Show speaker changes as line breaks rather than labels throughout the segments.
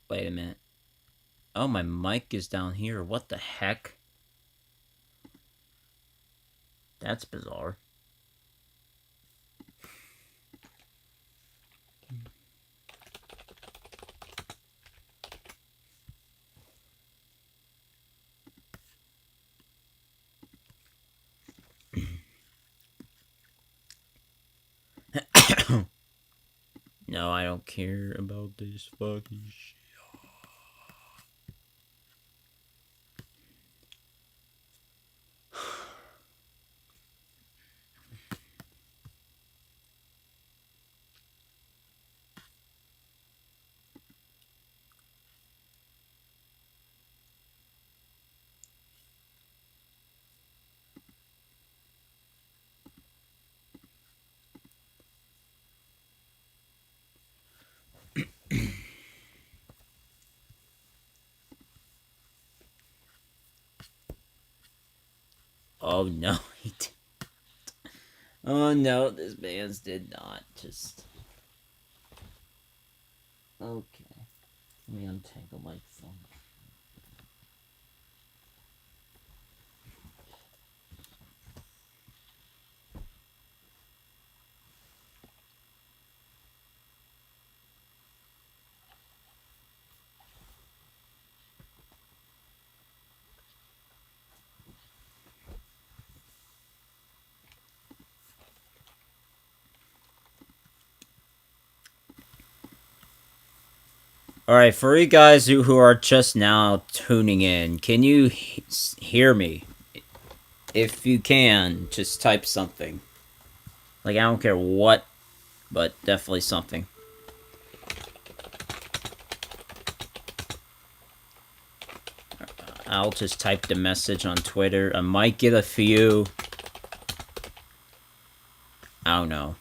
Wait a minute. Oh, my mic is down here. What the heck? That's bizarre. No, I don't care about this fucking shit. Oh no, he did. Oh no, this man's did not. Just. Okay. Let me untangle my phone. Alright, for you guys who are just now tuning in, can you hear me? If you can, just type something. Like, I don't care what, but definitely something. I'll just type the message on Twitter. I might get a few. I don't know.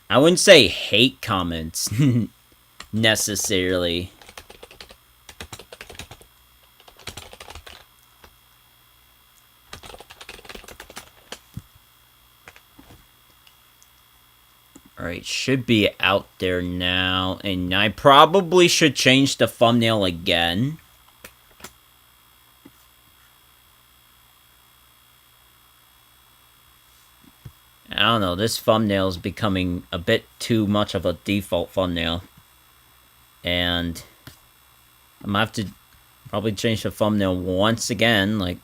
I wouldn't say hate comments, necessarily. Alright, should be out there now. And I probably should change the thumbnail again. I don't know, this thumbnail is becoming a bit too much of a default thumbnail. And I'm gonna have to probably change the thumbnail once again, like...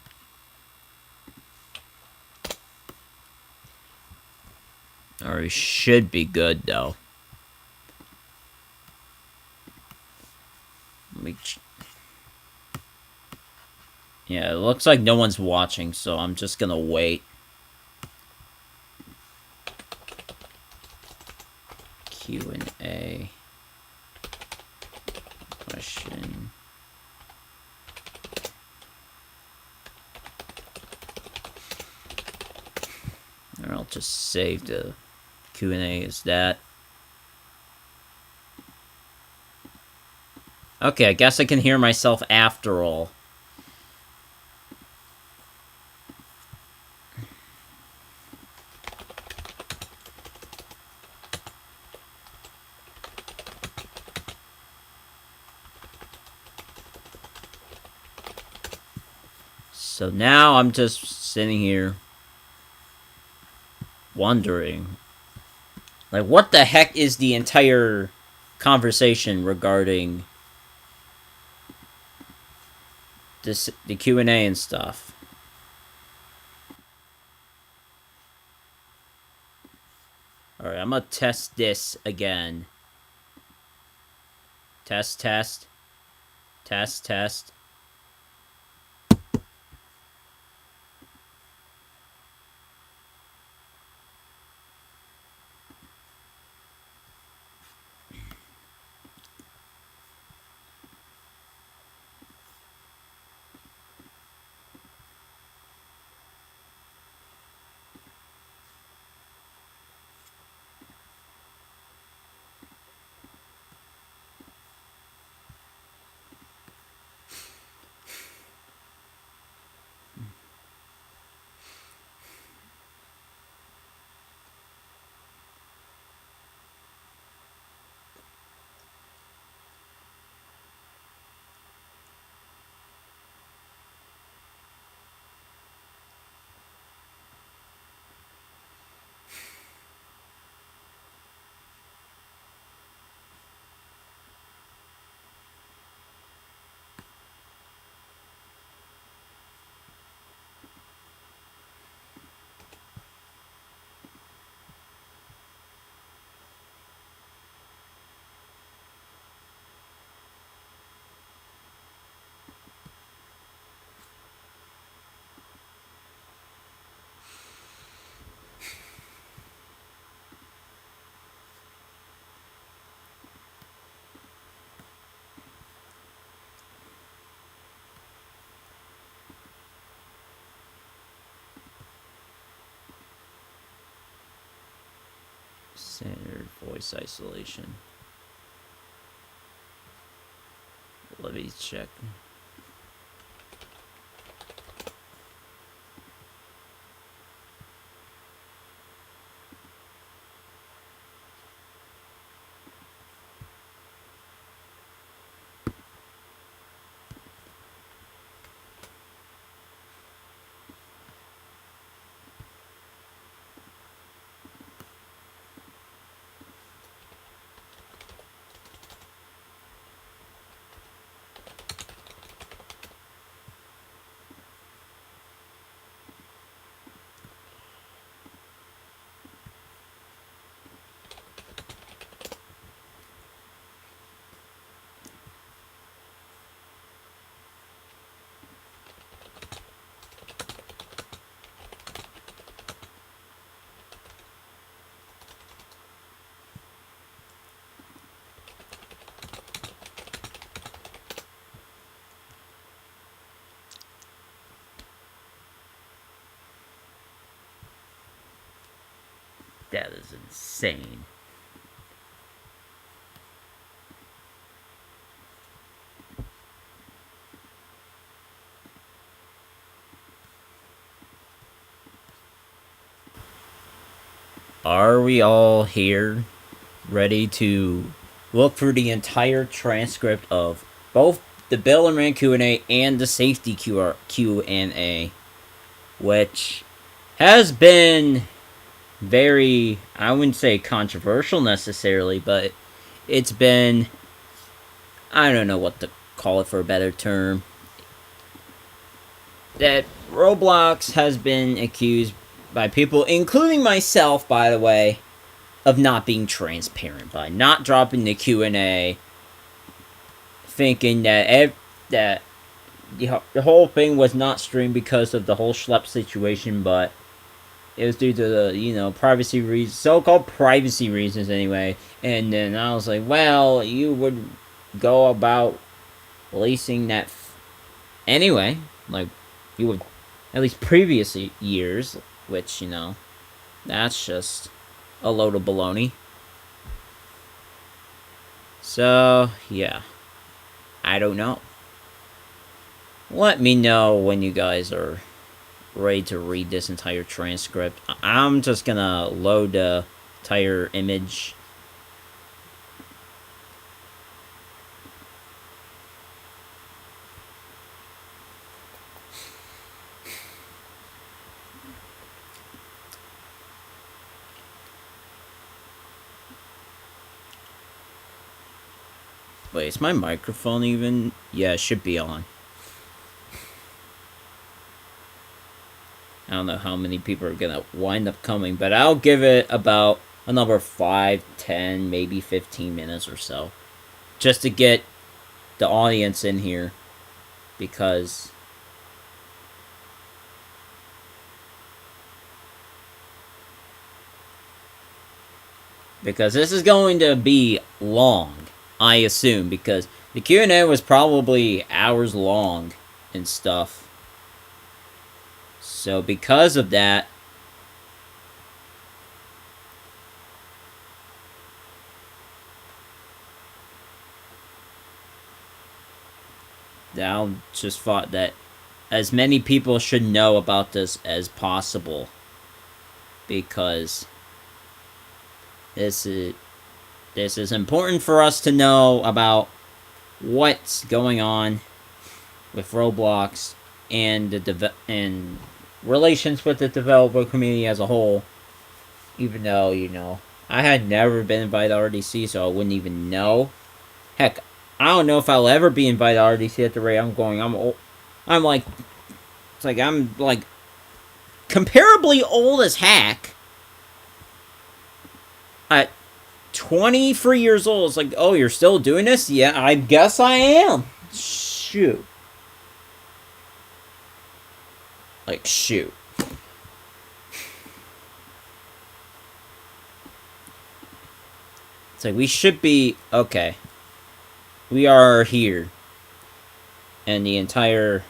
Or it should be good, though. Yeah, it looks like no one's watching, so I'm just gonna wait. Q&A. Question. Or I'll just save the Q&A as that. Okay, I guess I can hear myself after all. So now I'm just sitting here wondering, like, what the heck is the entire conversation regarding this, the Q&A and stuff? Alright, I'm gonna test this again. Test, test. Test, test. Standard voice isolation. Let me check. That is insane. Are we all here, ready to look through the entire transcript of both the Builderman Q&A and the Safety Q&A, which has been very, I wouldn't say controversial necessarily, but it's been, I don't know what to call it for a better term, that Roblox has been accused by people, including myself, by the way, of not being transparent, by not dropping the Q&A, thinking that the whole thing was not streamed because of the whole schlep situation, but it was due to the, privacy reasons, so-called privacy reasons anyway. And then I was like, well, you would go about releasing that anyway, like, you would, at least previous years, which, that's just a load of baloney. So, yeah. I don't know. Let me know when you guys are ready to read this entire transcript. I'm just gonna load the entire image. Wait, is my microphone even? Yeah, it should be on. I don't know how many people are gonna wind up coming, but I'll give it about another 5, 10, maybe 15 minutes or so. Just to get the audience in here. Because this is going to be long, I assume, because the Q&A was probably hours long and stuff. So because of that, I just thought that as many people should know about this as possible, because this is important for us to know about what's going on with Roblox and and relations with the developer community as a whole. Even though, I had never been invited to RDC, so I wouldn't even know. Heck, I don't know if I'll ever be invited to RDC at the rate I'm going. I'm like comparably old as heck. At 23 years old, it's like, oh, you're still doing this? Yeah, I guess I am. Shoot. Like, shoot. It's like, we should be... Okay. We are here. And the entire...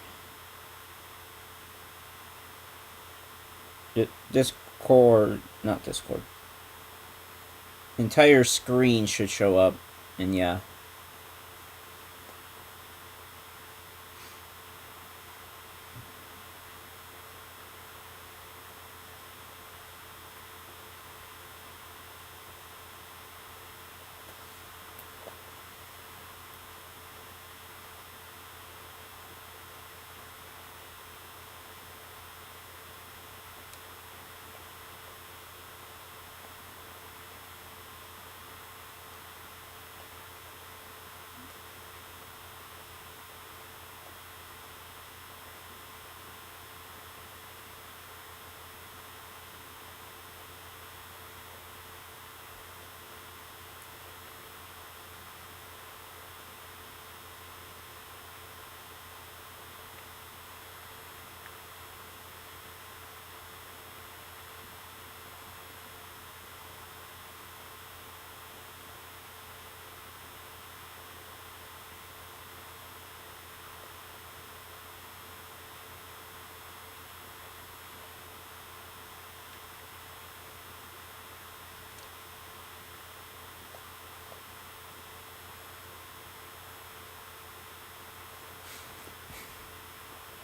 Discord... Not Discord. entire screen should show up, and yeah.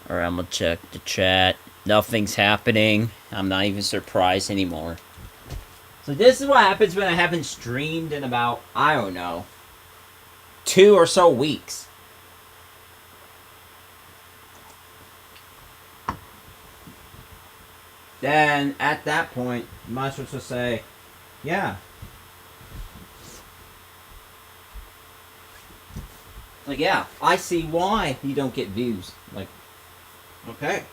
Alright, I'm gonna check the chat. Nothing's happening. I'm not even surprised anymore. So this is what happens when I haven't streamed in about, I don't know, 2 or so weeks. Then, at that point, you might as well just say, yeah. Like, yeah, I see why you don't get views. Like, okay.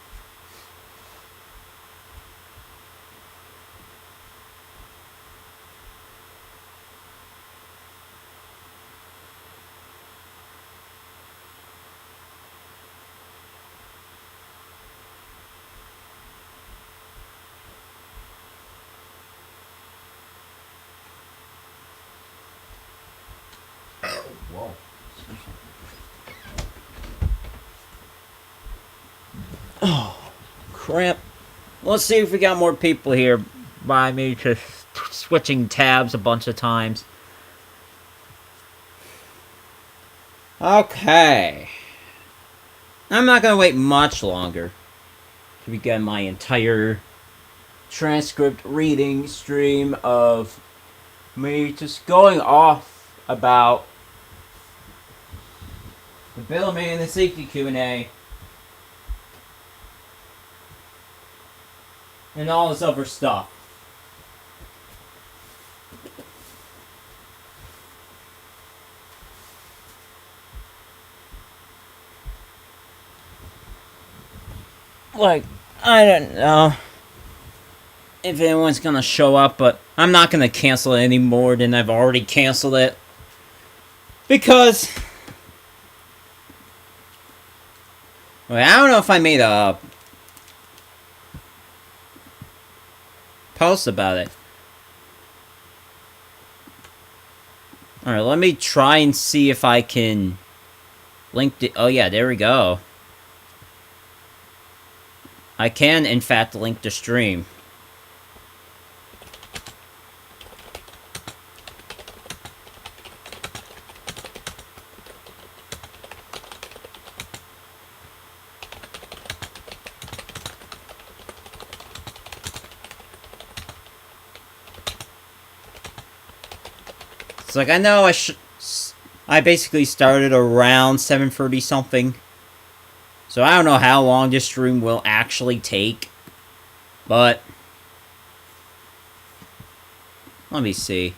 Whoa. Oh, crap. Let's see if we got more people here by me just switching tabs a bunch of times. Okay. I'm not going to wait much longer to begin my entire transcript reading stream of me just going off about the Builderman and Safety Q&A and all this other stuff. Like, I don't know if anyone's gonna show up, but I'm not gonna cancel it any more than I've already canceled it. Because, wait, I don't know if I made a post about it. Alright, let me try and see if I can link the... Oh yeah, there we go. I can, in fact, link the stream. It's like, I know I basically started around 7:30 something. So I don't know how long this stream will actually take. But let me see.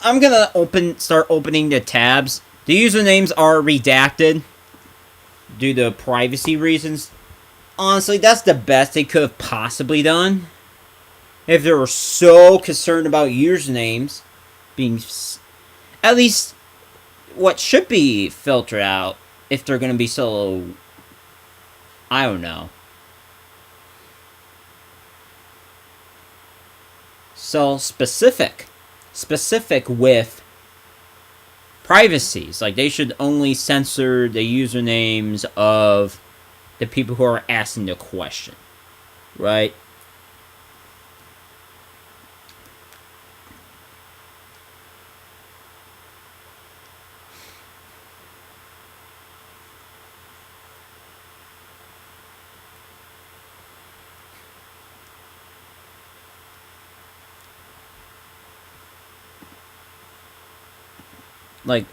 I'm gonna start opening the tabs. The usernames are redacted due to privacy reasons. Honestly, that's the best they could have possibly done. If they were so concerned about usernames being at least what should be filtered out, if they're gonna be so, I don't know, so specific with privacies. Like, they should only censor the usernames of the people who are asking the question, right? like,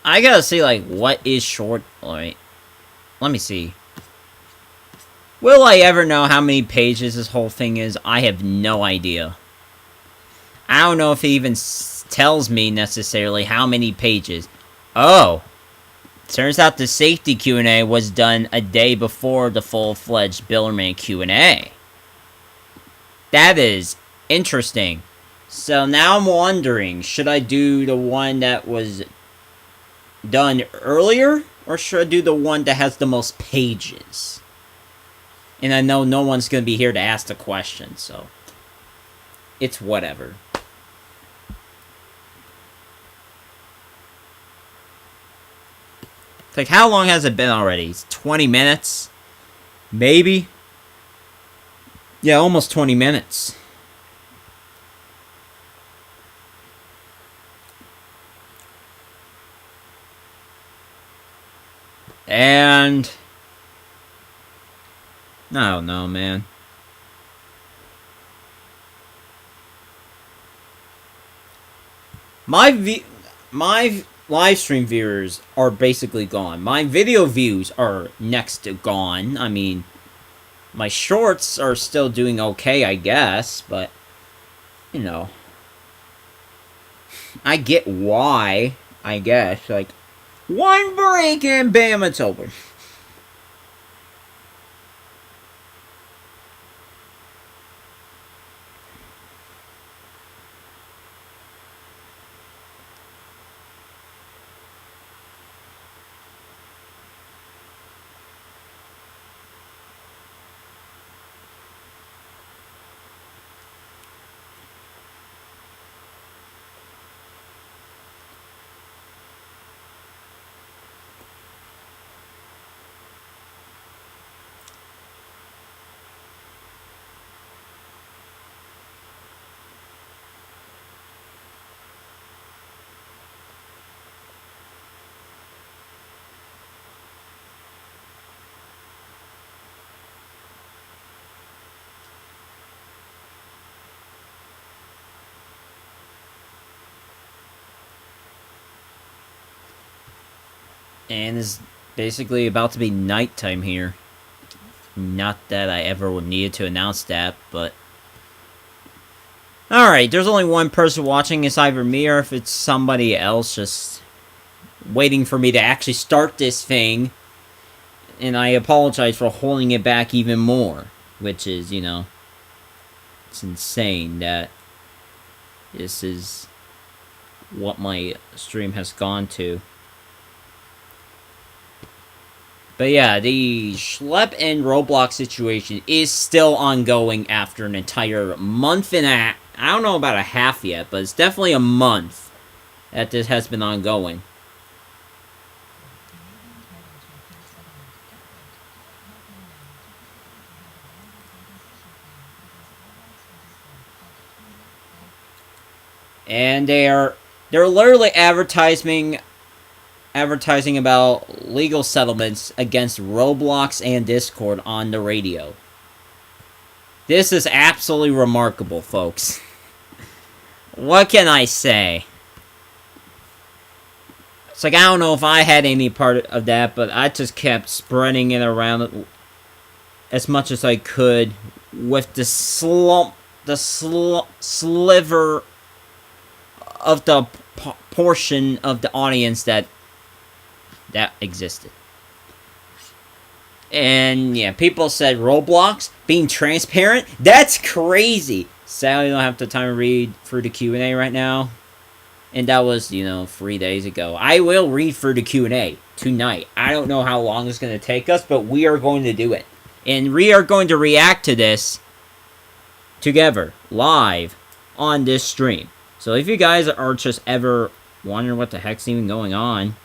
I gotta see, like, what is short... Alright, let me see. Will I ever know how many pages this whole thing is? I have no idea. I don't know if it even tells me necessarily how many pages. Oh! Turns out the safety Q&A was done a day before the full-fledged Builderman Q&A. That is interesting. So now I'm wondering, should I do the one that was done earlier? Or should I do the one that has the most pages? And I know no one's going to be here to ask the question, so... It's whatever. It's like, how long has it been already? It's 20 minutes? Maybe? Yeah, almost 20 minutes. And... I don't know, man. My live stream viewers are basically gone. My video views are next to gone. I mean, my shorts are still doing okay, I guess, but, you know. I get why, I guess. Like, one break and bam, it's over. And it's basically about to be nighttime here. Not that I ever would needed to announce that, but... Alright, there's only one person watching. It's either me or if it's somebody else just waiting for me to actually start this thing. And I apologize for holding it back even more. Which is, you know... It's insane that this is what my stream has gone to. But yeah, the Schlep and Roblox situation is still ongoing after an entire month and a... I don't know about a half yet, but it's definitely a month that this has been ongoing. And they're literally advertising about legal settlements against Roblox and Discord on the radio. This is absolutely remarkable, folks. What can I say? It's like, I don't know if I had any part of that, but I just kept spreading it around as much as I could with the sliver of the portion of the audience that existed. And yeah, people said Roblox being transparent? That's crazy! Sadly, I don't have the time to read through the Q&A right now. And that was, you know, 3 days ago. I will read through the Q&A tonight. I don't know how long it's going to take us, but we are going to do it. And we are going to react to this together, live, on this stream. So if you guys are just ever wondering what the heck's even going on,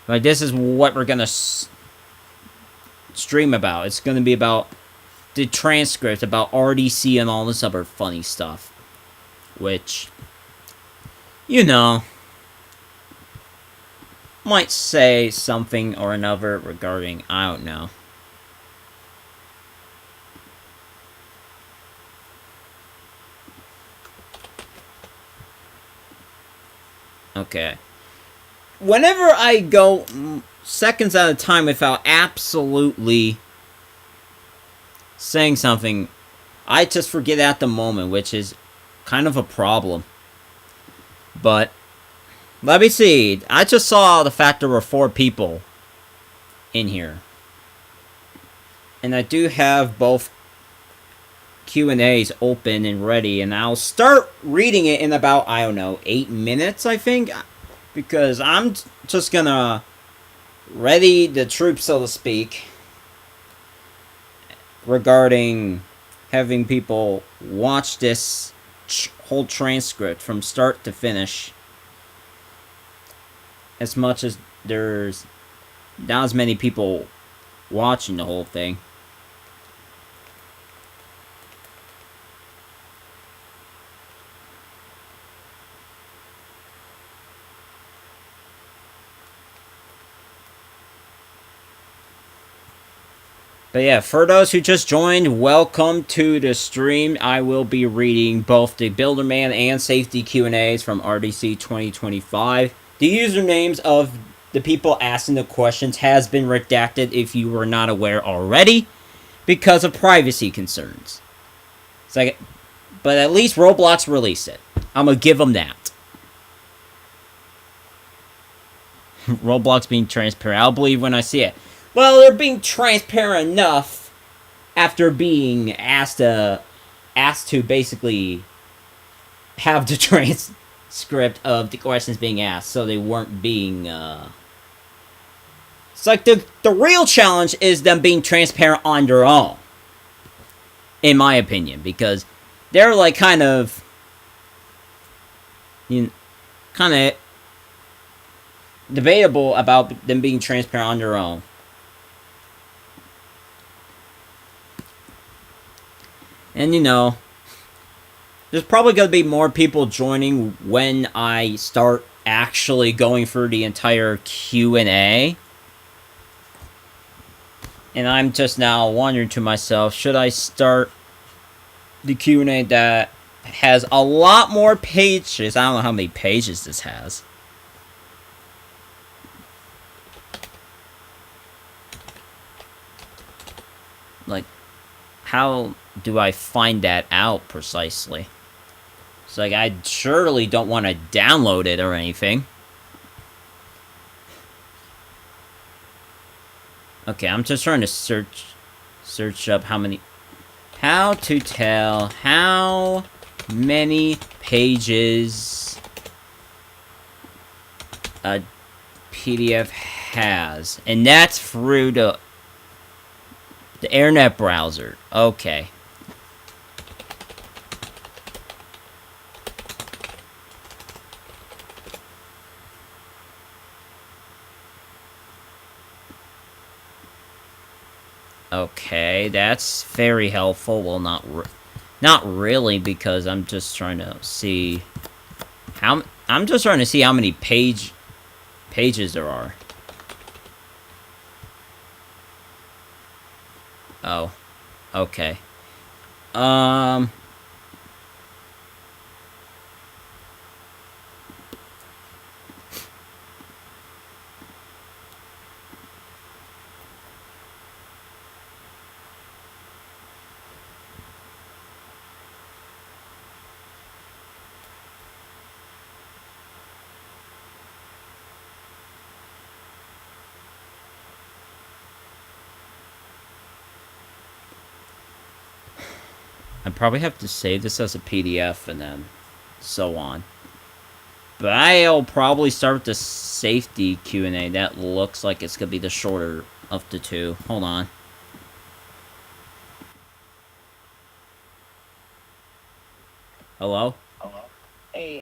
like, this is what we're gonna stream about. It's gonna be about the transcript, about RDC and all this other funny stuff. Which, you know, might say something or another regarding, I don't know. Okay. Whenever I go seconds at a time without absolutely saying something, I just forget at the moment, which is kind of a problem. But let me see. I just saw the fact there were 4 people in here. And I do have both Q&As open and ready, and I'll start reading it in about, I don't know, 8 minutes, I think. Because I'm just gonna ready the troops, so to speak, regarding having people watch this whole transcript from start to finish. As much as there's not as many people watching the whole thing. But yeah, for those who just joined, welcome to the stream. I will be reading both the Builderman and Safety Q&As from RDC 2025. The usernames of the people asking the questions has been redacted if you were not aware already, because of privacy concerns. But at least Roblox released it. I'm gonna give them that. Roblox being transparent. I'll believe when I see it. Well, they're being transparent enough after being asked to basically have the transcript of the questions being asked, so they weren't being. It's like the real challenge is them being transparent on their own, in my opinion, because they're like kind of debatable about them being transparent on their own. And there's probably going to be more people joining when I start actually going through the entire Q&A. And I'm just now wondering to myself, should I start the Q&A that has a lot more pages? I don't know how many pages this has. Like, how do I find that out precisely? It's like, I surely don't want to download it or anything. Okay, I'm just trying to search up how to tell how many pages a PDF has. And that's through the internet browser. Okay. Okay, that's very helpful. Well, not really, because I'm just trying to see how many pages there are. Oh, okay. I probably have to save this as a PDF and then so on. But I'll probably start with the safety Q&A. That looks like it's gonna be the shorter of the two. Hold on. Hello?
Hello? Hey.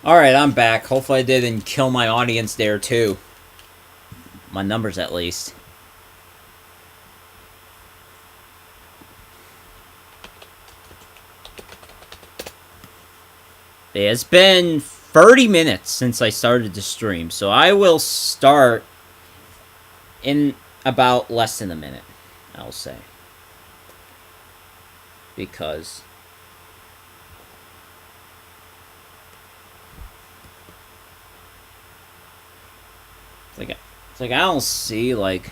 Alright, I'm back. Hopefully I didn't kill my audience there too. My numbers at least. It's been 30 minutes since I started the stream, so I will start in about less than a minute, I'll say. Because it's like I don't see like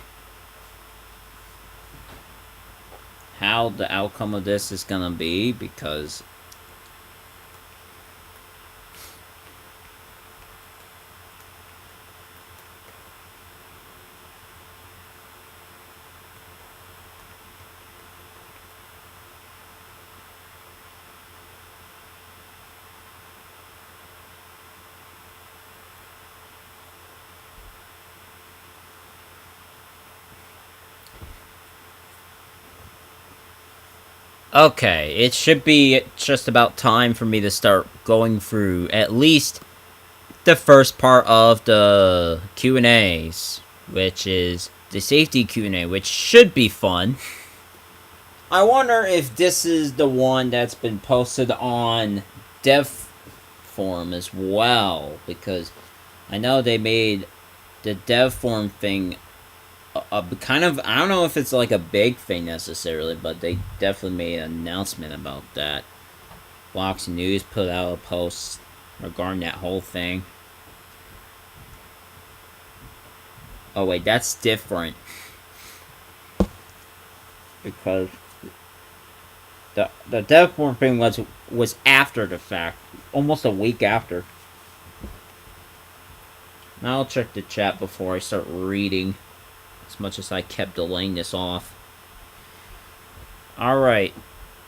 how the outcome of this is gonna be, because okay, it should be just about time for me to start going through at least the first part of the Q&As, which is the safety Q&A, which should be fun. I wonder if this is the one that's been posted on Dev Forum as well, because I know they made the Dev Forum thing a kind of, I don't know if it's like a big thing necessarily, but they definitely made an announcement about that. Blox News put out a post regarding that whole thing. Oh wait, that's different, because the Dev Forum thing was after the fact, almost a week after. Now I'll check the chat before I start reading, as much as I kept delaying this off. Alright.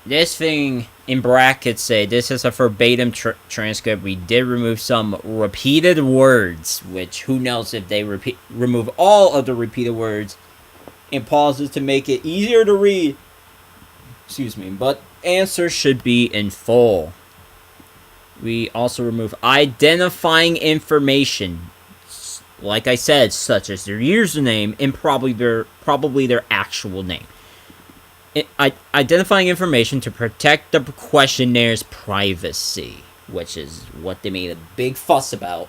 This thing in brackets say this is a verbatim transcript. We did remove some repeated words, which who knows if they remove all of the repeated words and pauses to make it easier to read. Excuse me, but answers should be in full. We also remove identifying information, like I said, such as their username and probably their actual name. Identifying information to protect the questionnaires' privacy, which is what they made a big fuss about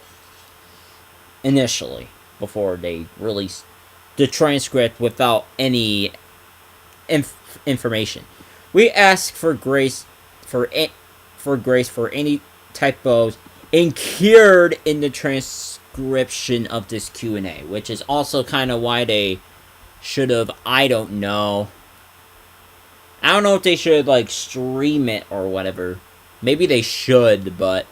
initially, before they released the transcript without any information. We ask for grace for any typos incurred in the transcription of this Q&A, which is also kind of why they should have, I don't know if they should like stream it or whatever. Maybe they should, but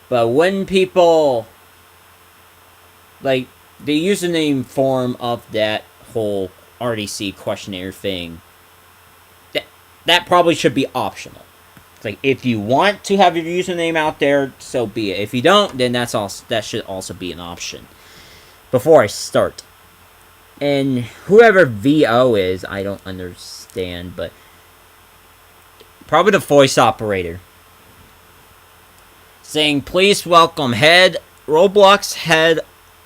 when people like the username form of that whole RDC questionnaire thing, that probably should be optional. It's like, if you want to have your username out there, so be it. If you don't, then that should also be an option. Before I start, and whoever VO is, I don't understand, but probably the voice operator, saying, please welcome Roblox head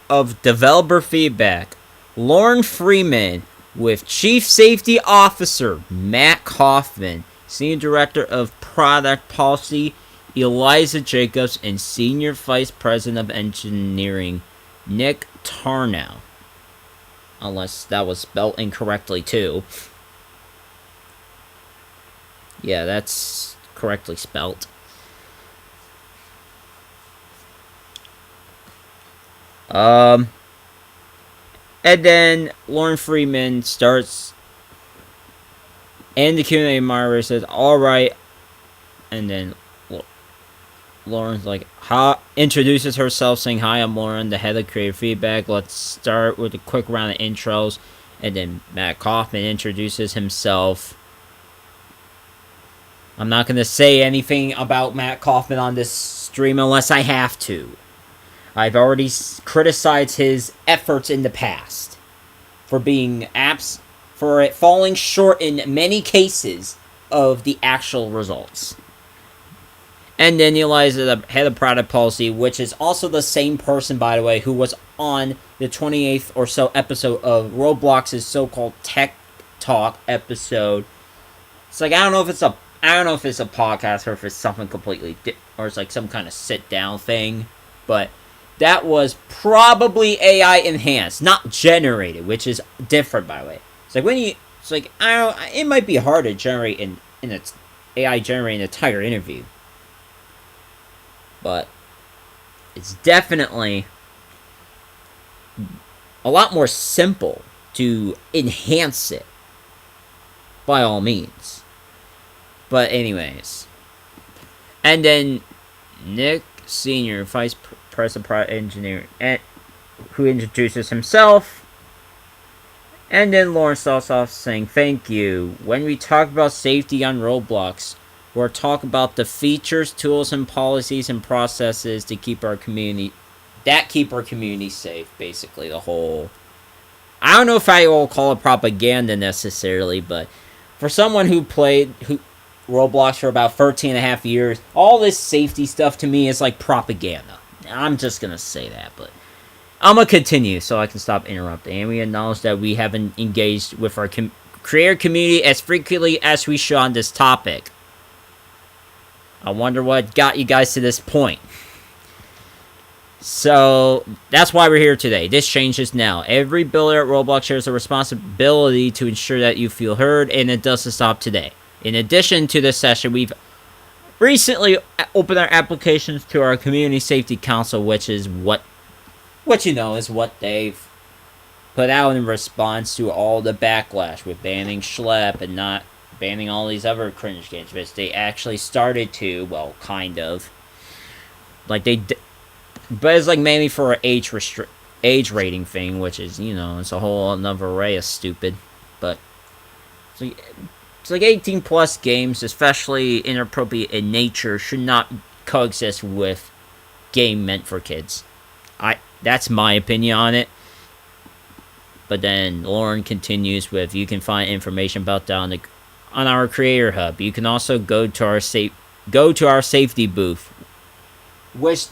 of developer feedback, Lauren Freeman, with Chief Safety Officer Matt Kaufman, Senior Director of Product Policy Eliza Jacobs, and Senior Vice President of Engineering Nick Tarnow. Unless that was spelled incorrectly too. Yeah, that's correctly spelt. And then Lauren Freeman starts, and the Q&A moderator says, alright, and then Lauren's like, introduces herself saying, hi, I'm Lauren, the head of creative feedback. Let's start with a quick round of intros. And then Matt Kaufman introduces himself. I'm not going to say anything about Matt Kaufman on this stream unless I have to. I've already criticized his efforts in the past for being for it falling short in many cases of the actual results. And then Eli is the head of product policy, which is also the same person, by the way, who was on the 28th or so episode of Roblox's so-called Tech Talk episode. It's like, I don't know if it's a podcast or if it's something completely or it's like some kind of sit-down thing, but that was probably AI enhanced, not generated, which is different, by the way. It's like it might be hard to generate in its AI generate an entire interview, but it's definitely a lot more simple to enhance it, by all means. But anyways, and then Nick Senior, Vice President Product Engineering, who introduces himself, and then Lauren starts off saying, "Thank you. When we talk about safety on Roblox, we're talking about the features, tools, and policies and processes to keep our community safe." Basically, the whole. I don't know if I will call it propaganda necessarily, but for someone who played Roblox for about 13 and a half years, all this safety stuff to me is like propaganda. I'm just gonna say that, but I'm gonna continue so I can stop interrupting. And we acknowledge that we haven't engaged with our creator community as frequently as we should on this topic. I wonder what got you guys to this point. So, that's why we're here today. This changes now. Every builder at Roblox shares a responsibility to ensure that you feel heard, and it doesn't stop today. In addition to this session, we've recently opened our applications to our Community Safety Council, which is what is what they've put out in response to all the backlash with banning Schlep and not banning all these other cringe games, which they actually started to, well, kind of. Like, but it's like mainly for an age rating thing, which is, it's a whole another array of stupid. But it's like 18 plus games, especially inappropriate in nature, should not coexist with game meant for kids. That's my opinion on it. But then Lauren continues with, you can find information about that on our Creator Hub. You can also go to our safety booth, which,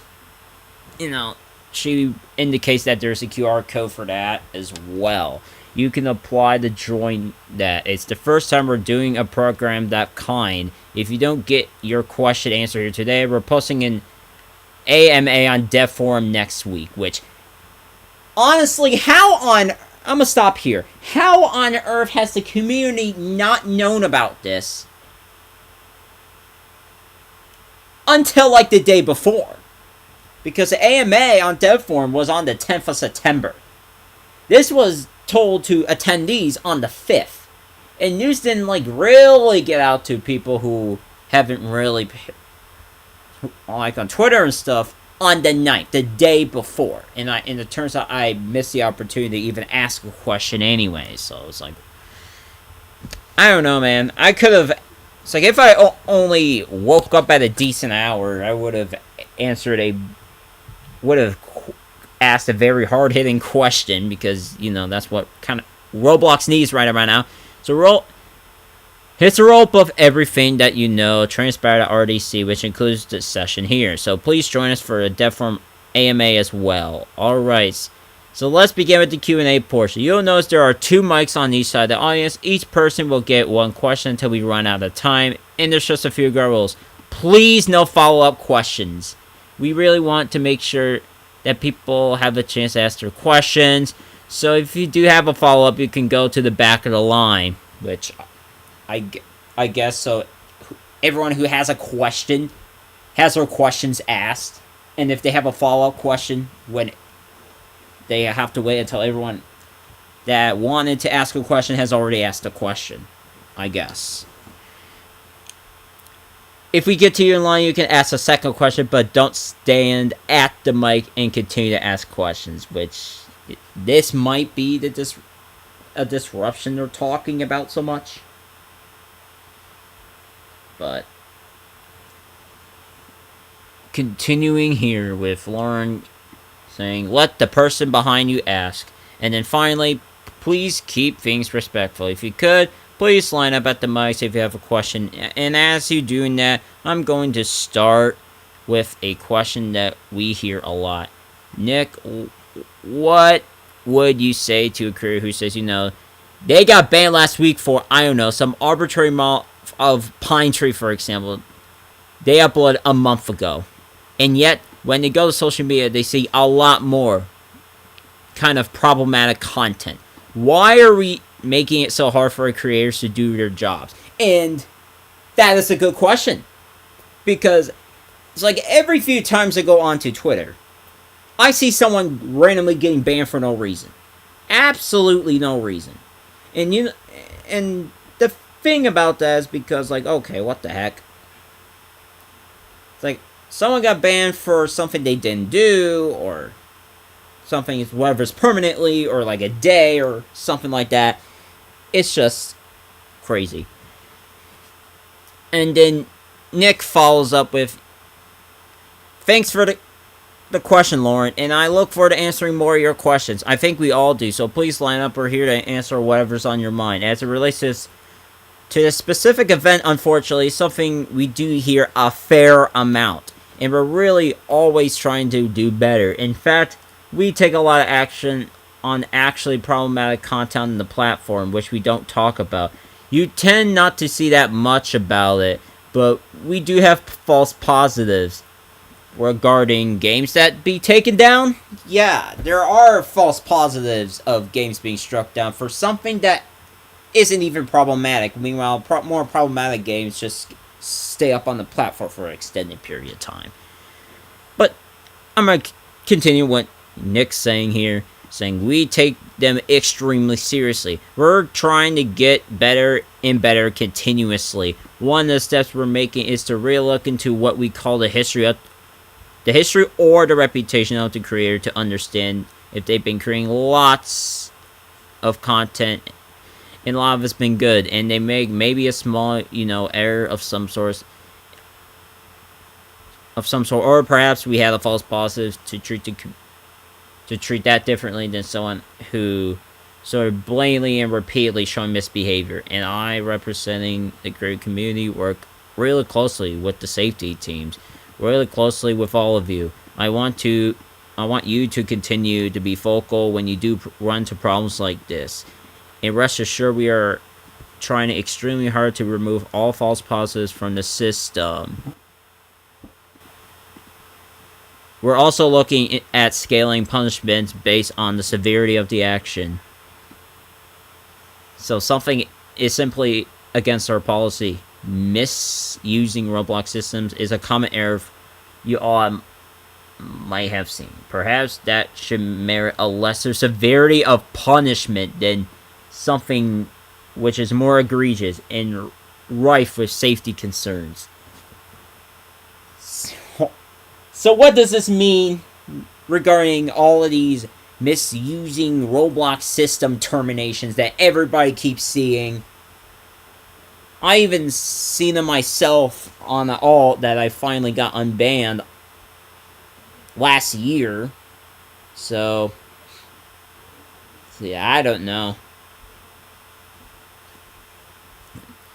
she indicates that there's a QR code for that as well. You can apply to join that. It's the first time we're doing a program that kind. If you don't get your question answered here today, we're posting an AMA on Dev Forum next week, which, honestly, I'm gonna stop here. How on earth has the community not known about this until, like, the day before? Because the AMA on Dev Forum was on the 10th of September. This was told to attendees on the 5th. And news didn't, really get out to people who haven't really, on Twitter and stuff, on the 9th, the day before. And it turns out I missed the opportunity to even ask a question anyway. So it's like, I don't know, man. I could have, it's like, if I only woke up at a decent hour, I would have asked a very hard-hitting question, because, that's what kind of Roblox needs right about now. So hit the rope of everything that transpired at RDC, which includes this session here. So please join us for a Dev Forum AMA as well. Alright, so let's begin with the Q&A portion. You'll notice there are 2 mics on each side of the audience. Each person will get 1 question until we run out of time, and there's just a few rules. Please, no follow-up questions. We really want to make sure that people have a chance to ask their questions. So if you do have a follow-up, you can go to the back of the line, which I guess so. Everyone who has a question has their questions asked, and if they have a follow-up question, when they have to wait until everyone that wanted to ask a question has already asked a question, I guess. If we get to you in line, you can ask a second question, but don't stand at the mic and continue to ask questions, which this might be a disruption they're talking about so much. But continuing here with Lauren saying, let the person behind you ask. And then finally, please keep things respectful. If you could, please line up at the mics if you have a question. And as you're doing that, I'm going to start with a question that we hear a lot. Nick, what would you say to a creator who says, they got banned last week for, I don't know, some arbitrary model of Pine Tree, for example. They uploaded a month ago. And yet, when they go to social media, they see a lot more kind of problematic content. Why are we making it so hard for creators to do their jobs? And that is a good question. Because it's like every few times I go onto Twitter, I see someone randomly getting banned for no reason. Absolutely no reason. And the thing about that is because, like, okay, what the heck? It's like, someone got banned for something they didn't do, or something, whatever's permanently, or like a day, or something like that. It's just crazy. And then Nick follows up with, thanks for the question, Lauren, and I look forward to answering more of your questions. I think we all do, so please line up. We're here to answer whatever's on your mind. As it relates to this specific event, unfortunately, something we do hear a fair amount, and we're really always trying to do better. In fact, we take a lot of action on actually problematic content on the platform, which we don't talk about. You tend not to see that much about it, but we do have false positives regarding games that be taken down. Yeah, there are false positives of games being struck down for something that isn't even problematic. Meanwhile, more problematic games just stay up on the platform for an extended period of time. But I'm going to continue what Nick's saying here, saying we take them extremely seriously. We're trying to get better and better continuously. One of the steps we're making is to really look into what we call the history or the reputation of the creator, to understand if they've been creating lots of content, and a lot of it's been good, and they make maybe a small, error of some sort, or perhaps we had a false positive to treat that differently than someone who sort of blatantly and repeatedly showing misbehavior. And I, representing the creator community, work really closely with the safety teams, really closely with all of you. I want you to continue to be vocal when you do run into problems like this. And rest assured, we are trying extremely hard to remove all false positives from the system. We're also looking at scaling punishments based on the severity of the action. So something is simply against our policy. Misusing Roblox systems is a common error you all might have seen. Perhaps that should merit a lesser severity of punishment than something which is more egregious and rife with safety concerns. So what does this mean regarding all of these misusing Roblox system terminations that everybody keeps seeing? I even seen them myself on the alt that I finally got unbanned last year. So yeah, I don't know.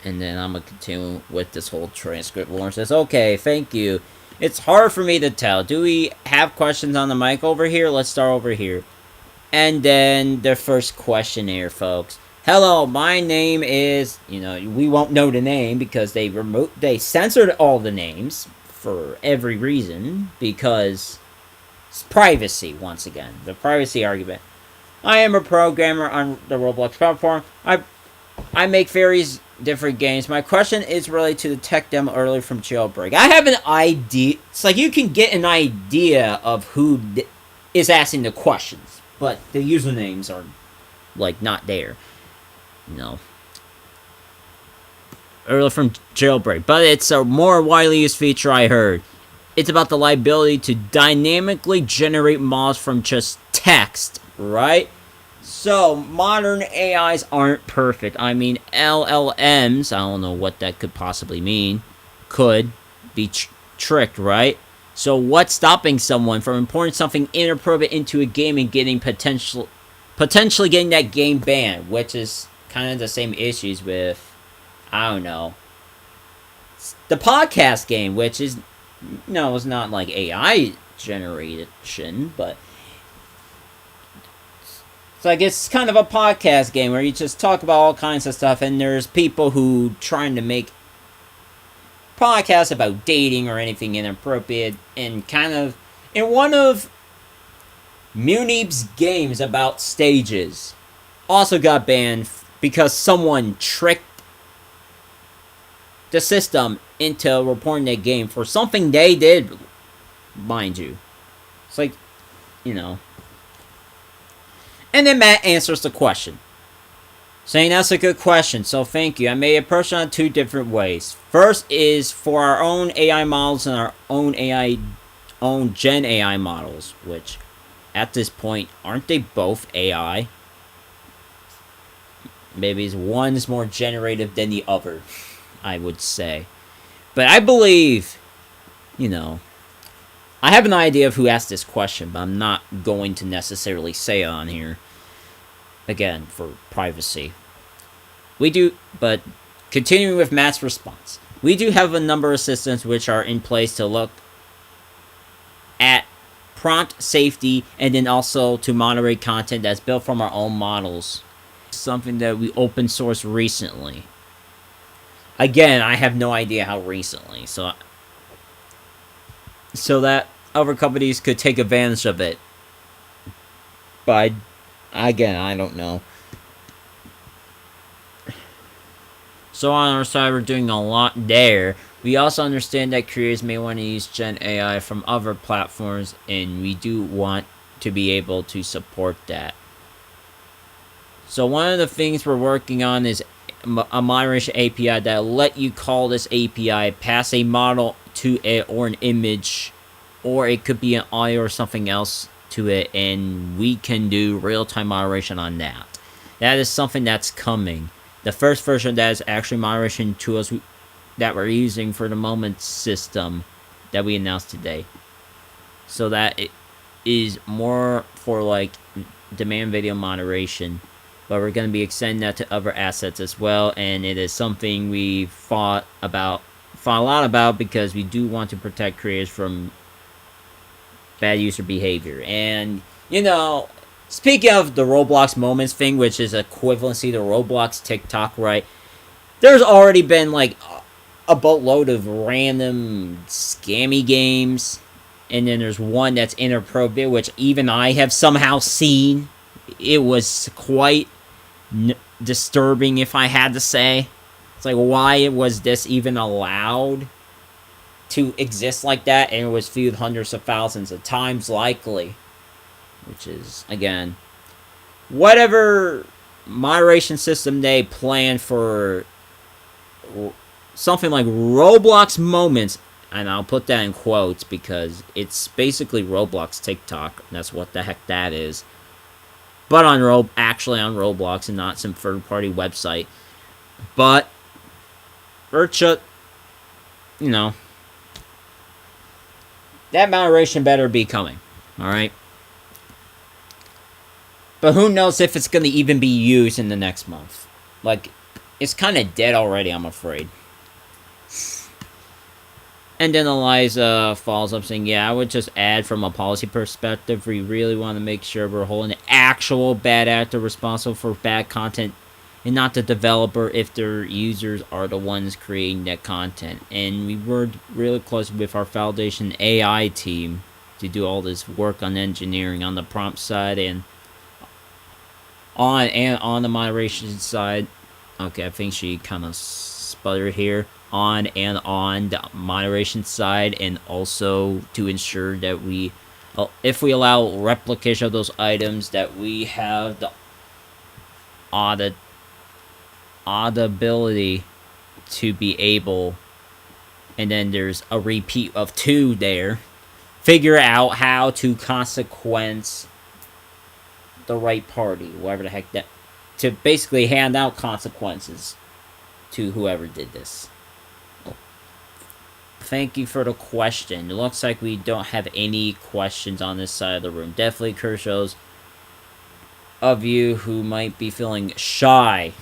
And then I'm going to continue with this whole transcript. Lauren says, okay, thank you. It's hard for me to tell. Do we have questions on the mic over here? Let's start over here. And then the first question here, folks. Hello, my name is, we won't know the name because they censored all the names for every reason, because it's privacy, once again. The privacy argument. I am a programmer on the Roblox platform. I make various different games. My question is related to the tech demo earlier from Jailbreak. I have an idea. It's like you can get an idea of who is asking the questions, but the usernames are, like, not there. No. Earlier from Jailbreak. But it's a more widely used feature I heard. It's about the liability to dynamically generate models from just text, right? So, modern AIs aren't perfect. I mean, LLMs, I don't know what that could possibly mean, could be tricked, right? So, what's stopping someone from importing something inappropriate into a game and getting potentially getting that game banned? Which is kind of the same issues with, I don't know, the podcast game, which is No, it's not like AI generation, but it's like it's kind of a podcast game where you just talk about all kinds of stuff, and there's people who trying to make podcasts about dating or anything inappropriate, and kind of in one of Munib's games about stages also got banned because someone tricked the system into reporting that game for something they did, mind you. It's like, you know. And then Matt answers the question, saying that's a good question, so thank you. I may approach it on two different ways. First is for our own AI models and our own Gen AI models, which at this point, aren't they both AI? Maybe one's more generative than the other, I would say. But I believe, you know, I have an idea of who asked this question, but I'm not going to necessarily say it on here. Again, for privacy. We do, but continuing with Matt's response, we do have a number of systems which are in place to look at prompt safety and then also to moderate content that's built from our own models. Something that we open sourced recently. Again, I have no idea how recently, so that other companies could take advantage of it. But again, I don't know. So on our side, we're doing a lot there. We also understand that creators may want to use Gen AI from other platforms, and we do want to be able to support that. So one of the things we're working on is a moderation API that will let you call this API, pass a model to it or an image, or it could be an audio or something else to it, and we can do real-time moderation on that. That is something that's coming. The first version of that is actually moderation tools that we're using for the moment system that we announced today. So that it is more for like demand video moderation. But we're going to be extending that to other assets as well, and it is something we thought a lot about because we do want to protect creators from bad user behavior. And, you know, speaking of the Roblox Moments thing, which is equivalency to Roblox TikTok, right? There's already been, like, a boatload of random scammy games, and then there's one that's inappropriate, which even I have somehow seen. It was quite disturbing, if I had to say. It's like, why was this even allowed to exist like that? And it was viewed hundreds of thousands of times, likely. Which is, again, whatever moderation system they plan for something like Roblox Moments, and I'll put that in quotes because it's basically Roblox TikTok. That's what the heck that is. But actually on Roblox and not some third-party website. But Urcha, you know, that moderation better be coming. Alright? But who knows if it's going to even be used in the next month. Like, it's kind of dead already, I'm afraid. And then Eliza follows up saying, yeah, I would just add from a policy perspective, we really want to make sure we're holding the actual bad actor responsible for bad content and not the developer if their users are the ones creating that content. And we worked really close with our Foundation AI team to do all this work on engineering on the prompt side and on the moderation side. Okay, I think she kind of sputtered here. On the moderation side, and also to ensure that if we allow replication of those items, that we have the audibility to be able, and then there's a repeat of 2 there, figure out how to consequence the right party, whatever the heck that, to basically hand out consequences to whoever did this. Thank you for the question. It looks like we don't have any questions on this side of the room. Definitely, Kershaw's of you who might be feeling shy,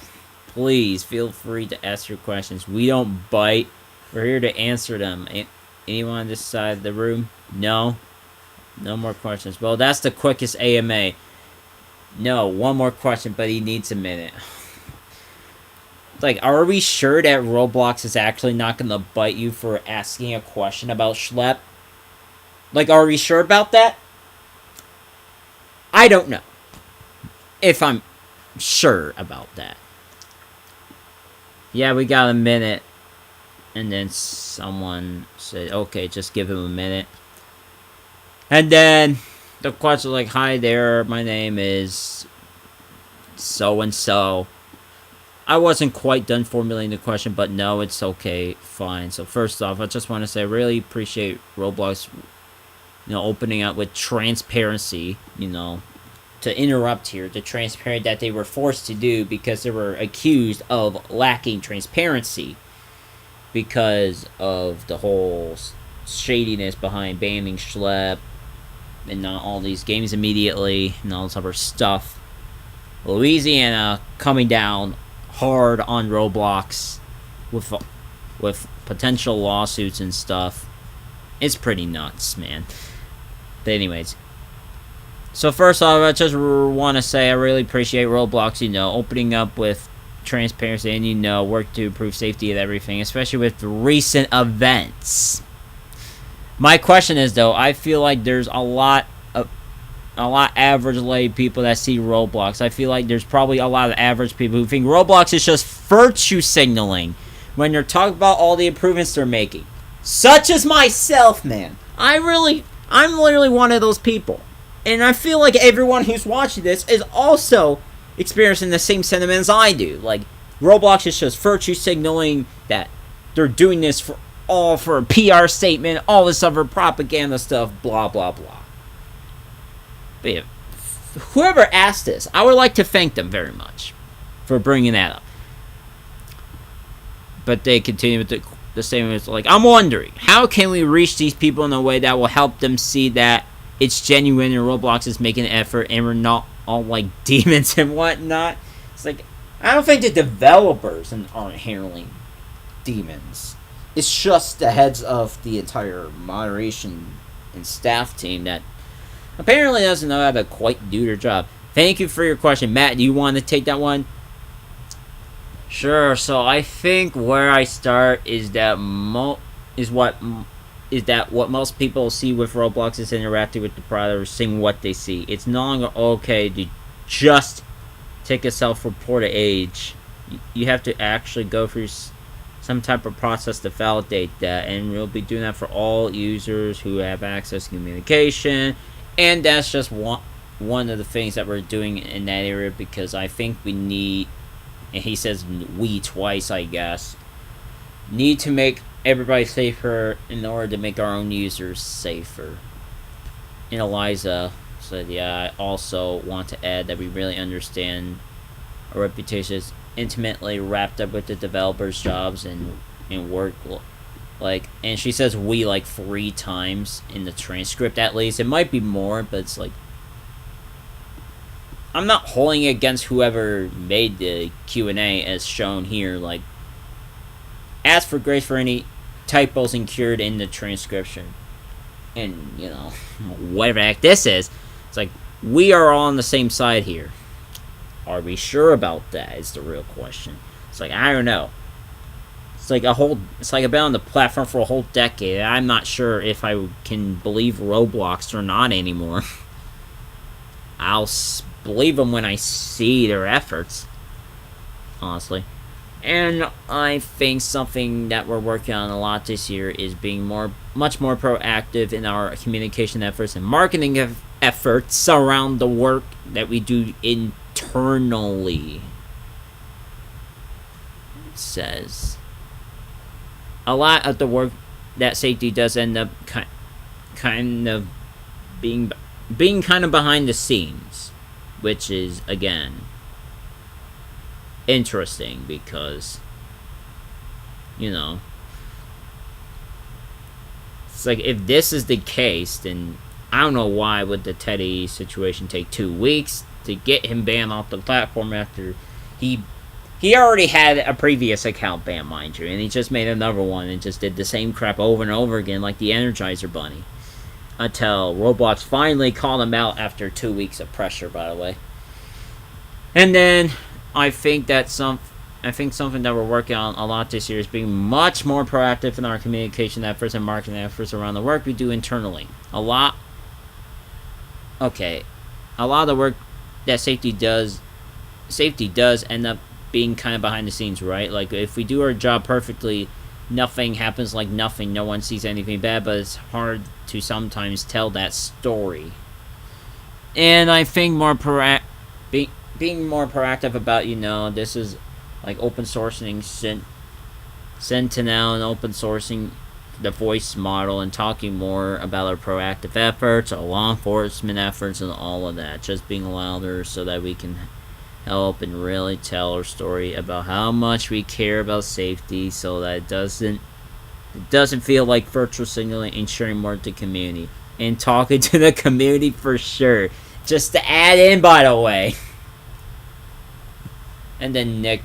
please feel free to ask your questions. We don't bite. We're here to answer them. Anyone on this side of the room? No? No more questions. Well, that's the quickest AMA. No, one more question, but he needs a minute. Like, are we sure that Roblox is actually not gonna bite you for asking a question about Schlep? Like, are we sure about that? I don't know if I'm sure about that. Yeah, we got a minute. And then someone said, okay, just give him a minute. And then the question was like, hi there, my name is so-and-so. I wasn't quite done formulating the question, but no, it's okay, fine. So first off, I just want to say I really appreciate Roblox, opening up with transparency, to interrupt here, the transparent that they were forced to do because they were accused of lacking transparency because of the whole shadiness behind banning Schlep and all these games immediately and all this other stuff. Louisiana coming down hard on Roblox with potential lawsuits and stuff. It's pretty nuts, man. But anyways, so first off, I just want to say I really appreciate Roblox, opening up with transparency and, work to improve safety and everything, especially with recent events. My question is, though, I feel like there's a lot average lay people that see Roblox. I feel like there's probably a lot of average people who think Roblox is just virtue signaling when they're talking about all the improvements they're making. Such as myself, man. I'm literally one of those people. And I feel like everyone who's watching this is also experiencing the same sentiment as I do. Like, Roblox is just virtue signaling that they're doing this for a PR statement, all this other propaganda stuff, blah, blah, blah. But yeah, whoever asked this, I would like to thank them very much for bringing that up. But they continue with the statement, like, I'm wondering, how can we reach these people in a way that will help them see that it's genuine and Roblox is making an effort and we're not all like demons and whatnot? It's like, I don't think the developers are inherently demons. It's just the heads of the entire moderation and staff team that apparently doesn't know how to quite do their job. Thank you for your question. Matt, do you want to take that one? Sure. So I think where I start is that what most people see with Roblox is interacting with the product or seeing what they see. It's no longer okay to just take a self-reported age. You have to actually go through some type of process to validate that, and we'll be doing that for all users who have access to communication. And that's just one of the things that we're doing in that area, because I think we need, and he says we twice, I guess, need to make everybody safer in order to make our own users safer. And Eliza said, yeah, I also want to add that we really understand our reputation is intimately wrapped up with the developers' jobs and work. Like, and she says we like 3 times in the transcript at least. It might be more, but it's like, I'm not holding it against whoever made the Q&A as shown here. Like, ask for grace for any typos incurred in the transcription. And, whatever the heck this is, it's like, we are all on the same side here. Are we sure about that is the real question. It's like, I don't know. It's like I've been on the platform for a whole decade, and I'm not sure if I can believe Roblox or not anymore. I'll believe them when I see their efforts, honestly. And I think something that we're working on a lot this year is being much more proactive in our communication efforts and marketing efforts around the work that we do internally. It says a lot of the work that safety does end up kind of being kind of behind the scenes, which is, again, interesting because, it's like, if this is the case, then I don't know why would the Teddy situation take 2 weeks to get him banned off the platform after he He already had a previous account banned, mind you, and he just made another one and just did the same crap over and over again like the Energizer Bunny. Until Roblox finally called him out after 2 weeks of pressure, by the way. And then I think something that we're working on a lot this year is being much more proactive in our communication efforts and marketing efforts around the work we do internally. A lot of the work that safety does end up being kind of behind the scenes, right? Like, if we do our job perfectly, nothing happens like nothing. No one sees anything bad, but it's hard to sometimes tell that story. And I think being more proactive about, this is like open sourcing Sentinel and open sourcing the voice model and talking more about our proactive efforts, our law enforcement efforts, and all of that. Just being louder so that we can help and really tell our story about how much we care about safety, so that it doesn't feel like virtual signaling and sharing more to the community. And talking to the community for sure. Just to add in, by the way. And then Nick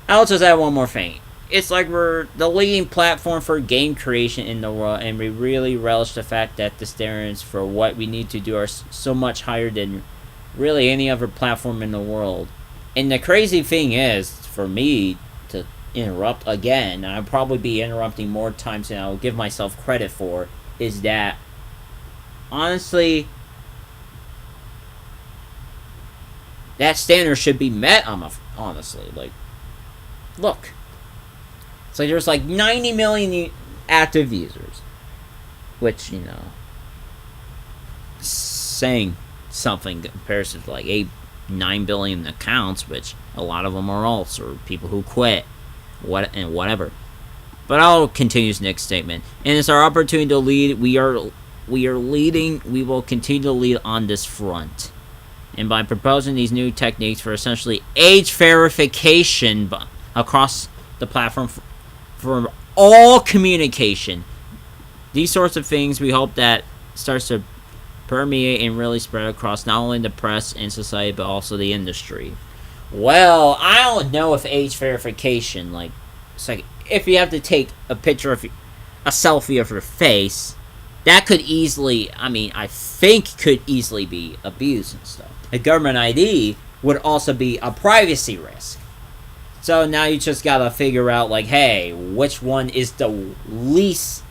I'll just add one more thing. It's like we're the leading platform for game creation in the world, and we really relish the fact that the standards for what we need to do are so much higher than really any other platform in the world. And the crazy thing is, for me to interrupt again, and I'll probably be interrupting more times than I'll give myself credit for, is that, honestly, that standard should be met, honestly. Like, look. It's like there's like 90 million active users. Which, saying something in comparison to 9 billion accounts, which a lot of them are alts or people who quit. Whatever. But I'll continue Nick's statement. And it's our opportunity to lead. We are leading. We will continue to lead on this front. And by proposing these new techniques for essentially age verification across the platform for all communication, these sorts of things, we hope that starts to permeate and really spread across not only the press and society, but also the industry. Well, I don't know if age verification, it's like if you have to take a picture of a selfie of your face, that could easily, I think could easily be abused and stuff. A government ID would also be a privacy risk. So now you just gotta figure out, hey, which one is the least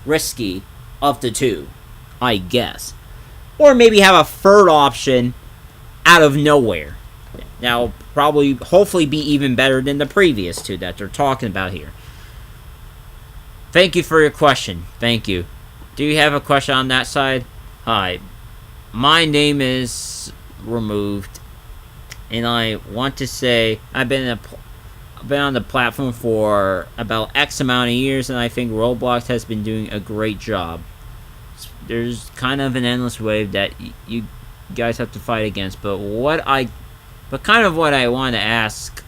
risky of the two, I guess. Or maybe have a third option out of nowhere. Now, hopefully be even better than the previous two that they're talking about here. Thank you for your question. Thank you. Do you have a question on that side? Hi. My name is removed, and I want to say I've been on the platform for about X amount of years, and I think Roblox has been doing a great job. There's kind of an endless wave that you guys have to fight against, but what I want to ask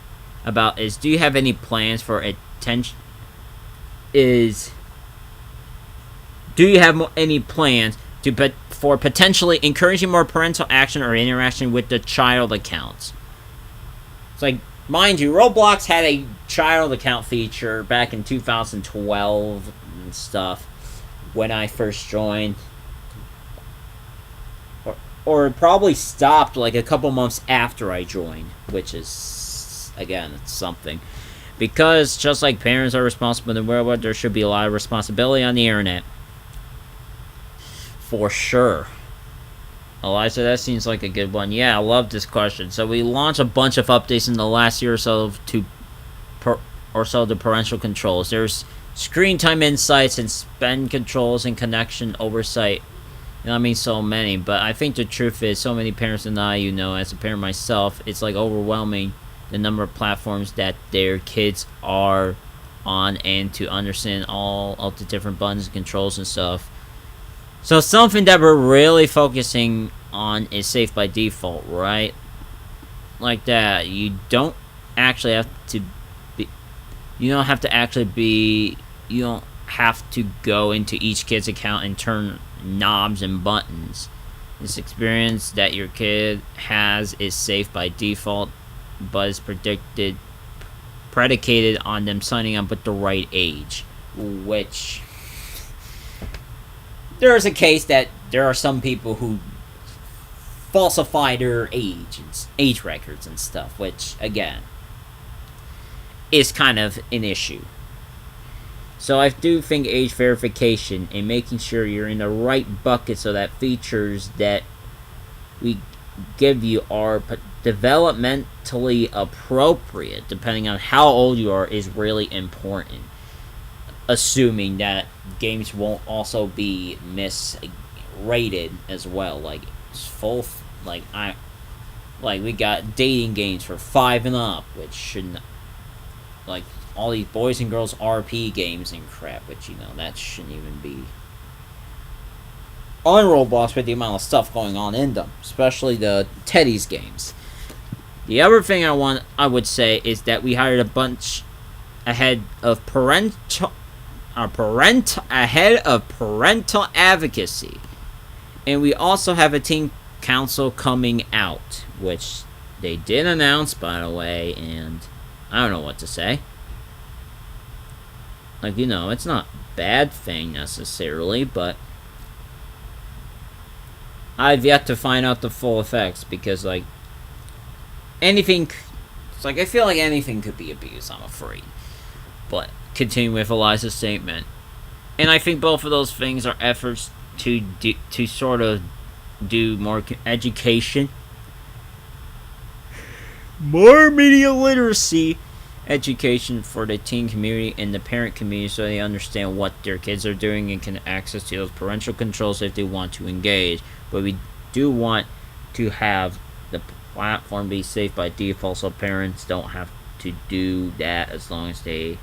about is, do you have any plans for attention? Do you have any plans for potentially encouraging more parental action or interaction with the child accounts? It's like, mind you, Roblox had a child account feature back in 2012 and stuff when I first joined. Or it probably stopped a couple months after I joined, which is, again, it's something. Because just like parents are responsible in the world, there should be a lot of responsibility on the internet. For sure. Eliza, that seems like a good one. Yeah, I love this question. So we launched a bunch of updates in the last year or so to parental controls. There's screen time insights and spend controls and connection oversight. So many. But I think the truth is, so many parents and I, as a parent myself, it's overwhelming the number of platforms that their kids are on, and to understand all of the different buttons and controls and stuff. So something that we're really focusing on is safe by default, right? Like that. You don't actually have to be... You don't have to go into each kid's account and turn knobs and buttons. This experience that your kid has is safe by default. but is predicated on them signing up with the right age, which there is a case that there are some people who falsify their age records and stuff, which again is kind of an issue. So I do think age verification and making sure you're in the right bucket so that features that we give you are developmentally appropriate, depending on how old you are, is really important. Assuming that games won't also be misrated as well, like full, like we got dating games for 5 and up, which shouldn't, like all these boys and girls RP games and crap, which that shouldn't even be on Roblox with the amount of stuff going on in them, especially the Teddy's games. The other thing I would say is that we hired a bunch ahead of parental advocacy, and we also have a teen council coming out, which they did announce, by the way, and I don't know what to say. Like, it's not a bad thing necessarily, but I've yet to find out the full effects, because, like, anything, it's like, I feel like anything could be abused, I'm afraid. But, continue with Eliza's statement. And I think both of those things are efforts to sort of do more education, more media literacy education for the teen community and the parent community, so they understand what their kids are doing and can access to those parental controls if they want to engage. But we do want to have the platform be safe by default, so parents don't have to do that as long as they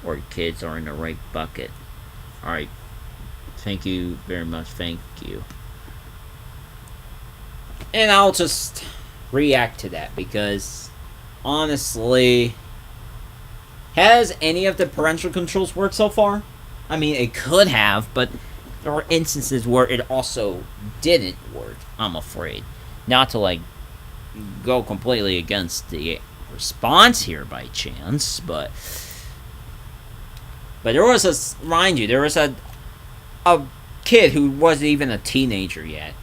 or kids are in the right bucket. Alright, thank you very much, thank you. And I'll just react to that, because honestly, has any of the parental controls worked so far? I mean, it could have, but there are instances where it also didn't work, I'm afraid. Not to, like, go completely against the response here by chance, but there was mind you, there was a kid who wasn't even a teenager yet,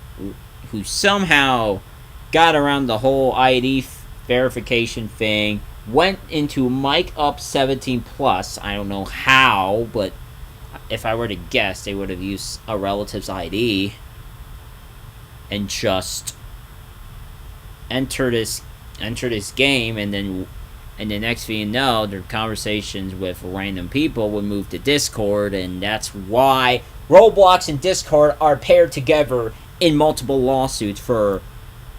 who somehow got around the whole ID verification thing, went into Mic Up 17 Plus. I don't know how, but if I were to guess, they would have used a relative's ID and just enter this game, and then the next thing you know, their conversations with random people would move to Discord, and that's why Roblox and Discord are paired together in multiple lawsuits for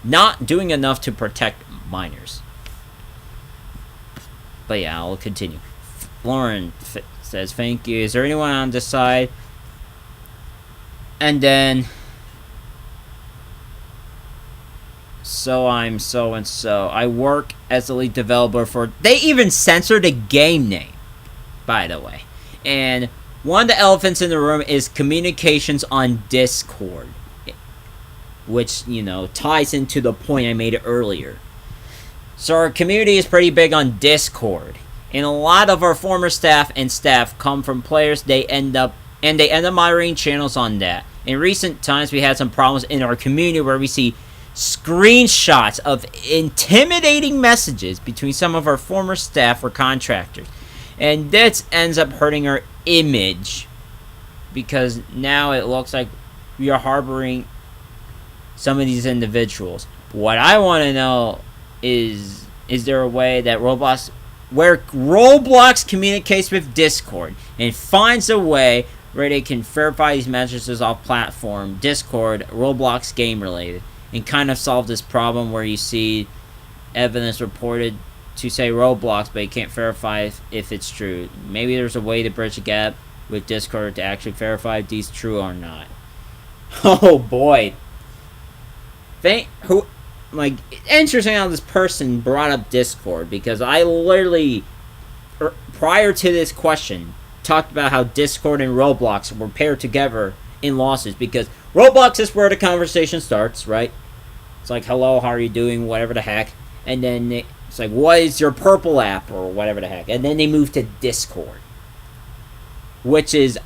not doing enough to protect minors. But yeah, I'll continue. Lauren says, thank you. Is there anyone on this side? And then, so I'm so-and-so. I work as a lead developer for... They even censored a game name, by the way. And one of the elephants in the room is communications on Discord, which, ties into the point I made earlier. So our community is pretty big on Discord, and a lot of our former staff come from players. They end up moderating channels on that. In recent times, we had some problems in our community where we see screenshots of intimidating messages between some of our former staff or contractors, and that ends up hurting our image, because now it looks like we are harboring some of these individuals. What I want to know is there a way that Roblox communicates with Discord and finds a way where they can verify these messages off platform, Discord, Roblox game related, and kind of solve this problem where you see evidence reported to say Roblox, but you can't verify if it's true. Maybe there's a way to bridge the gap with Discord to actually verify if these true or not. Oh boy. Interesting how this person brought up Discord, because I literally, prior to this question, talked about how Discord and Roblox were paired together in lawsuits, because Roblox is where the conversation starts, right? It's like, hello, how are you doing, whatever the heck, and then It's like, what is your purple app or whatever the heck? And then they moved to Discord, which is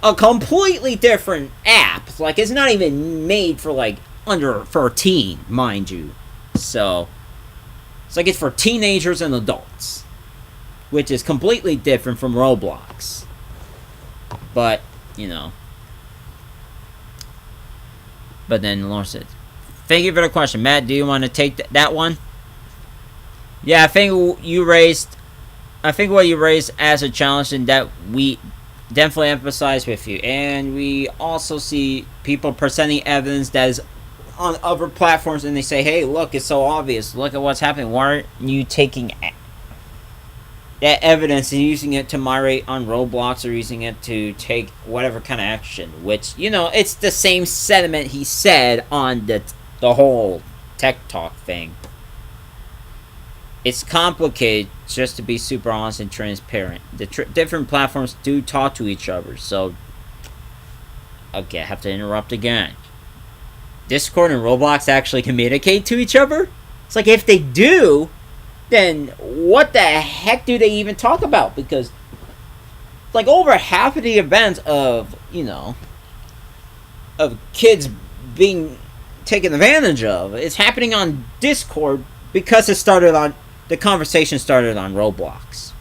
a completely different app. Like, it's not even made for, like, under 13, mind you. So, it's like it's for teenagers and adults, which is completely different from Roblox. But, you know. But then Lauren said, thank you for the question. Matt, do you want to take that one? Yeah, I think what you raised as a challenge, and that we definitely emphasize with you. And we also see people presenting evidence that is on other platforms, and they say, hey, look, it's so obvious. Look at what's happening. Why aren't you taking that evidence and using it to moderate on Roblox, or using it to take whatever kind of action? Which, you know, it's the same sentiment he said on the whole tech talk thing. It's complicated, just to be super honest and transparent. The different platforms do talk to each other, so... Okay, I have to interrupt again. Discord and Roblox actually communicate to each other? It's like, if they do, then what the heck do they even talk about? Because, like, over half of the events of, you know, of kids being taken advantage of, is happening on Discord, because the conversation started on Roblox.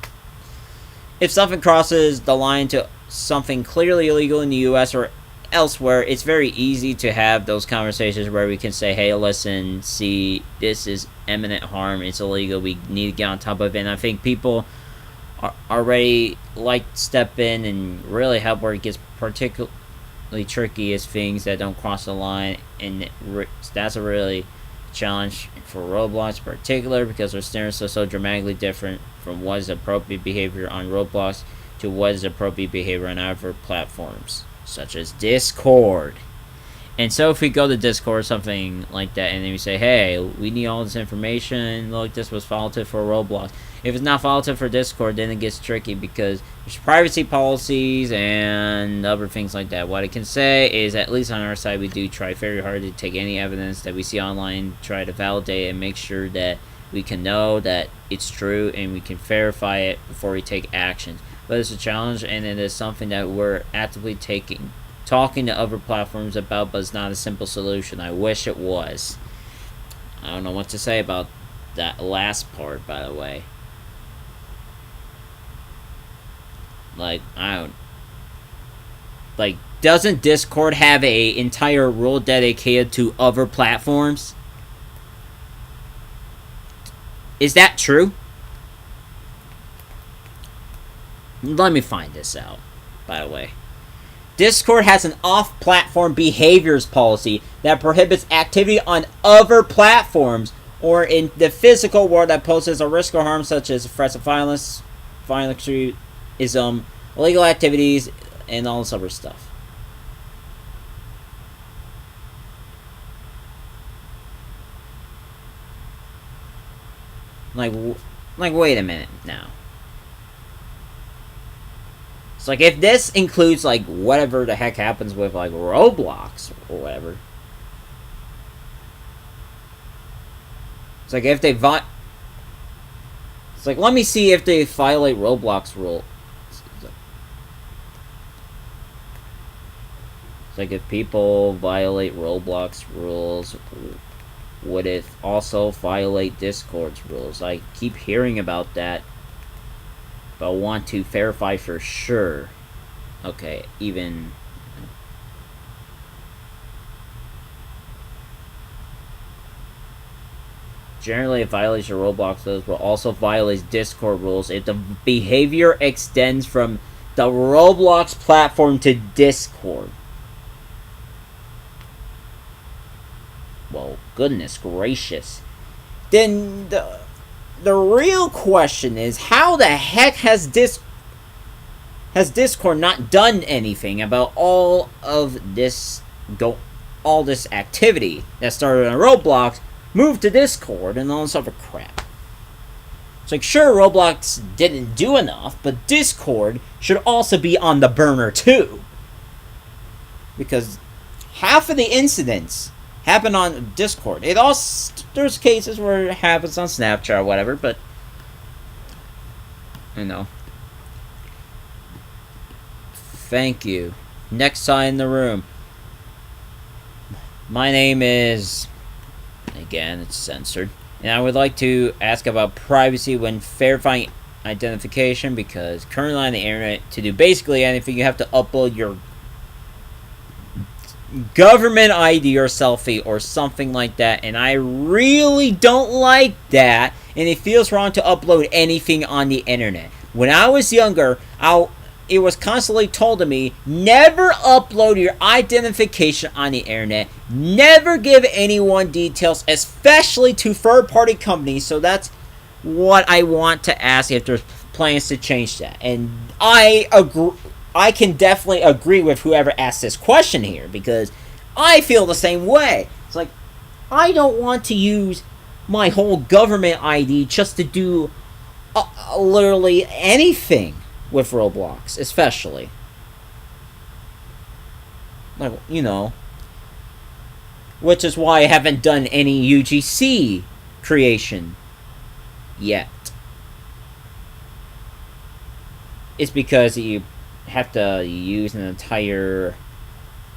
If something crosses the line to something clearly illegal in the US or elsewhere, it's very easy to have those conversations where we can say, hey, listen, see, this is imminent harm, it's illegal, we need to get on top of it. And I think people are already like step in and really help where it gets particularly tricky, is things that don't cross the line, and that's a really challenge for Roblox in particular, because their standards are so dramatically different from what is appropriate behavior on Roblox to what is appropriate behavior on other platforms, such as Discord. And so if we go to Discord or something like that, and then we say, hey, we need all this information, look, this was faulted for Roblox. If it's not faulted for Discord, then it gets tricky, because there's privacy policies and other things like that. What I can say is, at least on our side, we do try very hard to take any evidence that we see online, try to validate and make sure that we can know that it's true, and we can verify it before we take action. But it's a challenge, and it is something that we're actively talking to other platforms about, but it's not a simple solution. I wish it was. I don't know what to say about that last part, by the way. Like, doesn't Discord have a entire rule dedicated to other platforms? Is that true? Let me find this out, by the way. Discord has an off-platform behaviors policy that prohibits activity on other platforms or in the physical world that poses a risk or harm, such as threats of violence, illegal activities, and all this other stuff. Like, wait a minute now. It's like, if this includes, like, whatever the heck happens with, like, Roblox or whatever. It's like, if they it's like, let me see if they violate Roblox rules. It's like, if people violate Roblox rules, would it also violate Discord's rules? I keep hearing about that, but I want to verify for sure. Okay, even... Generally, a violation of Roblox rules will also violate Discord rules if the behavior extends from the Roblox platform to Discord. Well, goodness gracious. Then the real question is, how the heck has Discord not done anything about all this activity that started on Roblox, moved to Discord, and all this other crap? It's like, sure, Roblox didn't do enough, but Discord should also be on the burner too, because half of the incidents happen on Discord. There's cases where it happens on Snapchat or whatever, but you know. Thank you. Next guy in the room. My name is... Again, it's censored. And I would like to ask about privacy when verifying identification, because currently on the internet, to do basically anything, you have to upload your government ID or selfie or something like that, and I really don't like that, and it feels wrong to upload anything on the internet. When I was younger, it was constantly told to me, never upload your identification on the internet, never give anyone details, especially to third-party companies. So that's what I want to ask, if there's plans to change that. And I agree. I can definitely agree with whoever asked this question here, because I feel the same way. It's like, I don't want to use my whole government ID just to do literally anything with Roblox, especially. Like, you know. Which is why I haven't done any UGC creation yet. It's because you have to use an entire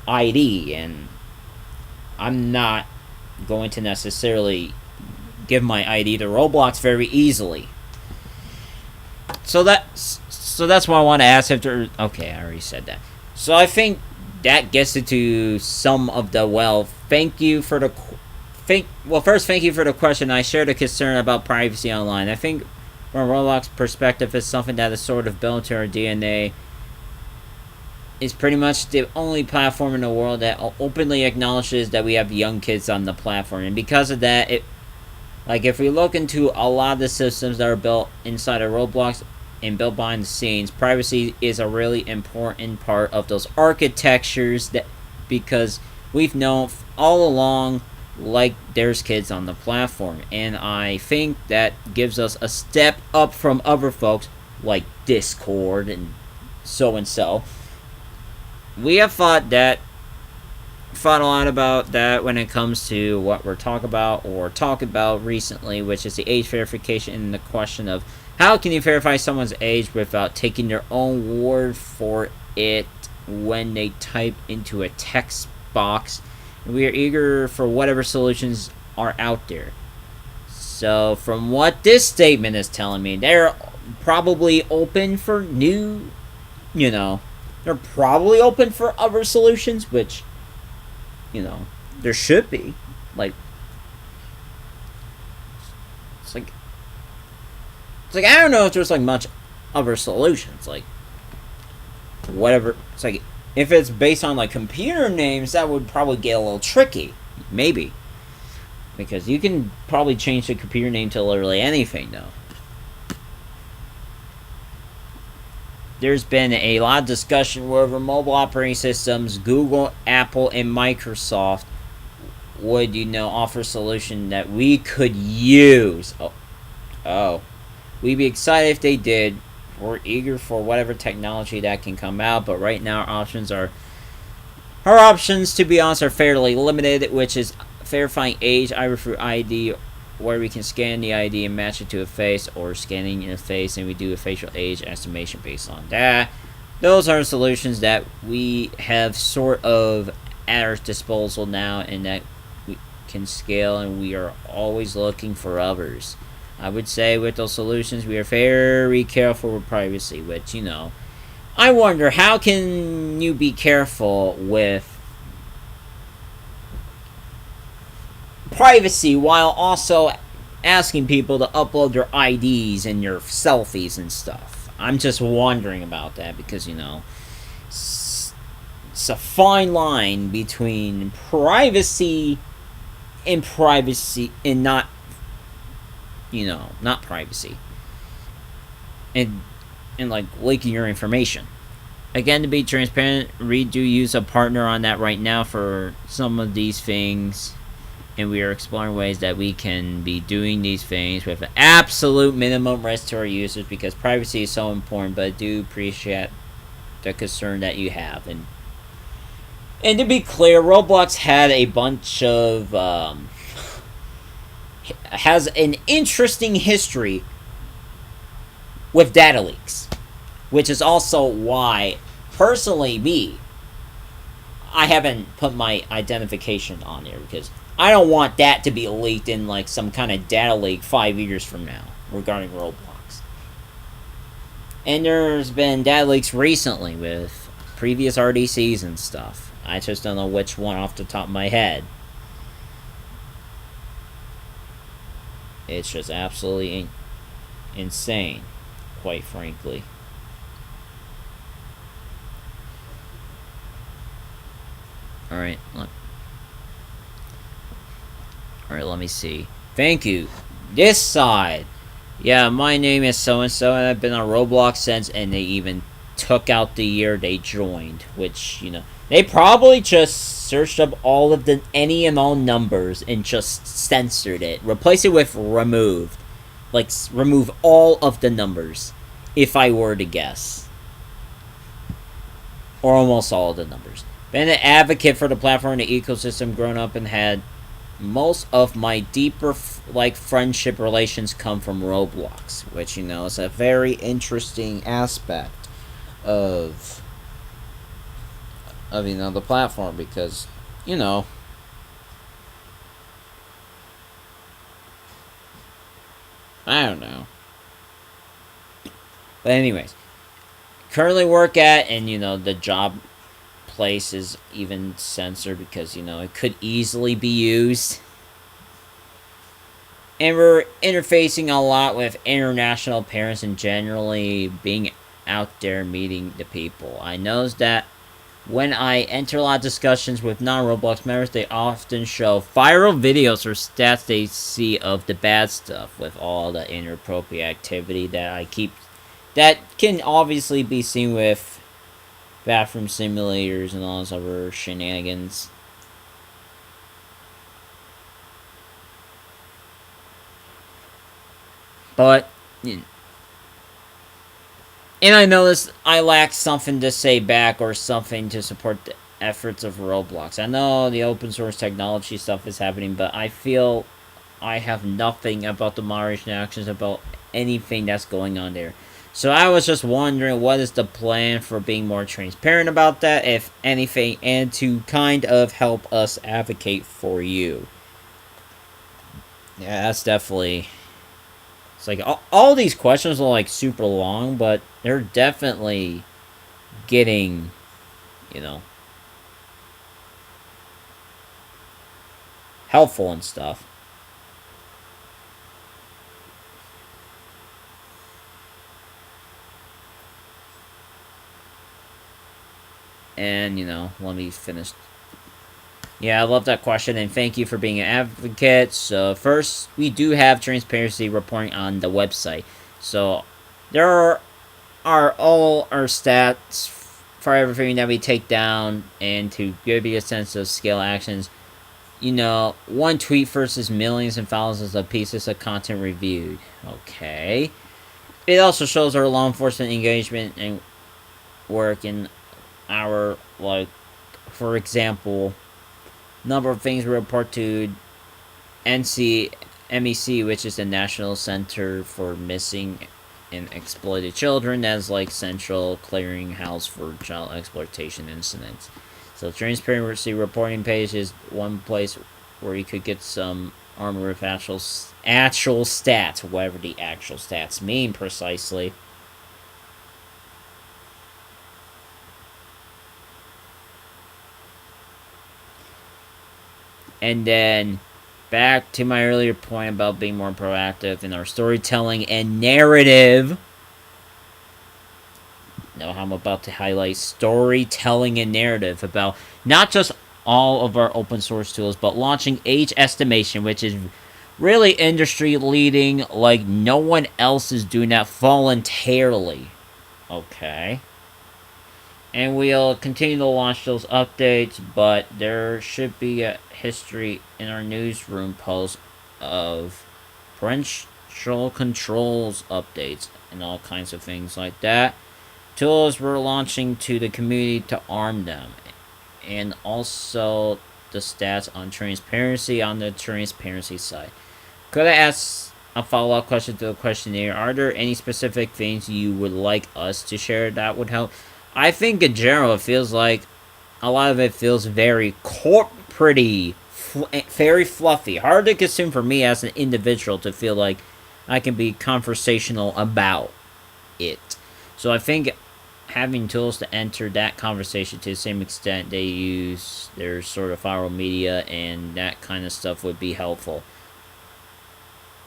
ID, and I'm not going to necessarily give my ID to Roblox very easily. So that's why I want to ask if there... Okay, I already said that. So I think that gets into some of the... Well, thank you for the... First, thank you for the question. I share the concern about privacy online. I think from a Roblox perspective, it's something that is sort of built into our DNA. It's pretty much the only platform in the world that openly acknowledges that we have young kids on the platform. And because of that, if we look into a lot of the systems that are built inside of Roblox and built behind the scenes, privacy is a really important part of those architectures, because we've known all along, like, there's kids on the platform. And I think that gives us a step up from other folks like Discord and so. We have thought a lot about that when it comes to what we're talking about recently, which is the age verification, and the question of how can you verify someone's age without taking their own word for it when they type into a text box. And we are eager for whatever solutions are out there. So from what this statement is telling me, they're probably open for new, they're probably open for other solutions, which, there should be. It's like I don't know if there's much other solutions. Whatever. It's like, if it's based on computer names, that would probably get a little tricky. Maybe. Because you can probably change the computer name to literally anything, though. There's been a lot of discussion whether mobile operating systems, Google, Apple, and Microsoft would, offer a solution that we could use. Oh. We'd be excited if they did. We're eager for whatever technology that can come out, but right now our options, to be honest, are fairly limited, which is verifying age either through ID, where we can scan the ID and match it to a face, or scanning a face and we do a facial age estimation based on that. Those are solutions that we have sort of at our disposal now, and that we can scale, and we are always looking for others. I would say with those solutions, we are very careful with privacy, which, I wonder, how can you be careful with privacy while also asking people to upload their IDs and your selfies and stuff? I'm just wondering about that, because, it's a fine line between privacy and not not privacy. And leaking your information. Again, to be transparent, we do use a partner on that right now for some of these things. And we are exploring ways that we can be doing these things with an absolute minimum risk to our users, because privacy is so important. But I do appreciate the concern that you have. And And to be clear, Roblox had a bunch of has an interesting history with data leaks, which is also why, personally, I haven't put my identification on there because I don't want that to be leaked in like some kind of data leak 5 years from now regarding Roblox. And there's been data leaks recently with previous RDCs and stuff. I just don't know which one off the top of my head. It's just absolutely insane, quite frankly. Alright, look. Alright, let me see. Thank you. This side. Yeah, my name is so-and-so, and I've been on Roblox since, and they even took out the year they joined, which, you know, they probably just searched up all of the any and all numbers and just censored it. Replace it with removed. Like, remove all of the numbers, if I were to guess. Or almost all of the numbers. Been an advocate for the platform and the ecosystem, grown up and had most of my deeper friendship relations come from Roblox, which, you know, is a very interesting aspect of you know, the platform, because, you know, I don't know. But anyways, currently work at, and, you know, the job place is even censored because, you know, it could easily be used. And we're interfacing a lot with international parents and generally being out there meeting the people. I noticed that when I enter a lot of discussions with non-Roblox members, they often show viral videos or stats they see of the bad stuff with all the inappropriate activity that can obviously be seen with bathroom simulators and all those other shenanigans. But, and I noticed I lack something to say back or something to support the efforts of Roblox. I know the open source technology stuff is happening, but I feel I have nothing about the moderation actions, about anything that's going on there. So I was just wondering, what is the plan for being more transparent about that, if anything, and to kind of help us advocate for you. Yeah, that's definitely... It's like, all these questions are like super long, but they're definitely getting, you know, helpful and stuff. And, you know, let me finish. Yeah, I love that question, and thank you for being an advocate. So, first, we do have transparency reporting on the website. So, there are all our stats for everything that we take down, and to give you a sense of scale actions, you know, one tweet versus millions and thousands of pieces of content reviewed. Okay. It also shows our law enforcement engagement and work in our, like, for example, number of things we report to MEC, which is the National Center for Missing and Exploited Children. That's like central clearinghouse for child exploitation incidents. So transparency reporting page is one place where you could get some armor with actual stats, whatever the actual stats mean precisely. And then, back to my earlier point about being more proactive in our storytelling and narrative. Now, I'm about to highlight storytelling and narrative about not just all of our open source tools, but launching age estimation, which is really industry leading, like no one else is doing that voluntarily. Okay. And we'll continue to launch those updates, but there should be a history in our newsroom post of parental controls updates and all kinds of things like that. Tools we're launching to the community to arm them. and also the stats on transparency on the transparency side. Could I ask a follow-up question to the questionnaire? Are there any specific things you would like us to share that would help? I think in general it feels like a lot of it feels very corporate-y, very fluffy. Hard to consume for me as an individual to feel like I can be conversational about it. So I think having tools to enter that conversation to the same extent they use their sort of viral media and that kind of stuff would be helpful.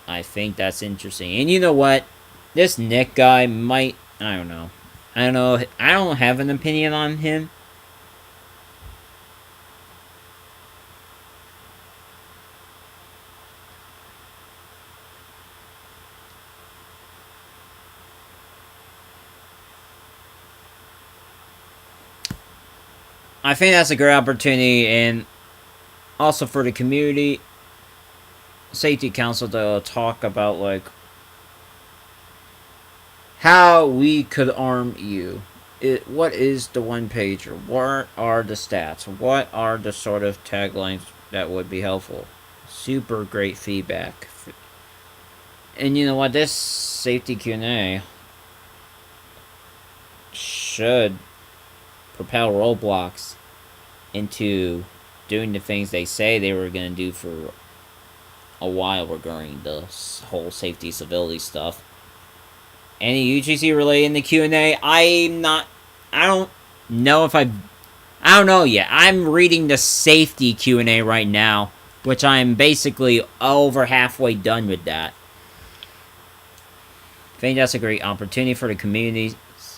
I think that's interesting. And you know what? This Nick guy might... I don't know. I don't have an opinion on him. I think that's a great opportunity, and also for the community safety council to talk about like how we could arm you. What is the one pager? What are the stats? What are the sort of taglines that would be helpful? Super great feedback. And you know what? This safety Q&A should propel Roblox into doing the things they say they were going to do for a while regarding the whole safety civility stuff. Any UGC related in the Q&A? I don't know if I don't know yet. I'm reading the safety Q&A right now, which I'm basically over halfway done with that. I think that's a great opportunity for the community.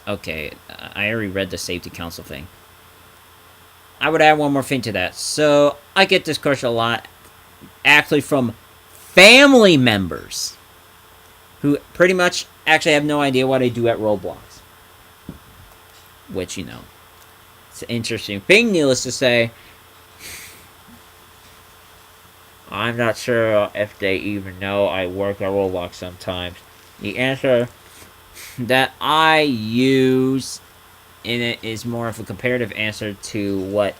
Okay, I already read the safety council thing. I would add one more thing to that. So, I get this question a lot, actually from family members who pretty much actually have no idea what I do at Roblox. Which, you know, it's an interesting thing, needless to say. I'm not sure if they even know I work at Roblox sometimes. The answer that I use in it is more of a comparative answer to what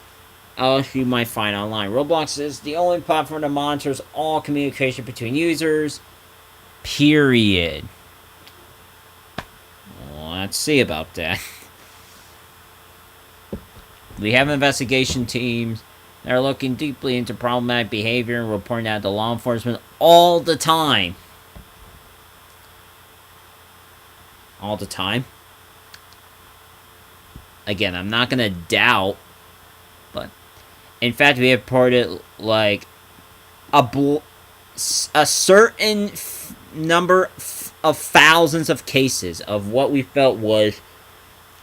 else you might find online. Roblox is the only platform that monitors all communication between users. Period. Well, let's see about that. We have investigation teams that are looking deeply into problematic behavior and reporting that to law enforcement all the time. All the time. Again, I'm not going to doubt, but in fact, we have reported like a certain number of thousands of cases of what we felt was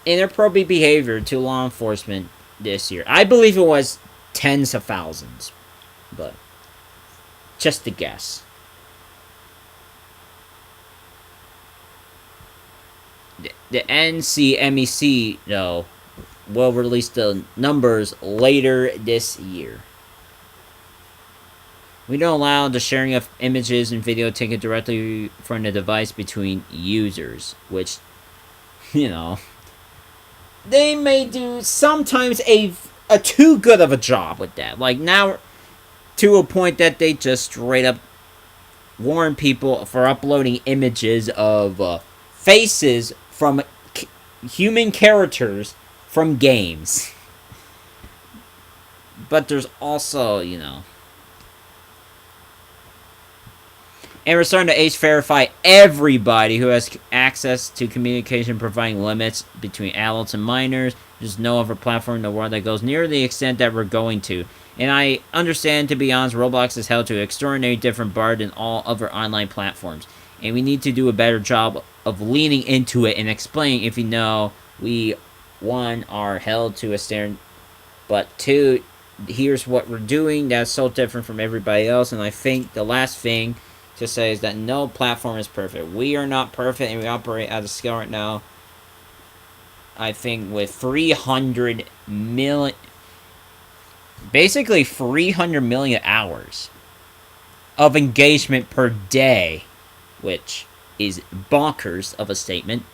inappropriate behavior to law enforcement this year. I believe it was tens of thousands, but just a guess. The NCMEC, though, will release the numbers later this year. We don't allow the sharing of images and video taken directly from the device between users, which, you know, they may do sometimes a too good of a job with that. Like now, to a point that they just straight up warn people for uploading images of faces from human characters from games. But there's also, you know... And we're starting to age verify everybody who has access to communication, providing limits between adults and minors. There's no other platform in the world that goes near the extent that we're going to. And I understand, to be honest, Roblox is held to an extraordinary different bar than all other online platforms. And we need to do a better job of leaning into it and explaining if you know we, one, are held to a standard, but two, here's what we're doing that's so different from everybody else. And I think the last thing to say is that no platform is perfect. We are not perfect, and we operate at a scale right now, I think, with 300 million... Basically 300 million hours of engagement per day, which is bonkers of a statement.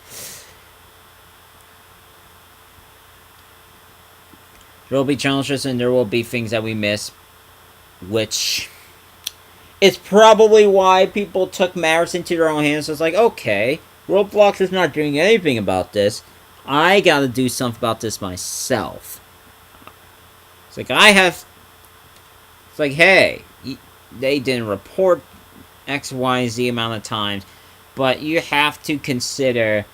There will be challenges and there will be things that we miss, which is probably why people took matters into their own hands. It's like, okay, Roblox is not doing anything about this. I gotta do something about this myself. It's like, it's like, hey, they didn't report X, Y, Z amount of times, but you have to consider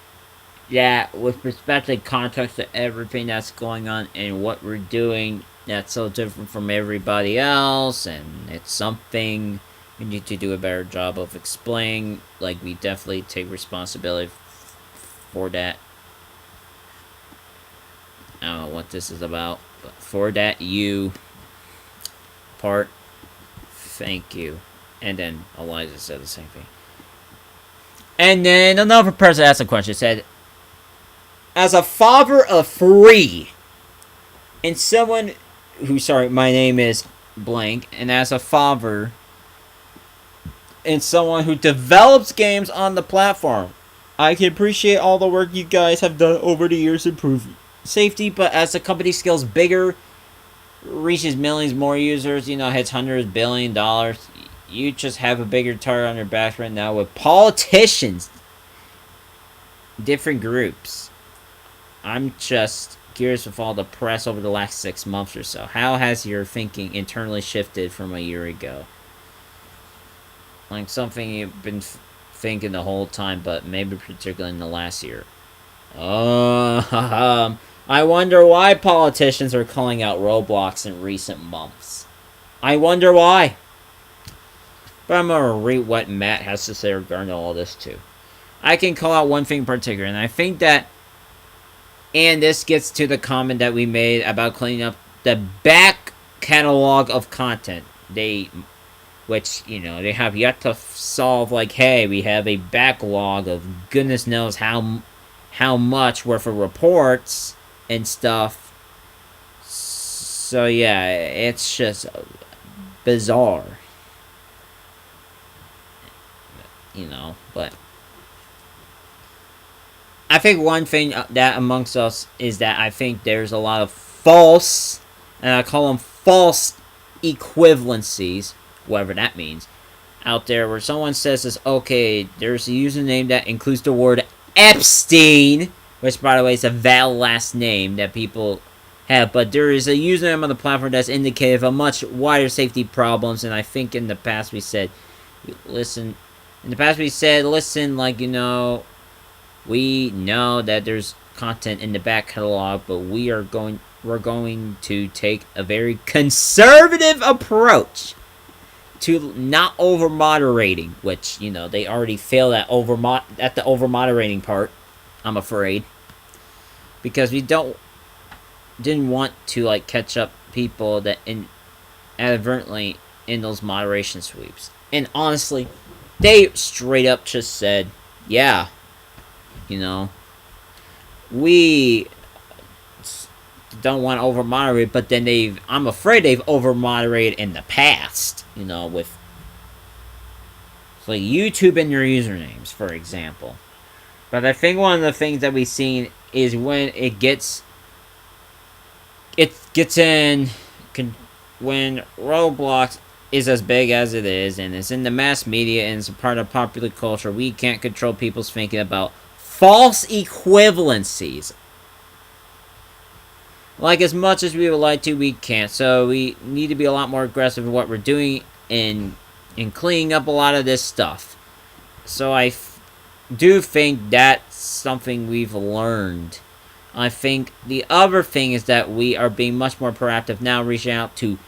that with respect to context to everything that's going on and what we're doing that's so different from everybody else, and it's something we need to do a better job of explaining. Like, we definitely take responsibility for that. I don't know what this is about, but for that you part, thank you. And then Eliza said the same thing. And then another person asked a question, said, as a father of 3, and someone who, sorry, my name is blank, and as a father, and someone who develops games on the platform, I can appreciate all the work you guys have done over the years to improve safety, but as the company scales bigger, reaches millions more users, hits hundreds $billion, you just have a bigger target on your back right now with politicians, different groups. I'm just curious with all the press over the last 6 months or so. How has your thinking internally shifted from a year ago? Like something you've been thinking the whole time, but maybe particularly in the last year. I wonder why politicians are calling out Roblox in recent months. I wonder why. But I'm going to read what Matt has to say regarding all this too. I can call out one thing in particular, and I think that, and this gets to the comment that we made about cleaning up the back catalog of content. Which, they have yet to solve, like, hey, we have a backlog of goodness knows how much worth of reports and stuff. So, yeah, it's just bizarre. But I think one thing that amongst us is that I think there's a lot of false, and I call them false equivalencies, whatever that means, out there where someone says this, okay, there's a username that includes the word Epstein, which, by the way, is a valid last name that people have, but there is a username on the platform that's indicative of much wider safety problems, and I think in the past we said, listen, like, we know that there's content in the back catalog, but we're going to take a very conservative approach to not over moderating, which they already failed at the over moderating part, I'm afraid, because we didn't want to like catch up people that inadvertently in those moderation sweeps. And honestly, they straight up just said, yeah, we don't want to over moderate, but then I'm afraid they've over moderated in the past, with like YouTube and your usernames, for example. But I think one of the things that we've seen is when it gets in, when Roblox is as big as it is, and it's in the mass media, and it's a part of popular culture, we can't control people's thinking about false equivalencies. Like, as much as we would like to, we can't. So we need to be a lot more aggressive in what we're doing in cleaning up a lot of this stuff. So I do think that's something we've learned. I think the other thing is that we are being much more proactive now, reaching out to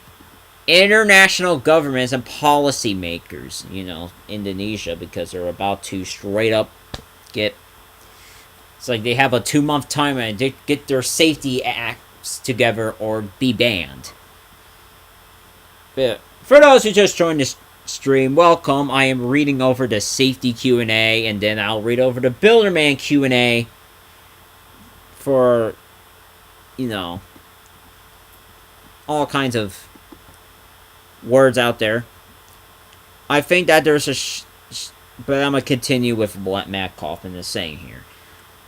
international governments and policymakers, Indonesia, because they're about to straight up get, it's like they have a 2-month timeline to get their safety acts together or be banned. But for those who just joined this stream, welcome. I am reading over the safety Q&A, and then I'll read over the Builderman Q&A for, all kinds of words out there. I think that there's but I'm going to continue with what Matt Kaufman is saying here.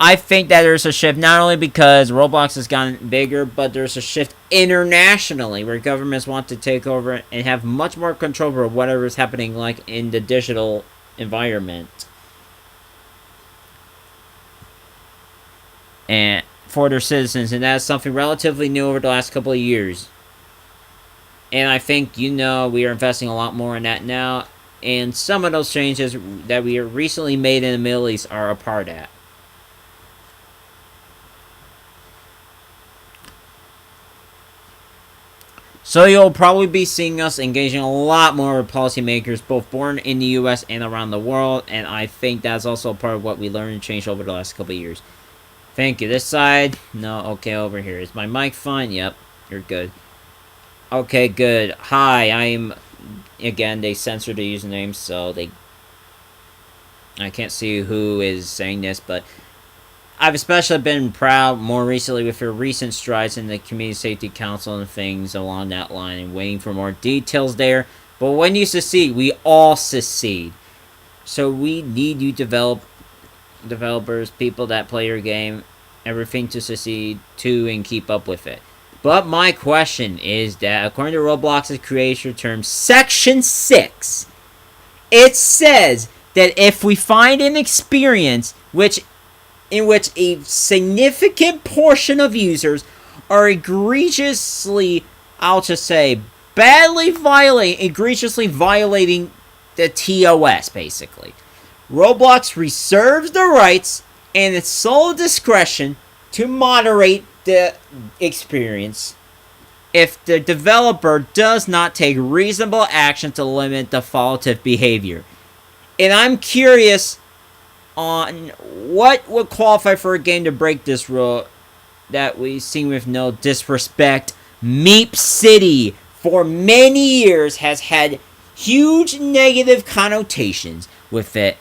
I think that there's a shift not only because Roblox has gotten bigger, but there's a shift internationally where governments want to take over and have much more control over whatever is happening, like in the digital environment, and for their citizens, and that's something relatively new over the last couple of years. And I think, we are investing a lot more in that now, and some of those changes that we recently made in the Middle East are a part of that. So you'll probably be seeing us engaging a lot more with policymakers, both born in the U.S. and around the world, and I think that's also part of what we learned and changed over the last couple of years. Thank you. This side? No. Okay, over here. Is my mic fine? Yep. You're good. Okay, good. Hi, I'm... Again, they censored the username, so I can't see who is saying this, but I've especially been proud more recently with your recent strides in the Community Safety Council and things along that line, and waiting for more details there. But when you succeed, we all succeed. So we need you developers, people that play your game, everything to succeed to and keep up with it. But my question is that, according to Roblox's creation term, Section 6, it says that if we find an experience in which a significant portion of users are egregiously, I'll just say, egregiously violating the TOS, basically, Roblox reserves the rights and its sole discretion to moderate the experience if the developer does not take reasonable action to limit the faultive behavior. And I'm curious on what would qualify for a game to break this rule that we've seen with no disrespect. Meep City, for many years, has had huge negative connotations with it.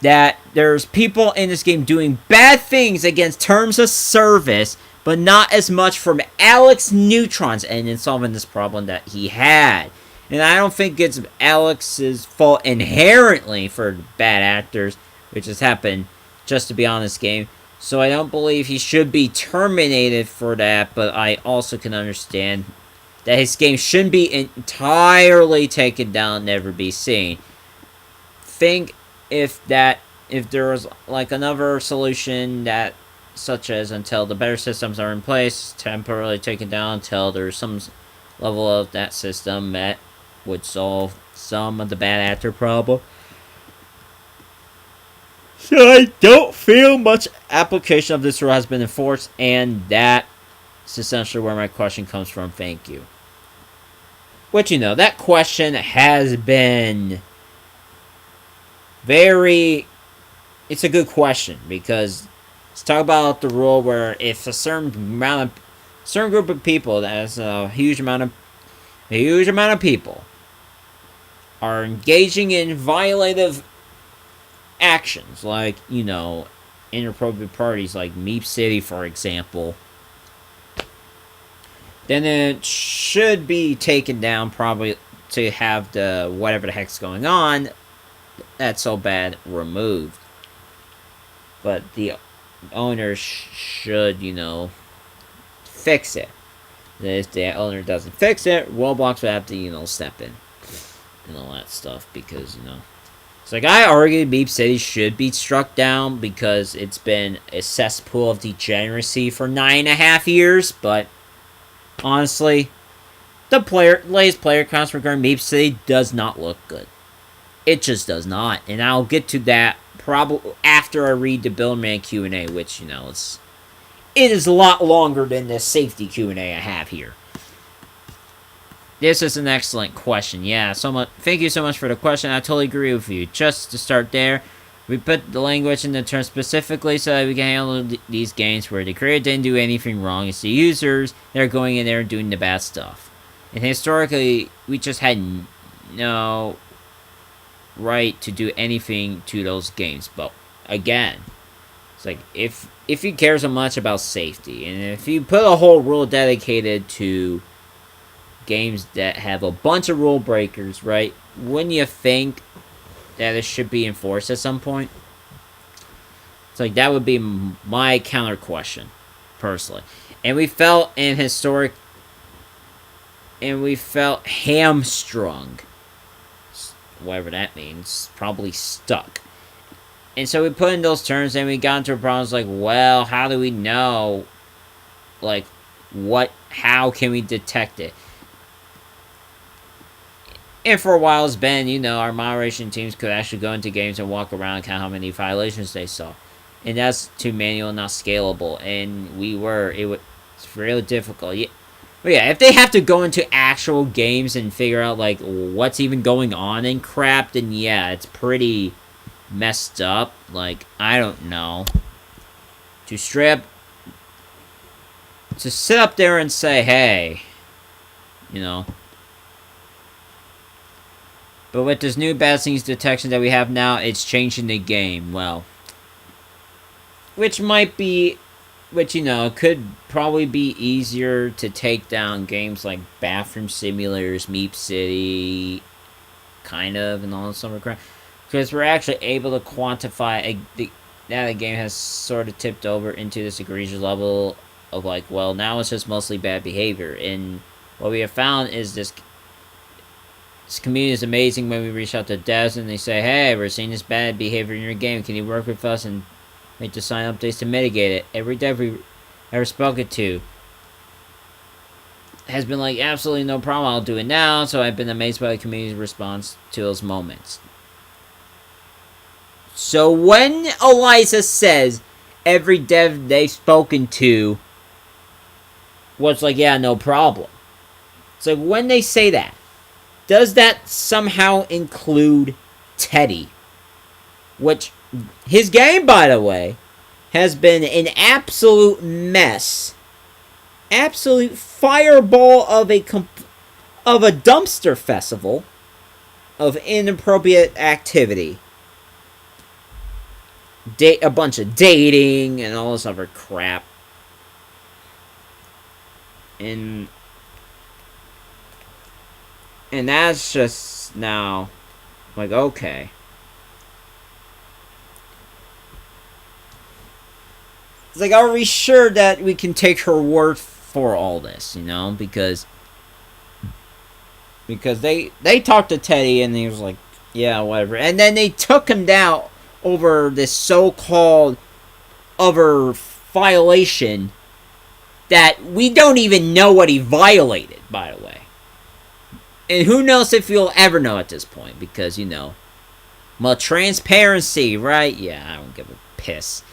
That there's people in this game doing bad things against terms of service, but not as much from Alex Neutrons and in solving this problem that he had. And I don't think it's Alex's fault inherently for bad actors, which has happened just to be on this game. So I don't believe he should be terminated for that, but I also can understand that his game shouldn't be entirely taken down, never be seen. Think if there was like another solution that, such as until the better systems are in place, temporarily taken down until there's some level of that system that would solve some of the bad actor problem. So I don't feel much application of this rule has been enforced, and that's essentially where my question comes from. Thank you. Which, that question has been it's a good question, because let's talk about the rule where if a certain group of people, that is a huge amount of people, are engaging in violative actions, like, inappropriate parties, like Meep City, for example, then it should be taken down, probably, to have the whatever the heck's going on that's so bad removed. But the owner should, fix it. If the owner doesn't fix it, Roblox will have to, step in and all that stuff, because, it's like, I argue Meep City should be struck down because it's been a cesspool of degeneracy for 9.5 years, but honestly, the latest player counts regarding Meep City does not look good. It just does not, and I'll get to that probably after I read the Builderman Q&A, which, it is a lot longer than the safety Q&A I have here. This is an excellent question. Yeah, thank you so much for the question. I totally agree with you. Just to start there, we put the language in the term specifically so that we can handle these games where the creator didn't do anything wrong. It's the users that are going in there and doing the bad stuff. And historically, we just had no right to do anything to those games. But again, it's like, if you care so much about safety, and if you put a whole rule dedicated to games that have a bunch of rule breakers, right, wouldn't you think that it should be enforced at some point? It's like that would be my counter question, personally. And we felt hamstrung, whatever that means, probably stuck. And so we put in those terms, and we got into problems like, well, how do we know, like, how can we detect it? And for a while it's been, our moderation teams could actually go into games and walk around and count how many violations they saw. And that's too manual, not scalable. And it's really difficult. But yeah, if they have to go into actual games and figure out, like, what's even going on and crap, then yeah, it's pretty messed up. Like, I don't know. To sit up there and say, hey, But with this new bad things detection that we have now, it's changing the game. Well, which could probably be easier to take down games like Bathroom Simulators, Meep City, kind of, and all this summer crap. Because we're actually able to quantify now the game has sort of tipped over into this egregious level of, like, well, now it's just mostly bad behavior. And what we have found is this community is amazing when we reach out to devs and they say, hey, we're seeing this bad behavior in your game. Can you work with us and make the sign updates to mitigate it? Every dev we ever spoken to has been like, absolutely no problem, I'll do it now. So I've been amazed by the community's response to those moments. So when Eliza says every dev they've spoken to was like, yeah, no problem. So when they say that, does that somehow include Teddy? Which, his game, by the way, has been an absolute mess. Absolute fireball of a dumpster festival of inappropriate activity. A bunch of dating and all this other crap. And that's just now, like, okay. It's like, are we sure that we can take her word for all this, Because they talked to Teddy and he was like, yeah, whatever. And then they took him down over this so-called other violation that we don't even know what he violated, by the way. And who knows if you'll ever know at this point, because, well, transparency, right? Yeah, I don't give a piss.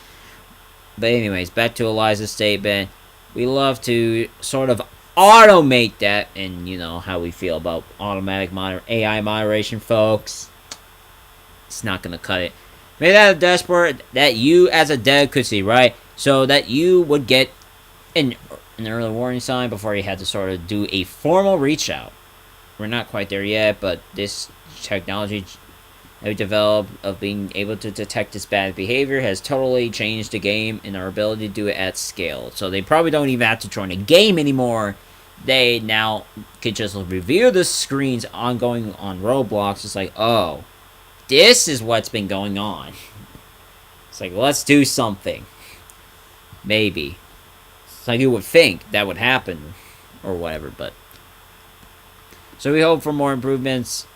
But anyways, back to Eliza's statement. We love to sort of automate that, and how we feel about automatic AI moderation, folks. It's not going to cut it. Made that a dashboard that you as a dev could see, right? So that you would get an early warning sign before you had to sort of do a formal reach out. We're not quite there yet, but this technology that we developed of being able to detect this bad behavior has totally changed the game and our ability to do it at scale. So they probably don't even have to join a game anymore. They now can just review the screens ongoing on Roblox. It's like, oh, this is what's been going on. It's like, let's do something. Maybe. It's like you would think that would happen or whatever, but. So we hope for more improvements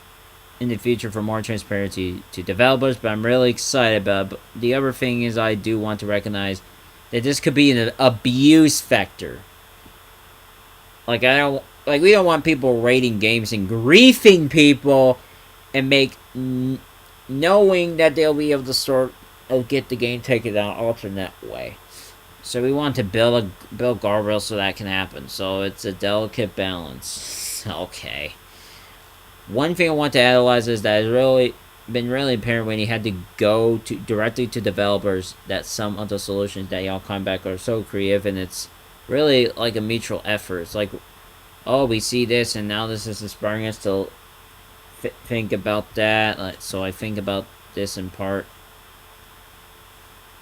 in the future, for more transparency to developers, but I'm really excited about it. But the other thing is, I do want to recognize that this could be an abuse factor. Like, we don't want people rating games and griefing people and knowing that they'll be able to sort of get the game taken down alternate way. So we want to build guardrails so that can happen. So it's a delicate balance. Okay. One thing I want to analyze is that it's really been really apparent when you had to go directly to developers that some of the solutions that y'all come back are so creative, and it's really like a mutual effort. It's like, oh, we see this, and now this is inspiring us to think about that. So I think about this in part.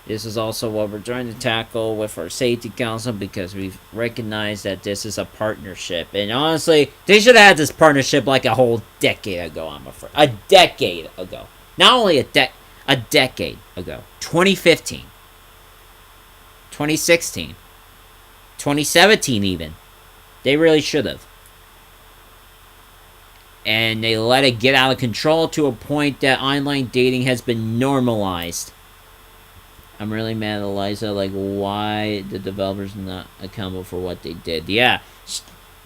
This is also what we're trying to tackle with our safety council, because we've recognized that this is a partnership. And honestly, they should have had this partnership like a whole decade ago, I'm afraid. A decade ago. Not only a decade ago. 2015. 2016. 2017 even. They really should have. And they let it get out of control to a point that online dating has been normalized. I'm really mad at Eliza. Like, why the developers are not accountable for what they did? Yeah.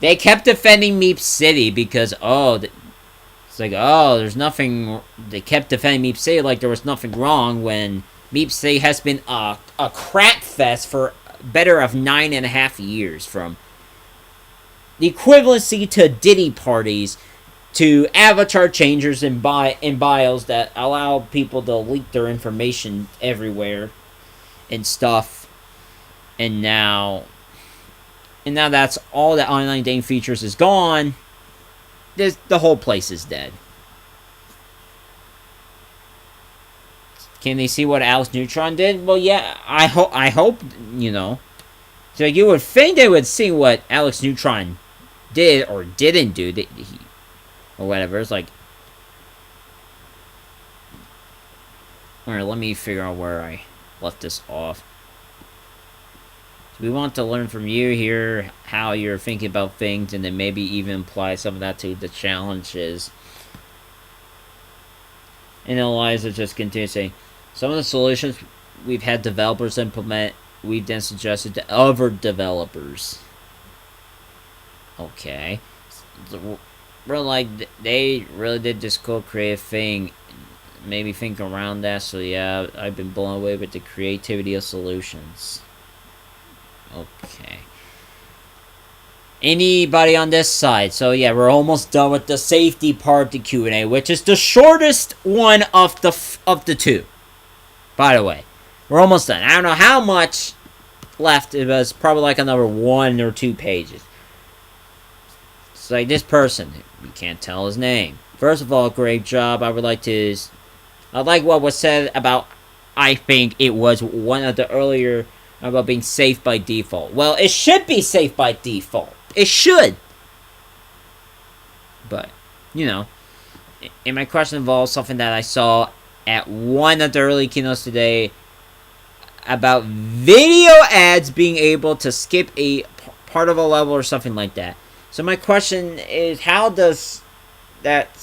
They kept defending Meep City because, it's like, there's nothing. They kept defending Meep City like there was nothing wrong when Meep City has been a crack fest for better of 9.5 years. From the equivalency to Diddy parties to avatar changers in bios that allow people to leak their information everywhere and stuff. And now that's all that online dating features is gone. The whole place is dead. Can they see what Alex Neutron did? Well, yeah, I hope, So you would think they would see what Alex Neutron did or didn't do, or whatever. It's like, alright, let me figure out where I left this off. So we want to learn from you here how you're thinking about things, and then maybe even apply some of that to the challenges. And Eliza just continues saying, some of the solutions we've had developers implement, we've then suggested to other developers. Okay. We're like, they really did this cool creative thing. Maybe think around that. So yeah, I've been blown away with the creativity of solutions. Okay. Anybody on this side? So yeah, we're almost done with the safety part of the Q&A, which is the shortest one of the two. By the way, we're almost done. I don't know how much left. It was probably like another 1 or 2 pages. It's like this person, we can't tell his name. First of all, great job. I like what was said about, I think it was one of the earlier, about being safe by default. Well, it should be safe by default. It should. But, and my question involves something that I saw at one of the early keynotes today about video ads being able to skip a part of a level or something like that. So my question is, how does that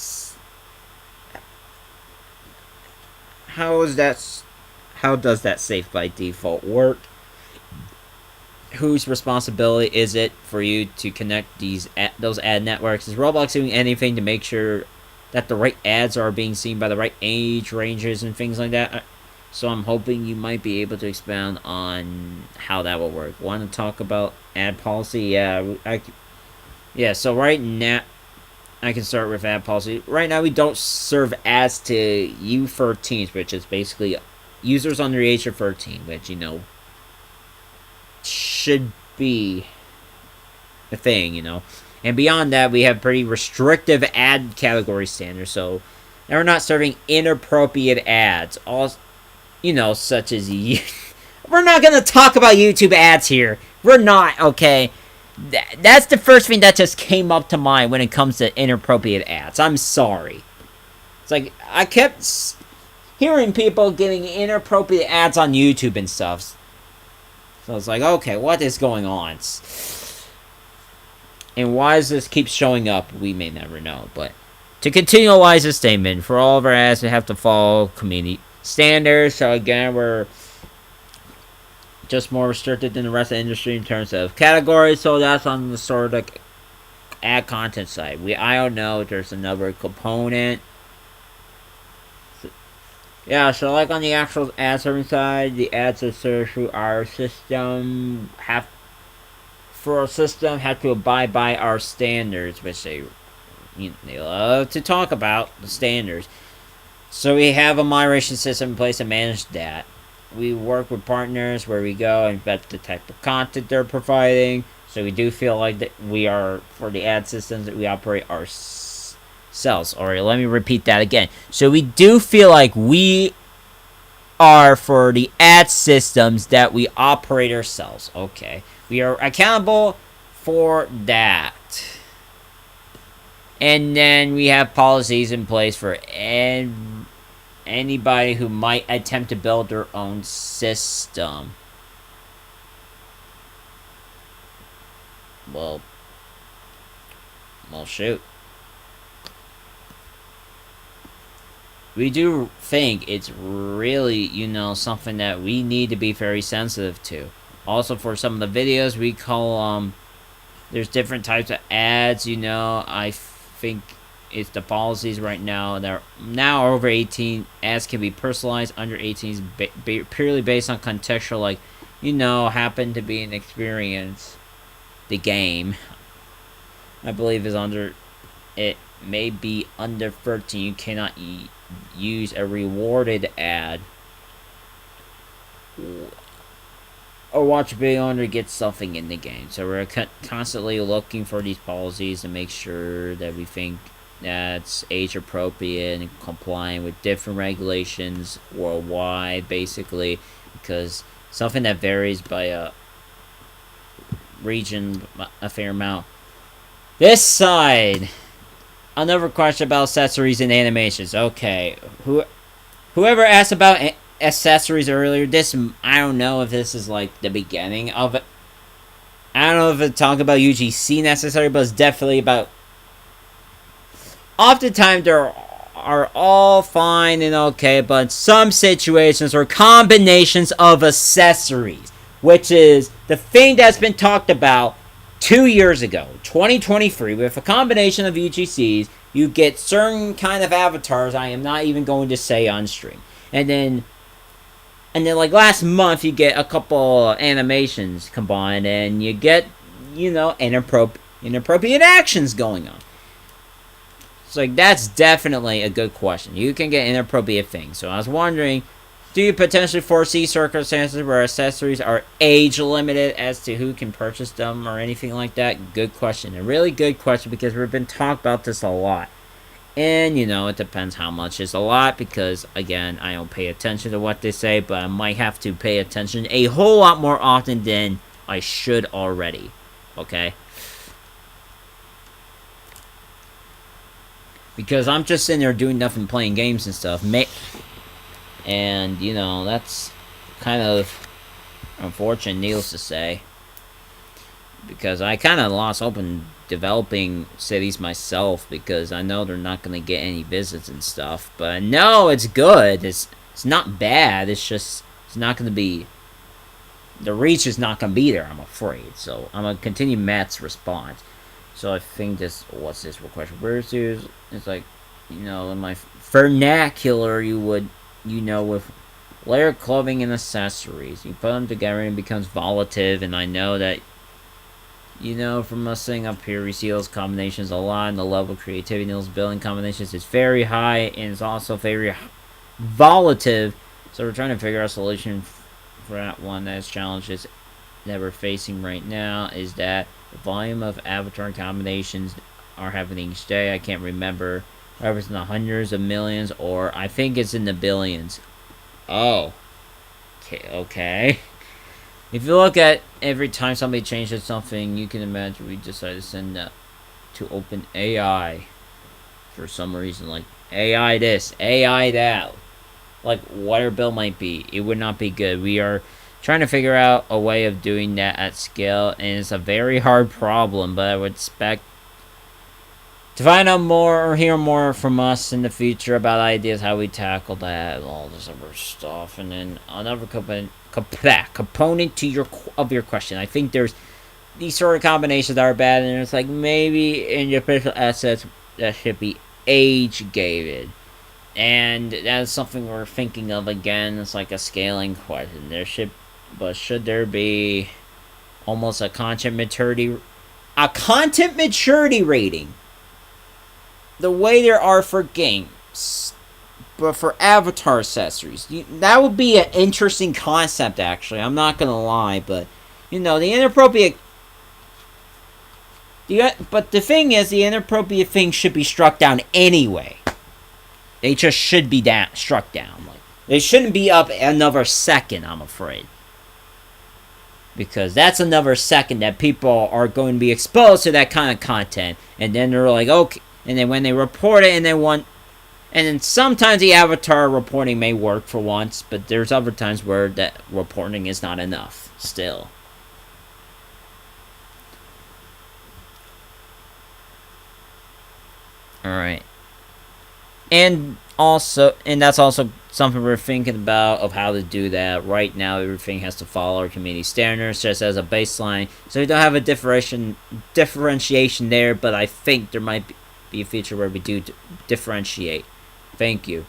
safe by default work? Whose responsibility is it for you to connect those ad networks? Is Roblox doing anything to make sure that the right ads are being seen by the right age ranges and things like that? So I'm hoping you might be able to expound on how that will work. Want to talk about ad policy? Yeah, so right now, I can start with ad policy. Right now, we don't serve ads to U13s, which is basically users under the age of 13, which, should be a thing, And beyond that, we have pretty restrictive ad category standards, so now we're not serving inappropriate ads. Such as we're not going to talk about YouTube ads here. We're not, okay? That's the first thing that just came up to mind when it comes to inappropriate ads. I'm sorry. It's like, I kept hearing people getting inappropriate ads on YouTube and stuff. So it's like, okay, what is going on? And why does this keep showing up? We may never know. But to continue Eliza's statement, for all of our ads, we have to follow community standards. So again, we're just more restricted than the rest of the industry in terms of categories. So that's on the sort of ad content side. I don't know if there's another component. Yeah, so like on the actual ad serving side, the ads that served through our system have to abide by our standards, which they love to talk about the standards. So we have a moderation system in place to manage that. We work with partners where we go and vet the type of content they're providing. So we do feel like that we are, for the ad systems that we operate ourselves. Alright, let me repeat that again. So we do feel like we are, for the ad systems that we operate ourselves. Okay. We are accountable for that. And then we have policies in place for anybody who might attempt to build their own system. well, shoot. We do think it's really, you know, something that we need to be very sensitive to. Also, for some of the videos, we call, there's different types of ads, you know. I think it's the policies right now that are now over 18. Ads can be personalized under 18s purely based on contextual, like, you know, happen to be an experience. The game, I believe, is under, it may be under 13. You cannot use a rewarded ad or watch a video under get something in the game. So we're constantly looking for these policies to make sure that we think that's age appropriate and complying with different regulations worldwide, basically, because something that varies by a region a fair amount. This side, another question about accessories and animations. Okay, whoever asked about accessories earlier, this, I don't know if this is like the beginning of it. I don't know if it's talking about UGC necessarily, but it's definitely about. Oftentimes there are all fine and okay, but some situations are combinations of accessories, which is the thing that's been talked about 2 years ago, 2023, with a combination of UGCs. You get certain kind of avatars I am not even going to say on stream. And then like last month, you get a couple animations combined, and you get, you know, inappropriate actions going on. So like, that's definitely a good question. You can get inappropriate things. So I was wondering, do you potentially foresee circumstances where accessories are age limited as to who can purchase them or anything like that? Good question. A really good question, because we've been talking about this a lot. And, you know, it depends how much is a lot, because, again, I don't pay attention to what they say, but I might have to pay attention a whole lot more often than I should already. Okay? Because I'm just sitting there doing nothing, playing games and stuff. And, you know, that's kind of unfortunate, needless to say. Because I kind of lost hope in developing cities myself, because I know they're not going to get any visits and stuff. But no, it's good. It's not bad. It's just, it's not going to be, the reach is not going to be there, I'm afraid. So I'm going to continue Matt's response. So I think this, what's this request? It's like, you know, in my vernacular, you would, you know, with layered clothing and accessories. You put them together and it becomes volatile, and I know that, you know, from us sitting up here, we see those combinations a lot, and the level of creativity in those building combinations is very high, and it's also very volatile. So we're trying to figure out a solution for that one. That's challenges that we're facing right now is that the volume of avatar combinations are happening each day. I can't remember whether it's in the hundreds of millions, or I think it's in the billions. Oh. Okay. If you look at every time somebody changes something, you can imagine we decided to send that to open AI for some reason. Like, AI this, AI that. Like, what our build might be. It would not be good. We are trying to figure out a way of doing that at scale, and it's a very hard problem, but I would expect to find out more or hear more from us in the future about ideas how we tackle that and all this other stuff. And then another component to your question. I think there's these sort of combinations that are bad, and it's like maybe in your official assets that should be age gated. And that's something we're thinking of again. It's like a scaling question. Should there be almost a content maturity rating, the way there are for games, but for avatar accessories? That would be an interesting concept, actually. I'm not gonna lie, but you know, the inappropriate. But the thing is, the inappropriate thing should be struck down anyway. They just should be struck down. Like, they shouldn't be up another second, I'm afraid. Because that's another second that people are going to be exposed to that kind of content. And then they're like, okay. And then when they report it, and then sometimes the avatar reporting may work for once, but there's other times where that reporting is not enough still. All right. And that's also something we're thinking about of how to do that. Right now, everything has to follow our community standards just as a baseline. So we don't have a differentiation there, but I think there might be a feature where we do differentiate. Thank you.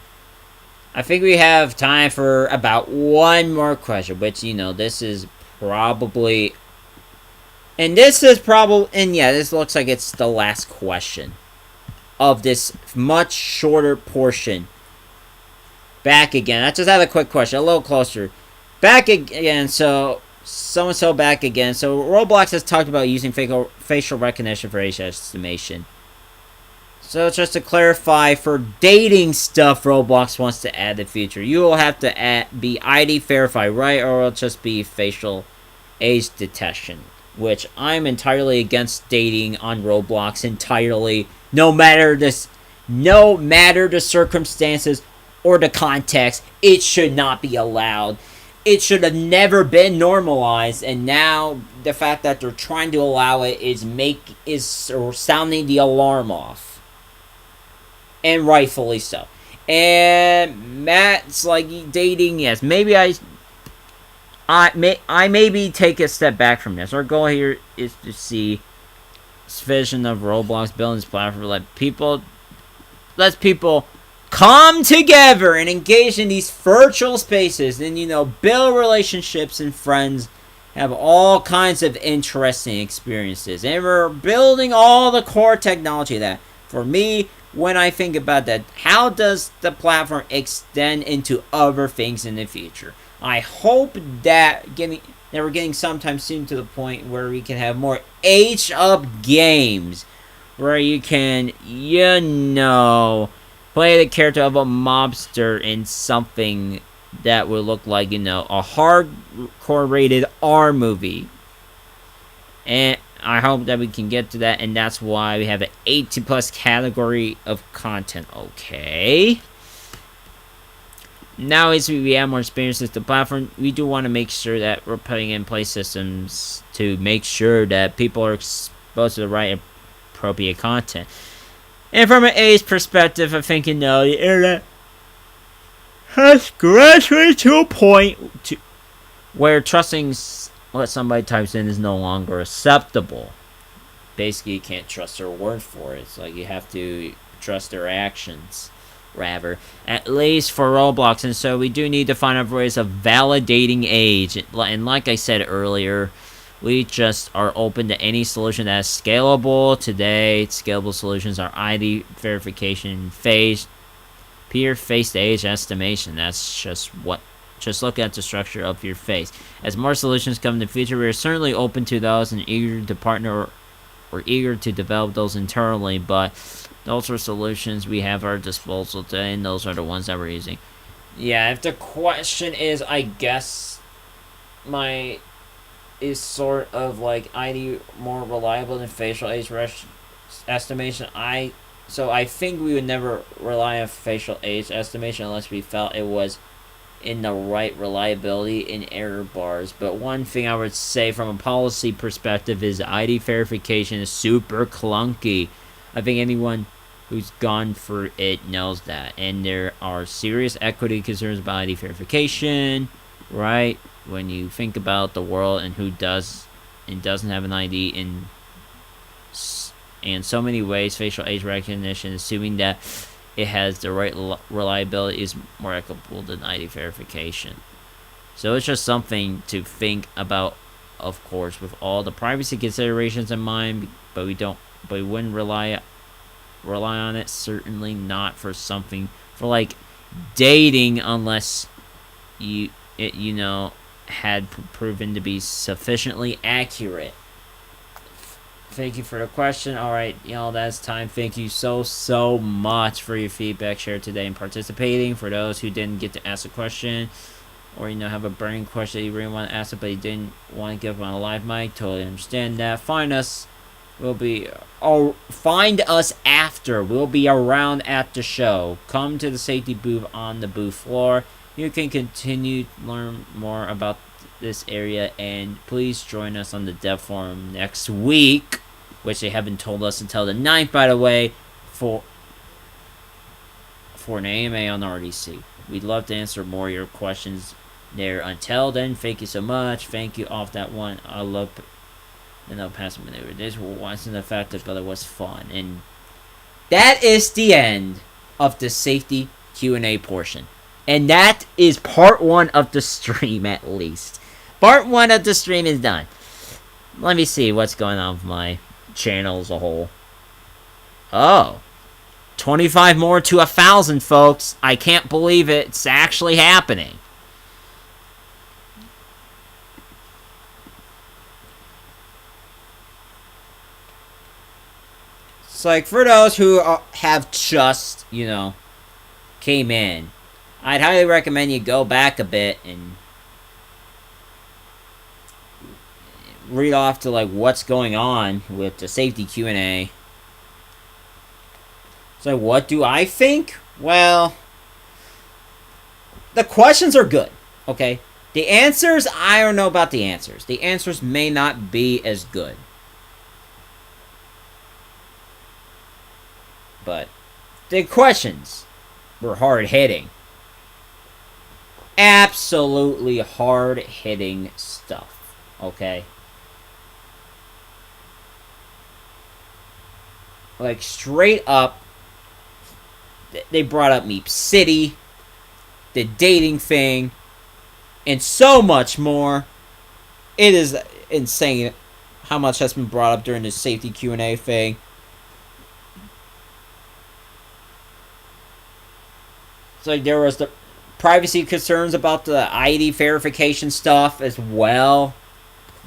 I think we have time for about one more question, which, this is probably... And this looks like it's the last question of this much shorter portion. Back again. I just had a quick question, a little closer. Back again, so back again. So Roblox has talked about using facial recognition for age estimation. So just to clarify, for dating stuff Roblox wants to add in the future, you will have to be ID verified, right? Or it'll just be facial age detection. Which I'm entirely against dating on Roblox entirely. No matter the circumstances or the context, it should not be allowed. It should have never been normalized, and now the fact that they're trying to allow it is sounding the alarm off, and rightfully so. And Matt's like, dating, yes, maybe I maybe take a step back from this. Our goal here is to see this vision of Roblox building this platform. Let people come together and engage in these virtual spaces and, build relationships and friends, have all kinds of interesting experiences. And we're building all the core technology of that. For me, when I think about that, how does the platform extend into other things in the future? I hope that we're getting sometime soon to the point where we can have more age-up games where you can, play the character of a mobster in something that would look like, a hardcore rated R movie. And I hope that we can get to that, and that's why we have an 18+ category of content. Okay. Now, as we add more experiences to the platform, we do want to make sure that we're putting in place systems to make sure that people are exposed to the right appropriate content. And from an age perspective, I think, the internet has graduated to a point where trusting what somebody types in is no longer acceptable. Basically, you can't trust their word for it. It's like you have to trust their actions, rather. At least for Roblox. And so we do need to find out ways of validating age. And like I said earlier, we just are open to any solution that is scalable. Today, scalable solutions are ID verification, peer face age estimation. That's just look at the structure of your face. As more solutions come in the future, we are certainly open to those and eager to partner or eager to develop those internally, but those are solutions we have at our disposal today, and those are the ones that we're using. Yeah, if the question is, I guess, is sort of like ID more reliable than facial age estimation, so I think we would never rely on facial age estimation unless we felt it was in the right reliability in error bars. But one thing I would say from a policy perspective is ID verification is super clunky. I think anyone who's gone for it knows that. And there are serious equity concerns about ID verification, right? When you think about the world and who does and doesn't have an ID in so many ways, facial age recognition, assuming that it has the right reliability, is more equitable than ID verification. So it's just something to think about, of course, with all the privacy considerations in mind. But we wouldn't rely on it. Certainly not for something for like dating, unless had proven to be sufficiently accurate. Thank you for the question. Alright, that's time. Thank you so much for your feedback shared today and participating. For those who didn't get to ask a question, or have a burning question that you really want to ask it, but you didn't want to give on a live mic, totally understand that. Find us after. We'll be around at the show. Come to the safety booth on the booth floor. You can continue to learn more about this area, and please join us on the dev forum next week, which they haven't told us until the 9th, by the way, for an AMA on RDC. We'd love to answer more of your questions there. Until then, thank you so much. Thank you off that one. I love the no pass maneuver. This wasn't effective, but it was fun. And that is the end of the safety Q&A portion. And that is part 1 of the stream, at least. Part 1 of the stream is done. Let me see what's going on with my channel as a whole. Oh. 25 more to 1,000, folks. I can't believe it. It's actually happening. It's like, for those who have just, you know, came in, I'd highly recommend you go back a bit and read off to, like, what's going on with the safety Q&A. So, what do I think? Well, the questions are good, okay? The answers, I don't know about the answers. The answers may not be as good. But the questions were hard-hitting. Absolutely hard-hitting stuff, okay? Like, straight up, they brought up Meep City, the dating thing, and so much more. It is insane how much has been brought up during the safety Q&A thing. So there was the privacy concerns about the ID verification stuff as well,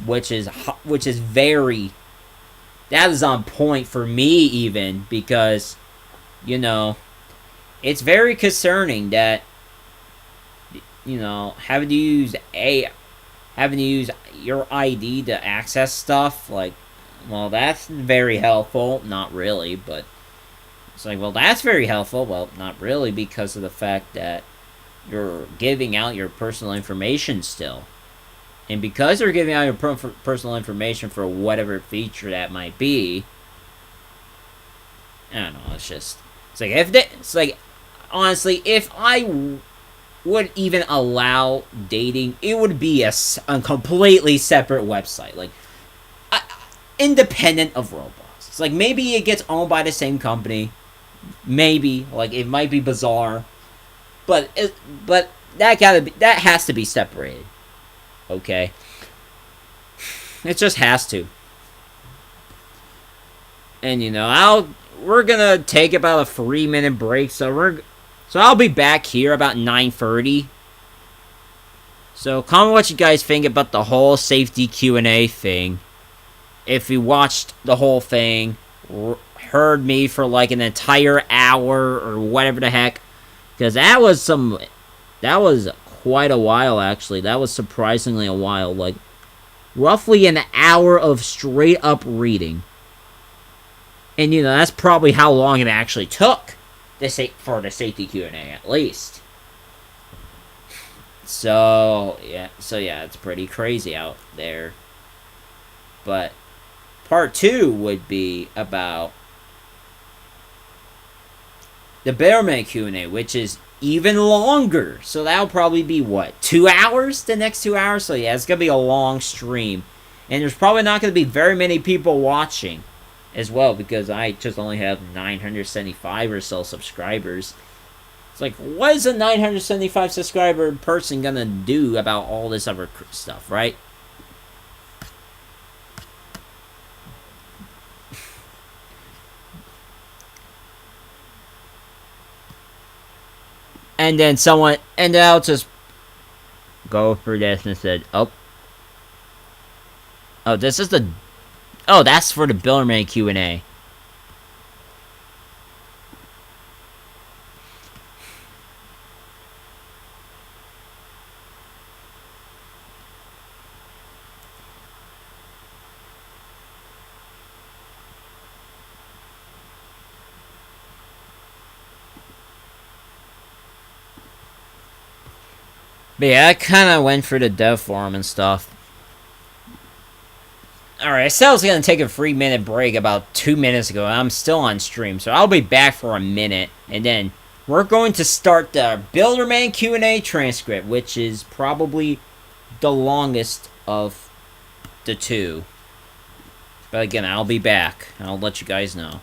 which is very, that is on point for me even, because, you know, it's very concerning that, you know, having to use your ID to access stuff, like, well, that's very helpful. Not really, but it's like, well, that's very helpful. Well, not really, because of the fact that you're giving out your personal information still. And because you're giving out your personal information for whatever feature that might be, I don't know, it's like, honestly, if I would even allow dating, it would be a completely separate website, like, independent of Roblox. It's like, maybe it gets owned by the same company, maybe, like, it might be bizarre, but that has to be separated, okay? It just has to. And, you know, we're gonna take about a 3-minute break, so I'll be back here about 9:30. So comment what you guys think about the whole safety Q&A thing. If you watched the whole thing, heard me for like an entire hour or whatever the heck, because that was quite a while, actually. That was surprisingly a while, like roughly an hour of straight up reading. And, you know, that's probably how long it actually took for the safety Q&A, at least. So yeah, it's pretty crazy out there. But part 2 would be about the Builderman Q&A, which is even longer. So that'll probably be, what, 2 hours? The next 2 hours? So yeah, it's going to be a long stream. And there's probably not going to be very many people watching as well, because I just only have 975 or so subscribers. It's like, what is a 975 subscriber person gonna do about all this other stuff, right? And then I'll just go through this and said, oh, this is the, oh, that's for the Builderman Q&A. But yeah, I kind of went through the dev forum and stuff. Alright, I said I was going to take a 3-minute break about 2 minutes ago, and I'm still on stream, so I'll be back for a minute, and then We're going to start the Builderman Q&A transcript, which is probably the longest of the two. But again, I'll be back, and I'll let you guys know.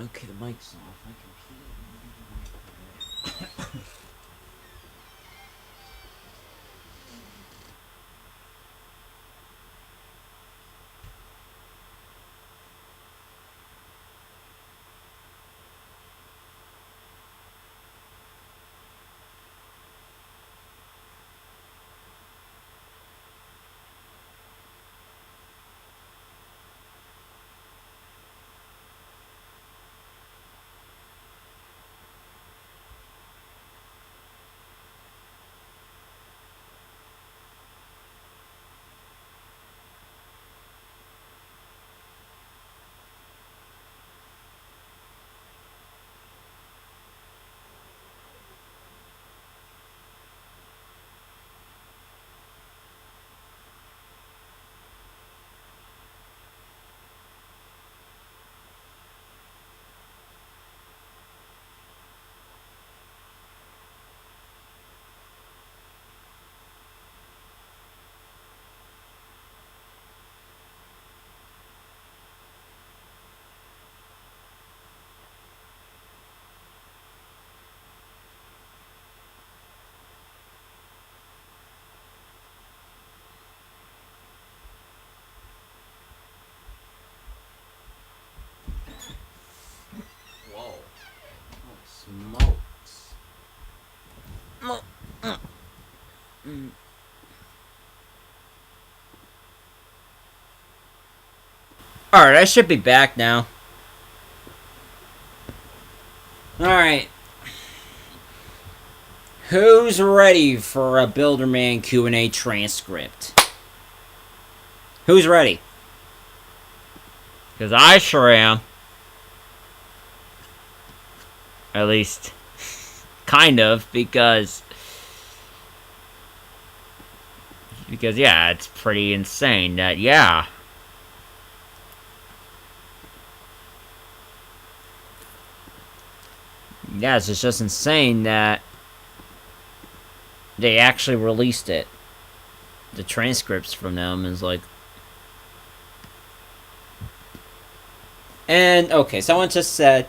Okay, the mic's off. I can hear it. Whoa. Holy smokes. Alright, I should be back now. Alright. Who's ready for a Builderman Q&A transcript? Who's ready? Because I sure am. At least, kind of, because yeah, it's pretty insane that, yeah. Yes, it's just insane that they actually released it. The transcripts from them is like... And, okay, someone just said...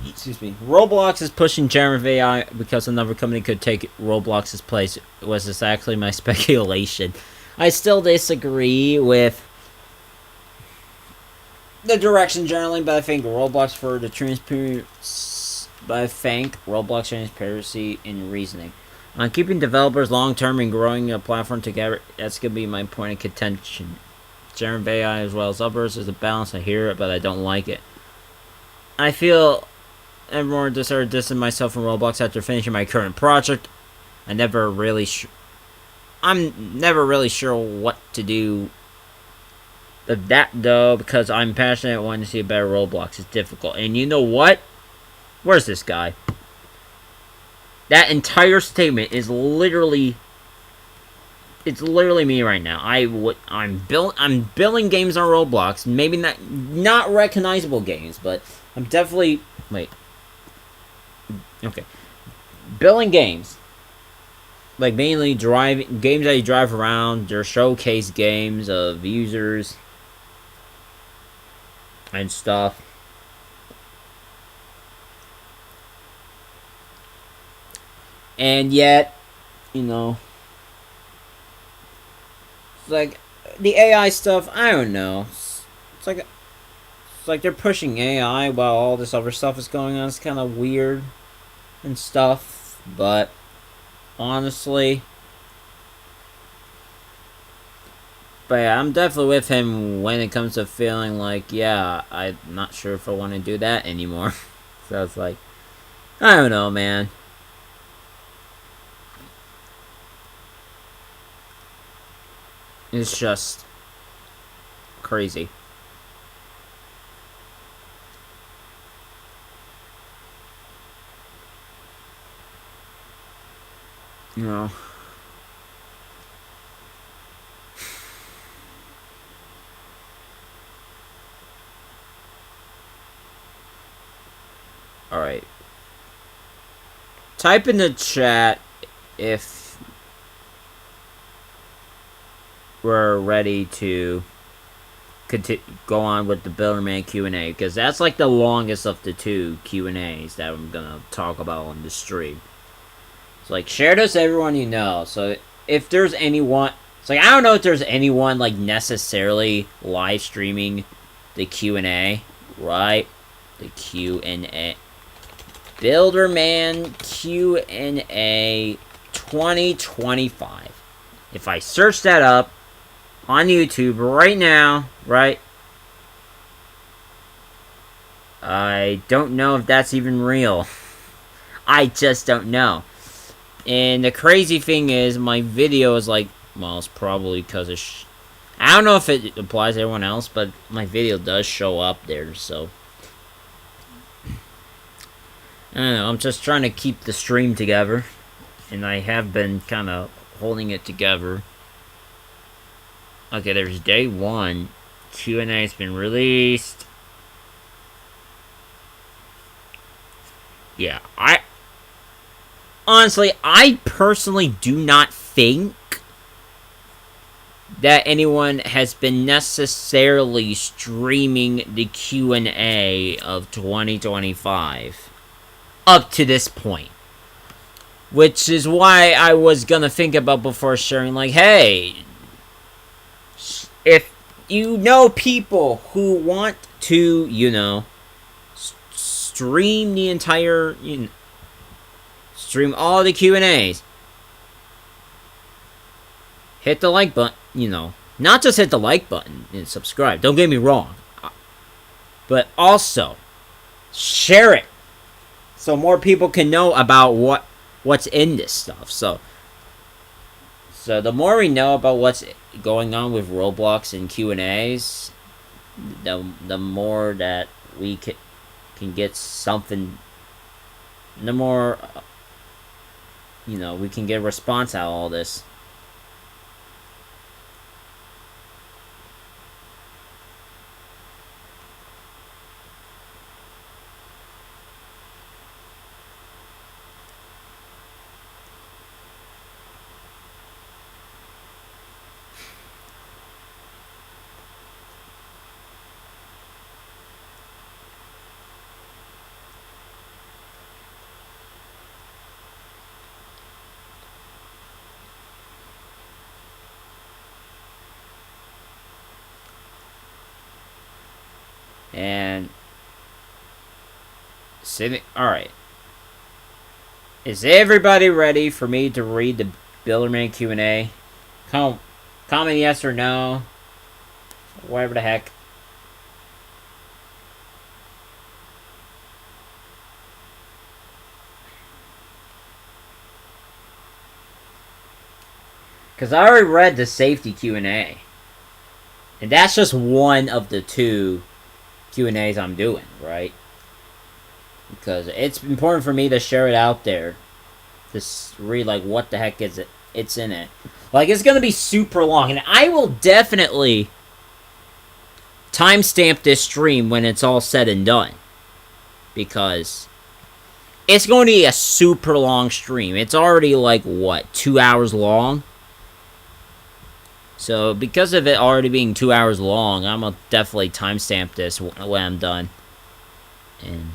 Excuse me. Roblox is pushing generative AI because another company could take Roblox's place. Was this actually my speculation? I still disagree with the direction generally, but I think Roblox for the transparency. But I think Roblox transparency in reasoning. On keeping developers long-term and growing a platform together, that's going to be my point of contention. Generative AI as well as others is a balance. I hear it, but I don't like it. I feel everyone just started dissing myself in Roblox after finishing my current project. I'm never really sure what to do of that though, because I'm passionate and want to see a better Roblox. It's difficult. And you know what? Where's this guy? That entire statement is literally... It's literally me right now. I'm building games on Roblox. Maybe not recognizable games, but I'm definitely... Wait. Okay. Building games. Like, mainly games that you drive around. They're showcase games of users. and stuff. And yet, you know, it's like the AI stuff, I don't know. It's like they're pushing AI while all this other stuff is going on. It's kind of weird and stuff, but honestly, but yeah, I'm definitely with him when it comes to feeling like, yeah, I'm not sure if I want to do that anymore. So it's like, I don't know, man. It's just crazy. You know. Alright. Type in the chat if we're ready to go on with the Builderman Q&A, because that's like the longest of the two Q&As that I'm gonna talk about on the stream. It's like, share this with everyone you know. So if there's anyone, it's like, I don't know if there's anyone like necessarily live streaming the Q&A, right? The Q&A. Builderman Q&A 2025. If I search that up on YouTube right now, right? I don't know if that's even real. I just don't know. And the crazy thing is, my video is like, well, it's probably because of I don't know if it applies to everyone else, but my video does show up there, so I don't know, I'm just trying to keep the stream together, and I have been kind of holding it together. Okay, there's day 1. Q&A has been released. Yeah, honestly, I personally do not think that anyone has been necessarily streaming the Q&A of 2025 up to this point. Which is why I was gonna think about before sharing, like, hey, if you know people who want to, you know, stream the entire, stream all the Q&As, hit the like button, you know, not just hit the like button and subscribe, don't get me wrong, but also share it so more people can know about what's in this stuff. So the more we know about what's going on with Roblox and Q&As, the more that we can get something, the more, you know, we can get a response out of all this. And alright. Is everybody ready for me to read the Builderman Q&A? Comment yes or no. Whatever the heck. Because I already read the safety Q&A. And that's just one of the 2 Q&As I'm doing, right? Because it's important for me to share it out there. Just read, like, what the heck is it? It's in it. Like, it's going to be super long. And I will definitely timestamp this stream when it's all said and done. Because it's going to be a super long stream. It's already, like, what, 2 hours long? So because of it already being 2 hours long, I'm gonna definitely timestamp this when I'm done and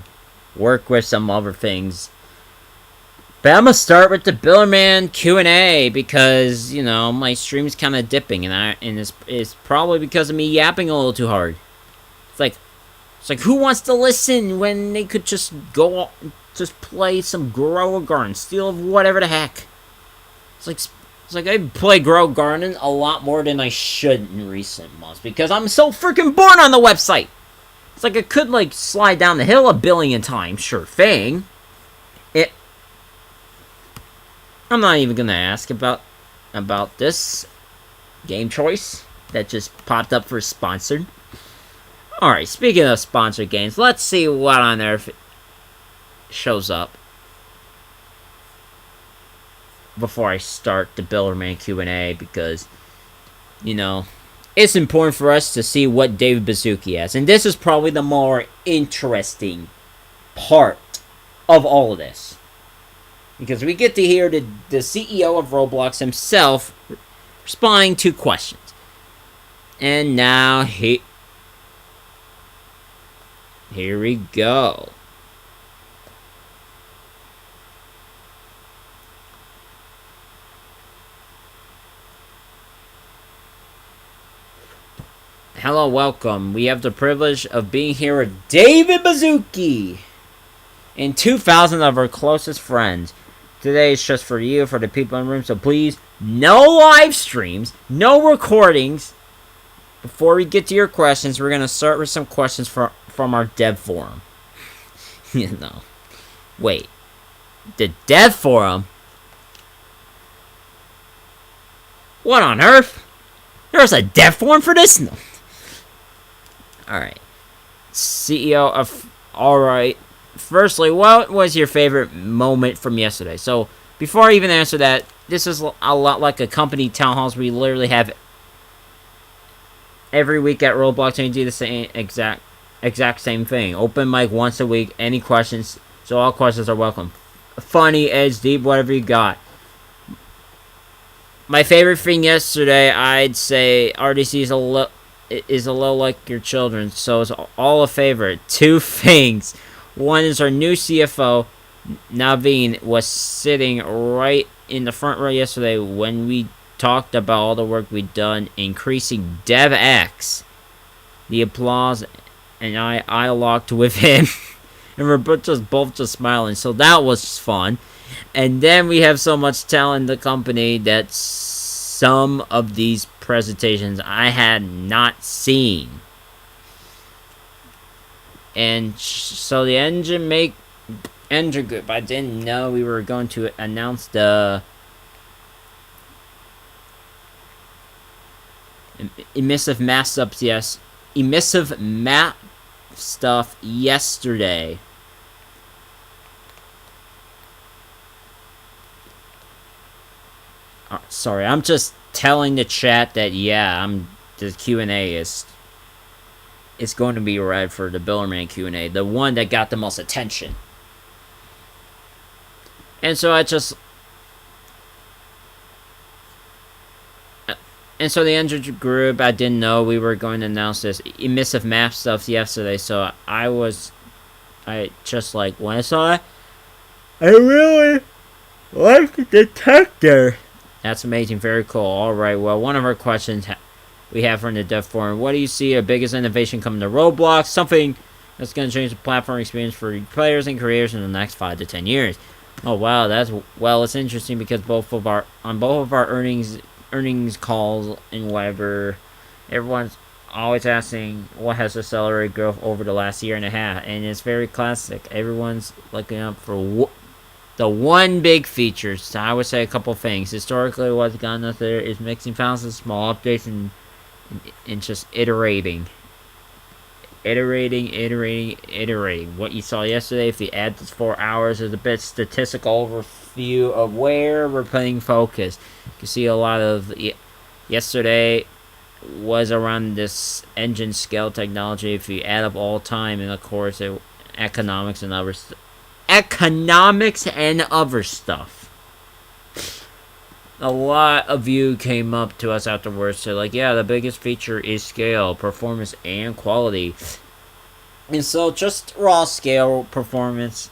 work with some other things. But I'm gonna start with the Builderman Q&A because, you know, my stream's kind of dipping, and it's probably because of me yapping a little too hard. It's like who wants to listen when they could just just play some Grow a Garden, steal whatever the heck. It's like I play Grow Garden a lot more than I should in recent months because I'm so freaking bored on the website. It's like I could like slide down the hill a billion times, sure thing. I'm not even gonna ask about this game choice that just popped up for sponsored. Alright, speaking of sponsored games, let's see what on there shows up before I start the Builderman Q&A, because, you know, it's important for us to see what David Baszucki has. And this is probably the more interesting part of all of this. Because we get to hear the CEO of Roblox himself responding to questions. And now here we go. Hello, welcome. We have the privilege of being here with David Baszucki and 2,000 of our closest friends. Today is just for you, for the people in the room, so please, no live streams, no recordings. Before we get to your questions, we're going to start with some questions from our dev forum. You know. Wait. The dev forum? What on earth? There's a dev forum for this? No. Alright. CEO of... Alright. Firstly, what was your favorite moment from yesterday? So, before I even answer that, this is a lot like a company town halls where we literally have every week at Roblox, and we do the same exact same thing. Open mic once a week. Any questions? So all questions are welcome. Funny, edge, deep, whatever you got. My favorite thing yesterday, I'd say RDC is a little like your children, so it's all a favorite. Two things. One is our new CFO, Naveen, was sitting right in the front row yesterday when we talked about all the work we'd done increasing DevX. The applause, and I locked with him, and we're both just smiling, so that was fun. And then we have so much talent in the company that some of these presentations I had not seen. And so the engine group, I didn't know we were going to announce the emissive map stuff yesterday. Sorry, I'm just telling the chat that the Q&A is going to be read for the Builderman Q&A, the one that got the most attention. And so the engine group, I didn't know we were going to announce this emissive map stuff yesterday, so I just like, when I saw it, I really like the detector. That's amazing, very cool. Alright, well, one of our questions we have from the dev forum: what do you see our biggest innovation coming to Roblox? Something that's going to change the platform experience for players and creators in the next 5 to 10 years. Oh wow, it's interesting because both of our earnings calls and whatever, everyone's always asking what has accelerated growth over the last year and a half, and it's very classic. Everyone's looking up for the one big feature. So I would say a couple things. Historically, what's gotten us there is mixing files and small updates and just iterating. What you saw yesterday, if you add this 4 hours, is a bit statistical overview of where we're putting focus. You can see a lot of yesterday was around this engine scale technology. If you add up all time, and of course economics and other stuff. a lot of you came up to us afterwards, so like, yeah, the biggest feature is scale, performance, and quality. And so just raw scale performance,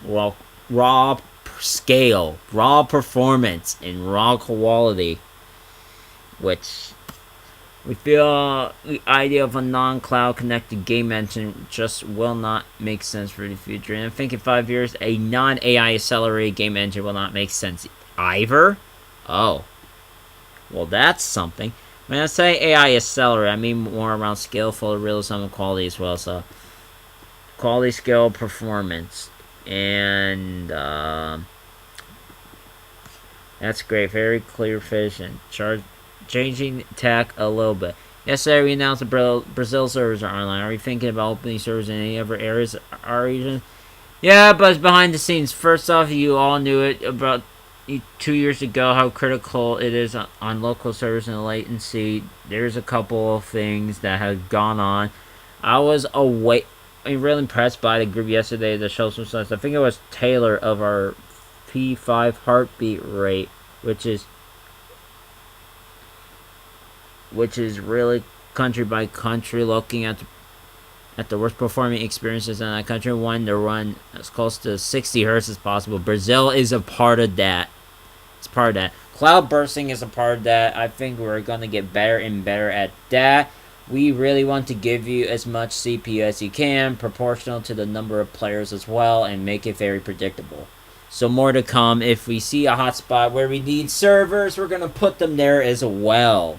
raw scale, raw performance, and raw quality, which we feel the idea of a non-cloud connected game engine just will not make sense for the future. And I think in 5 years, a non-AI accelerated game engine will not make sense either. Oh, well, that's something. When I say AI accelerated, I mean more around skillful realism and quality as well. So quality, skill, performance, and that's great. Very clear vision. Changing tack a little bit. Yesterday we announced the Brazil servers are online. Are you thinking about opening servers in any other areas of our region? Yeah, but it's behind the scenes. First off, you all knew it about 2 years ago how critical it is on local servers and latency. There's a couple of things that have gone on. I was really impressed by the group yesterday that showed some signs. I think it was Taylor of our P5 heartbeat rate, which is really country by country, looking at the worst performing experiences in that country, wanting to run as close to 60 hertz as possible. Brazil is a part of that. It's part of that. Cloud bursting is a part of that. I think we're going to get better and better at that. We really want to give you as much CPU as you can, proportional to the number of players as well, and make it very predictable. So more to come. If we see a hotspot where we need servers, we're going to put them there as well.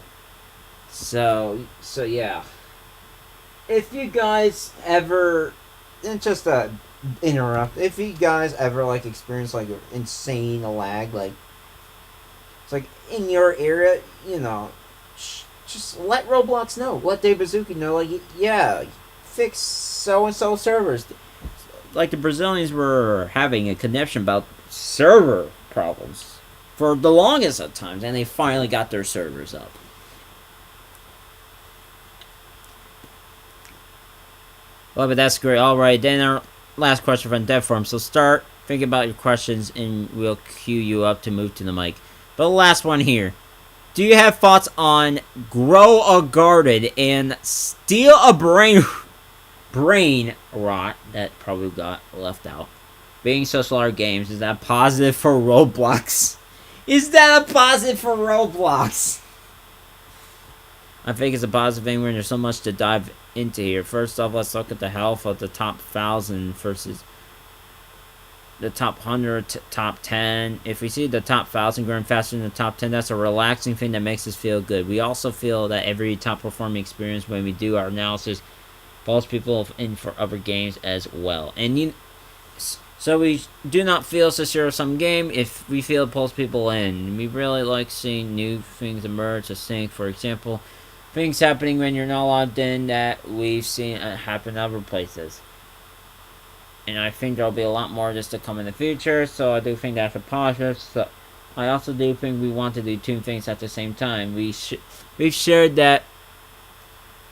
So yeah. If you guys ever, and just interrupt, if you guys ever like experience like insane lag, like it's like in your area, just let Roblox know, let Dave Bazooki know, like, yeah, fix so and so servers. Like the Brazilians were having a connection about server problems for the longest of times, and they finally got their servers up. Well, but that's great. Alright, then our last question from DevForm. So start thinking about your questions and we'll queue you up to move to the mic. But the last one here. Do you have thoughts on grow a garden and steal a brain rot that probably got left out? Being social art games, is that positive for Roblox? Is that a positive for Roblox? I think it's a positive thing when there's so much to dive into here. First off, let's look at the health of the top 1,000 versus the top 100, top 10. If we see the top 1,000 growing faster than the top 10, that's a relaxing thing that makes us feel good. We also feel that every top performing experience when we do our analysis pulls people in for other games as well. And so we do not feel it's a zero-sum game if we feel it pulls people in. We really like seeing new things emerge. Just think, for example, things happening when you're not logged in that we've seen happen other places. And I think there'll be a lot more of this to come in the future, so I do think that's a positive. So I also do think we want to do two things at the same time. We've shared that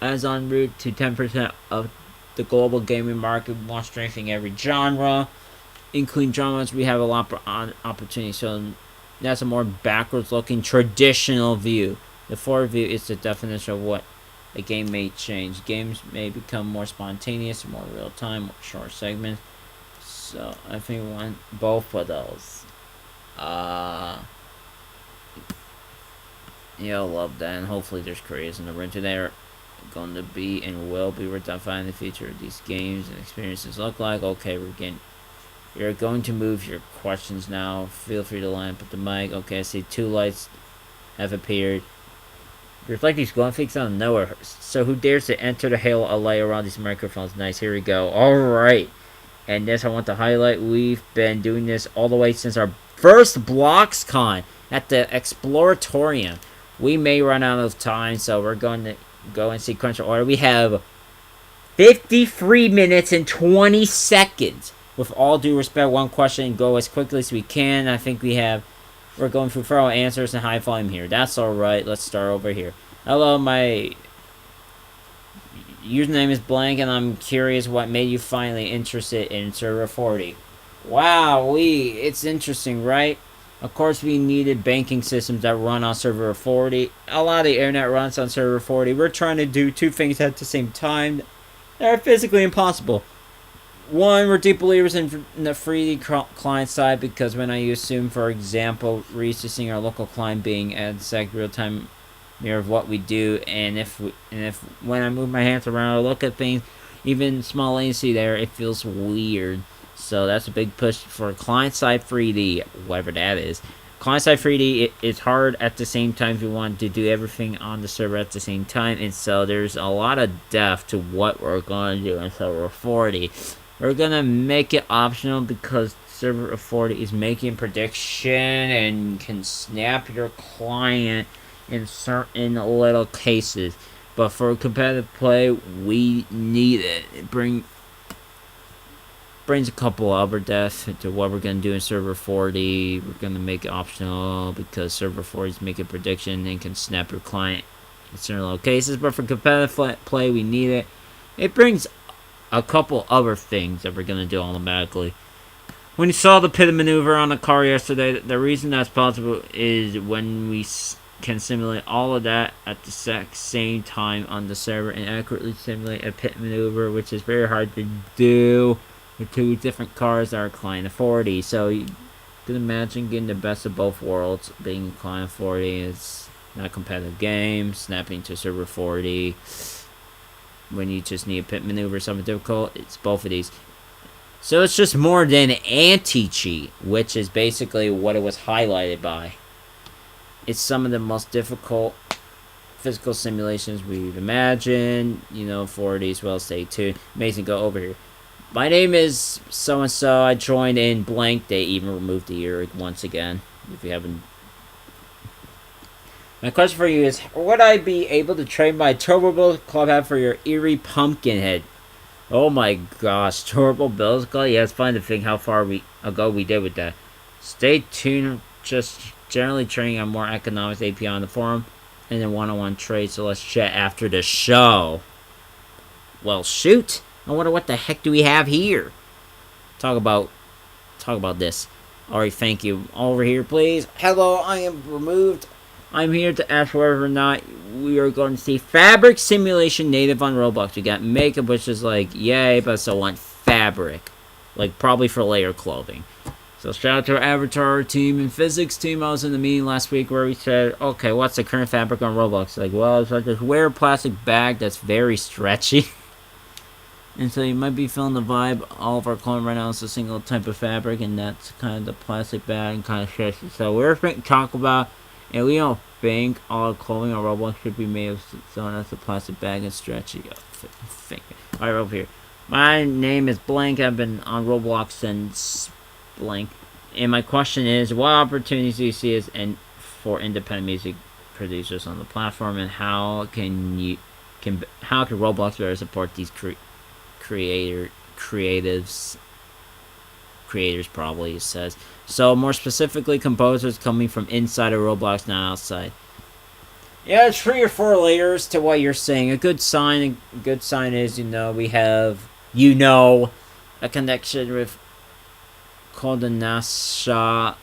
as en route to 10% of the global gaming market, we want strengthening every genre. Including genres, we have a lot of opportunity. So that's a more backwards looking traditional view. The forward view is the definition of what a game may change. Games may become more spontaneous, more real time, more short segments. So I think we want both of those. You'll love that, and hopefully there's creators in the room today are going to be and will be redefining the future of these games and experiences look like. Okay, you're going to move your questions now. Feel free to line up at the mic. Okay, I see 2 lights have appeared. Reflecting's going fix out of nowhere. So who dares to enter the halo of light around these microphones? Nice, here we go. Alright. And this I want to highlight. We've been doing this all the way since our first BloxCon at the Exploratorium. We may run out of time, so we're going to go in sequential order. We have 53 minutes and 20 seconds. With all due respect, one question and go as quickly as we can. I think we're going through thorough answers and high volume here. That's alright. Let's start over here. Hello, my username is blank, and I'm curious what made you finally interested in Server 40. Wow, it's interesting, right? Of course, we needed banking systems that run on server 40. A lot of the internet runs on server 40. We're trying to do two things at the same time that are physically impossible. One, we're deep believers in the free client side because when I assume, for example, researching our local client being at exact real-time mirror of what we do, and if when I move my hands around or look at things, even small latency there, it feels weird. So that's a big push for client-side 3D, whatever that is. Client-side 3D, it's hard at the same time if you want to do everything on the server at the same time, and so there's a lot of depth to what we're going to do in server 40. We're going to make it optional because server 40 is making prediction and can snap your client in certain little cases. But for competitive play, we need it. It brings a couple other depth to what we're going to do in server 40. We're going to make it optional because server 40 is making prediction and can snap your client in certain little cases. But for competitive play, we need it. It brings a couple other things that we're going to do automatically. When you saw the pivot maneuver on the car yesterday, the reason that's possible is when we can simulate all of that at the same time on the server and accurately simulate a pit maneuver, which is very hard to do with two different cars that are client 40. So you can imagine getting the best of both worlds. Being client 40 is not a competitive game. Snapping to server 40 when you just need a pit maneuver or something difficult, it's both of these. So it's just more than anti-cheat, which is basically what it was highlighted by. It's some of the most difficult physical simulations we've imagined, for these. Well, stay tuned. Amazing, go over here. My name is so-and-so. I joined in blank. They even removed the ear once again, if you haven't. My question for you is, would I be able to trade my Turbo Build Club hat for your eerie pumpkin head? Oh my gosh, Turbo Build Club? Yeah, it's fun to think how far ago we did with that. Stay tuned. Just generally trading on more economics API on the forum, and then one-on-one trade. So let's chat after the show. Well, shoot. I wonder what the heck do we have here. Talk about this. Alright, thank you. Over here, please. Hello, I am removed. I'm here to ask whether or not we are going to see fabric simulation native on Roblox. We got makeup, which is like, yay, but I still want fabric. Like, probably for layer clothing. So shout out to our avatar team and physics team. I was in the meeting last week where we said, okay, what's the current fabric on Roblox? Like, well, it's like this weird plastic bag that's very stretchy. And so you might be feeling the vibe. All of our clothing right now is a single type of fabric, and that's kind of the plastic bag and kind of stretchy. So we're going to talk about, and we don't think all clothing on Roblox should be made of something that's a plastic bag and stretchy. Alright, over here. My name is Blank. I've been on Roblox since blank. And my question is, what opportunities do you see for independent music producers on the platform, and how can Roblox better support these creators probably, it says. So more specifically, composers coming from inside of Roblox, not outside. Yeah, it's 3 or 4 layers to what you're saying. A good sign is, we have, a connection with Kodinasha,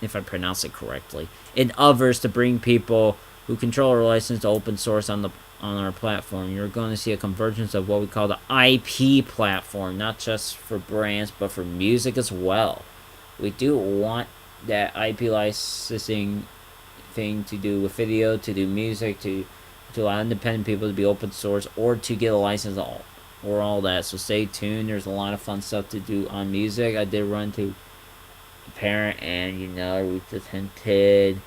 if I pronounce it correctly, and others to bring people who control our license to open source on our platform. You're going to see a convergence of what we call the IP platform, not just for brands, but for music as well. We do want that IP licensing thing to do with video, to do music, to allow independent people to be open source, or to get a license or all that. So stay tuned. There's a lot of fun stuff to do on music. I did run to Parent, and we just hinted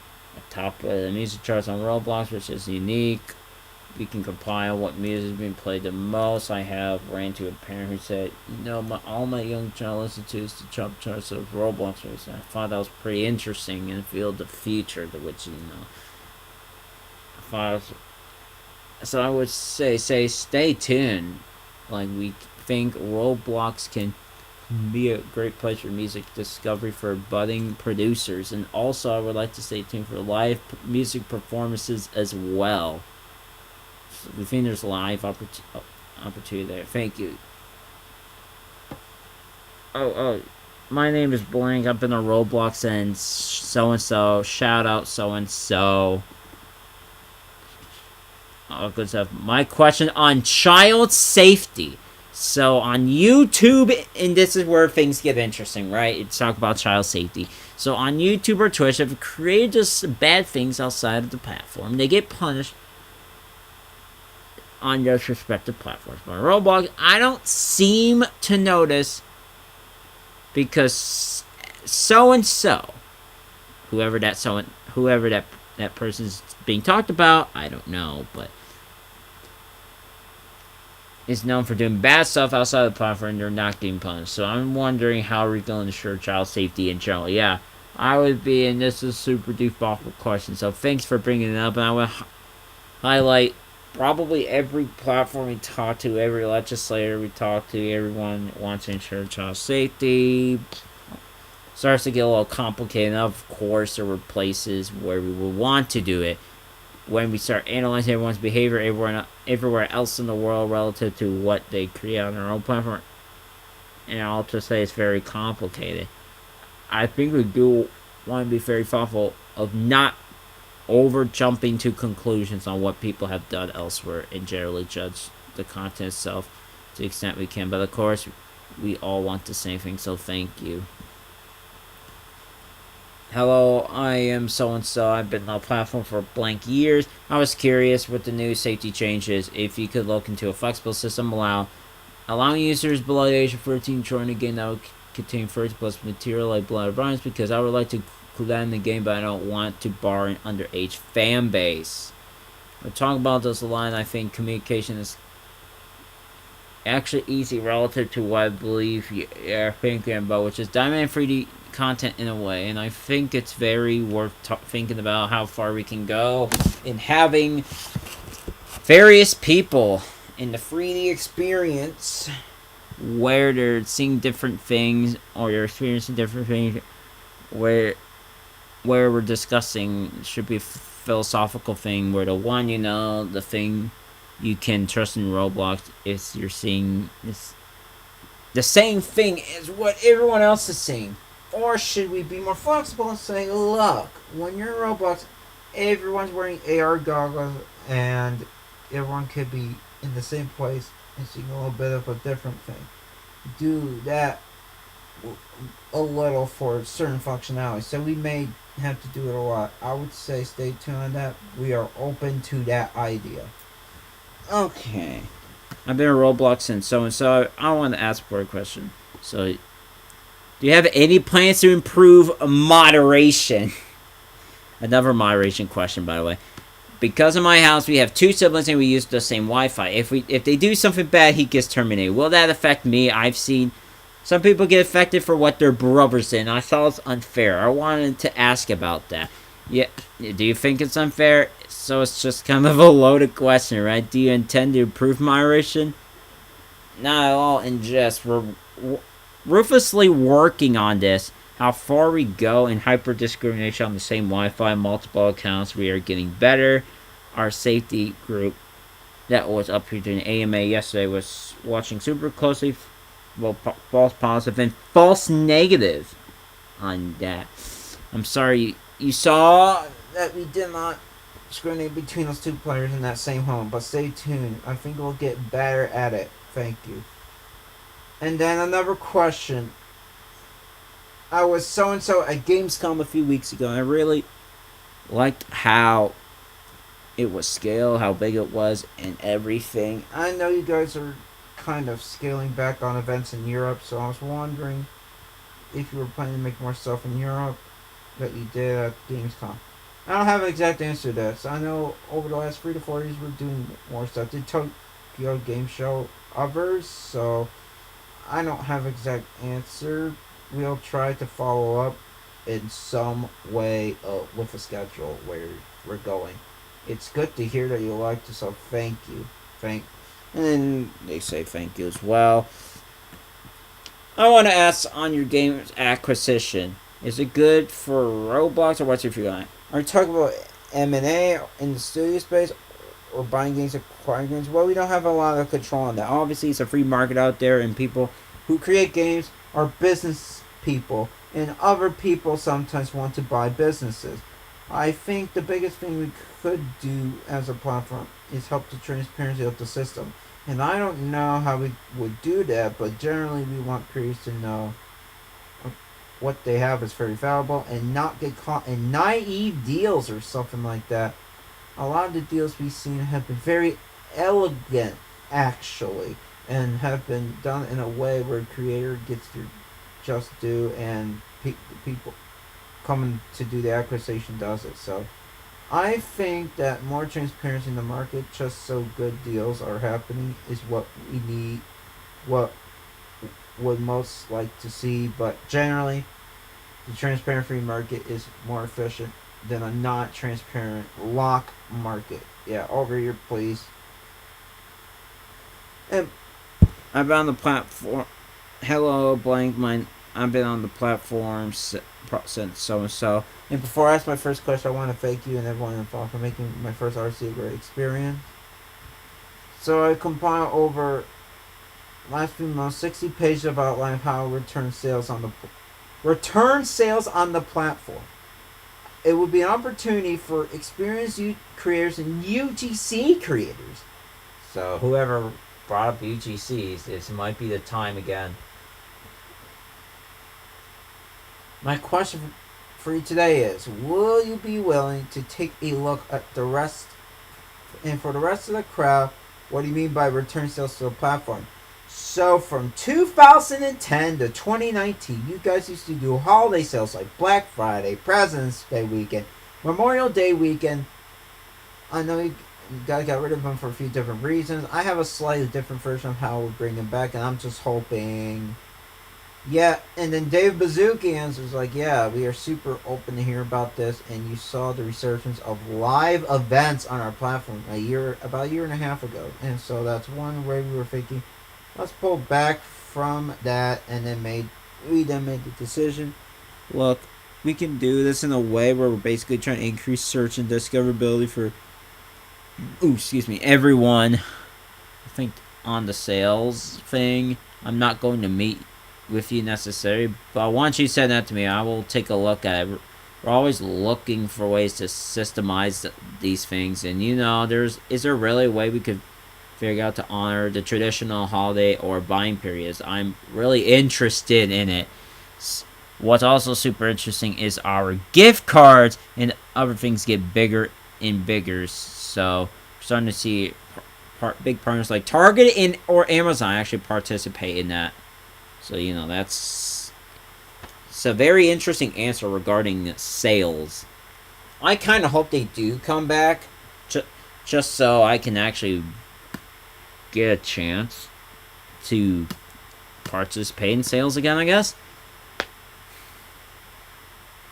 top of the music charts on Roblox, which is unique. We can compile what music is being played the most. I have ran to a parent who said, all my young child listens to is the top charts of Roblox. I thought that was pretty interesting in the field of future, to which so I would say stay tuned. Like, we think Roblox can be a great place for music discovery for budding producers, and also I would like to stay tuned for live music performances as well. So we think there's a live opportunity there. Thank you. my name is blank. I've been on Roblox and so and so. Shout out so and so. Oh, good stuff. My question on child safety. So on YouTube, and this is where things get interesting, right? It's talk about child safety. So on YouTube or Twitch, if creators just bad things outside of the platform, they get punished on those respective platforms. But on Roblox, I don't seem to notice, because so and so, whoever that person's being talked about, I don't know, but is known for doing bad stuff outside of the platform, they're not getting punished. So I'm wondering how we're going to ensure child safety in general. Yeah, I would be, and this is a super thoughtful question. So thanks for bringing it up, and I want to highlight probably every platform we talk to, every legislator we talk to, everyone wants to ensure child safety. Starts to get a little complicated. Of course, there were places where we would want to do it. When we start analyzing everyone's behavior everywhere else in the world relative to what they create on their own platform, and I'll just say it's very complicated. I think we do want to be very thoughtful of not over jumping to conclusions on what people have done elsewhere and generally judge the content itself to the extent we can. But of course, we all want the same thing, so thank you. Hello, I am so-and-so. I've been on the platform for blank years. I was curious with the new safety changes if you could look into a flexible system allowing users below the age of 13 to join a game that would contain first plus material like blood or violence, because I would like to include that in the game, but I don't want to bar an underage fan base. We're talking about this a lot, and I think communication is actually easy relative to what I believe you're thinking about, which is dynamic 3D content in a way, and I think it's very worth thinking about how far we can go in having various people in the 3D experience where they're seeing different things or they're experiencing different things, where we're discussing should be a philosophical thing, where the thing you can trust in Roblox is you're seeing this the same thing as what everyone else is seeing. Or should we be more flexible and say, look, when you're in Roblox, everyone's wearing AR goggles and everyone could be in the same place and seeing a little bit of a different thing. Do that a little for certain functionality. So we may have to do it a lot. I would say stay tuned on that. We are open to that idea. Okay. I've been in Roblox since so I want to ask for a question. So, do you have any plans to improve moderation? Another moderation question, by the way. Because in my house, we have two siblings and we use the same Wi-Fi. If they do something bad, he gets terminated. Will that affect me? I've seen some people get affected for what their brothers did, and I thought it's unfair. I wanted to ask about that. Yeah, do you think it's unfair? So it's just kind of a loaded question, right? Do you intend to improve moderation? Not at all in jest. We're ruthlessly working on this. How far we go in hyper discrimination on the same Wi-Fi, multiple accounts, we are getting better. Our safety group that was up here doing AMA yesterday was watching super closely, well, false positive and false negative on that. I'm sorry, you saw that we did not discriminate between those two players in that same home, but stay tuned. I think we'll get better at it. Thank you. And then another question. I was so-and-so at Gamescom a few weeks ago, and I really liked how it was scaled, how big it was, and everything. I know you guys are kind of scaling back on events in Europe, so I was wondering if you were planning to make more stuff in Europe that you did at Gamescom. I don't have an exact answer to this. I know over the last 3 to 4 years we're doing more stuff. Did Tokyo Game Show others, so I don't have an exact answer. We'll try to follow up in some way with a schedule where we're going. It's good to hear that you liked it, so thank you. And then they say thank you as well. I want to ask on your game acquisition. Is it good for Roblox or what's your view on it? Are you talking about M&A in the studio space or buying games, acquiring games? Well, we don't have a lot of control on that. Obviously, it's a free market out there, and people who create games are business
people, and other people sometimes want to buy businesses. I think the biggest thing we could do as a platform is help the transparency of the system. And I don't know how we would do that, but generally we want creators to know what they have is very valuable and not get caught in naive deals or something like that. A lot of the deals we've seen have been very elegant, actually, and have been done in a way where the creator gets their just due and people coming to do the acquisition does it. So I think that more transparency in the market, just so good deals are happening, is what we need, what would most like to see. But generally, the transparent free market is more efficient than a not transparent lock market. Yeah, over here, please. And
I've been on the platform. Hello, blank. I've been on the platform since so and so.
And before I ask my first question, I want to thank you and everyone involved for making my first RC a great experience. So I compiled over last few months 60 pages of outline of how return sales on the platform. It would be an opportunity for experienced creators and UGC creators. So
Whoever brought up UGCs, this might be the time again.
my question for you today is, will you be willing to take a look at the rest, and for the rest of the crowd, what do you mean by return sales to the platform? So from 2010 to 2019, you guys used to do holiday sales like Black Friday, President's Day weekend, Memorial Day weekend. I know you guys got rid of them for a few different reasons. I have a slightly different version of how we'll bring them back, and I'm just hoping. Yeah, and then Dave Bazooki answers like, yeah, we are super open to hear about this, and you saw the resurgence of live events on our platform about a year and a half ago, and so that's one way we were thinking, let's pull back from that, and then we then made the decision.
Look, we can do this in a way where we're basically trying to increase search and discoverability for, everyone. I think on the sales thing, I'm not going to meet with you necessarily, but once you send that to me, I will take a look at it. We're always looking for ways to systemize these things, and is there really a way we could figure out to honor the traditional holiday or buying periods? I'm really interested in it. What's also super interesting is our gift cards and other things get bigger and bigger. So we're starting to see big partners like Target or Amazon actually participate in that. So that's a very interesting answer regarding sales. I kind of hope they do come back, just so I can actually get a chance to participate in sales again, I guess.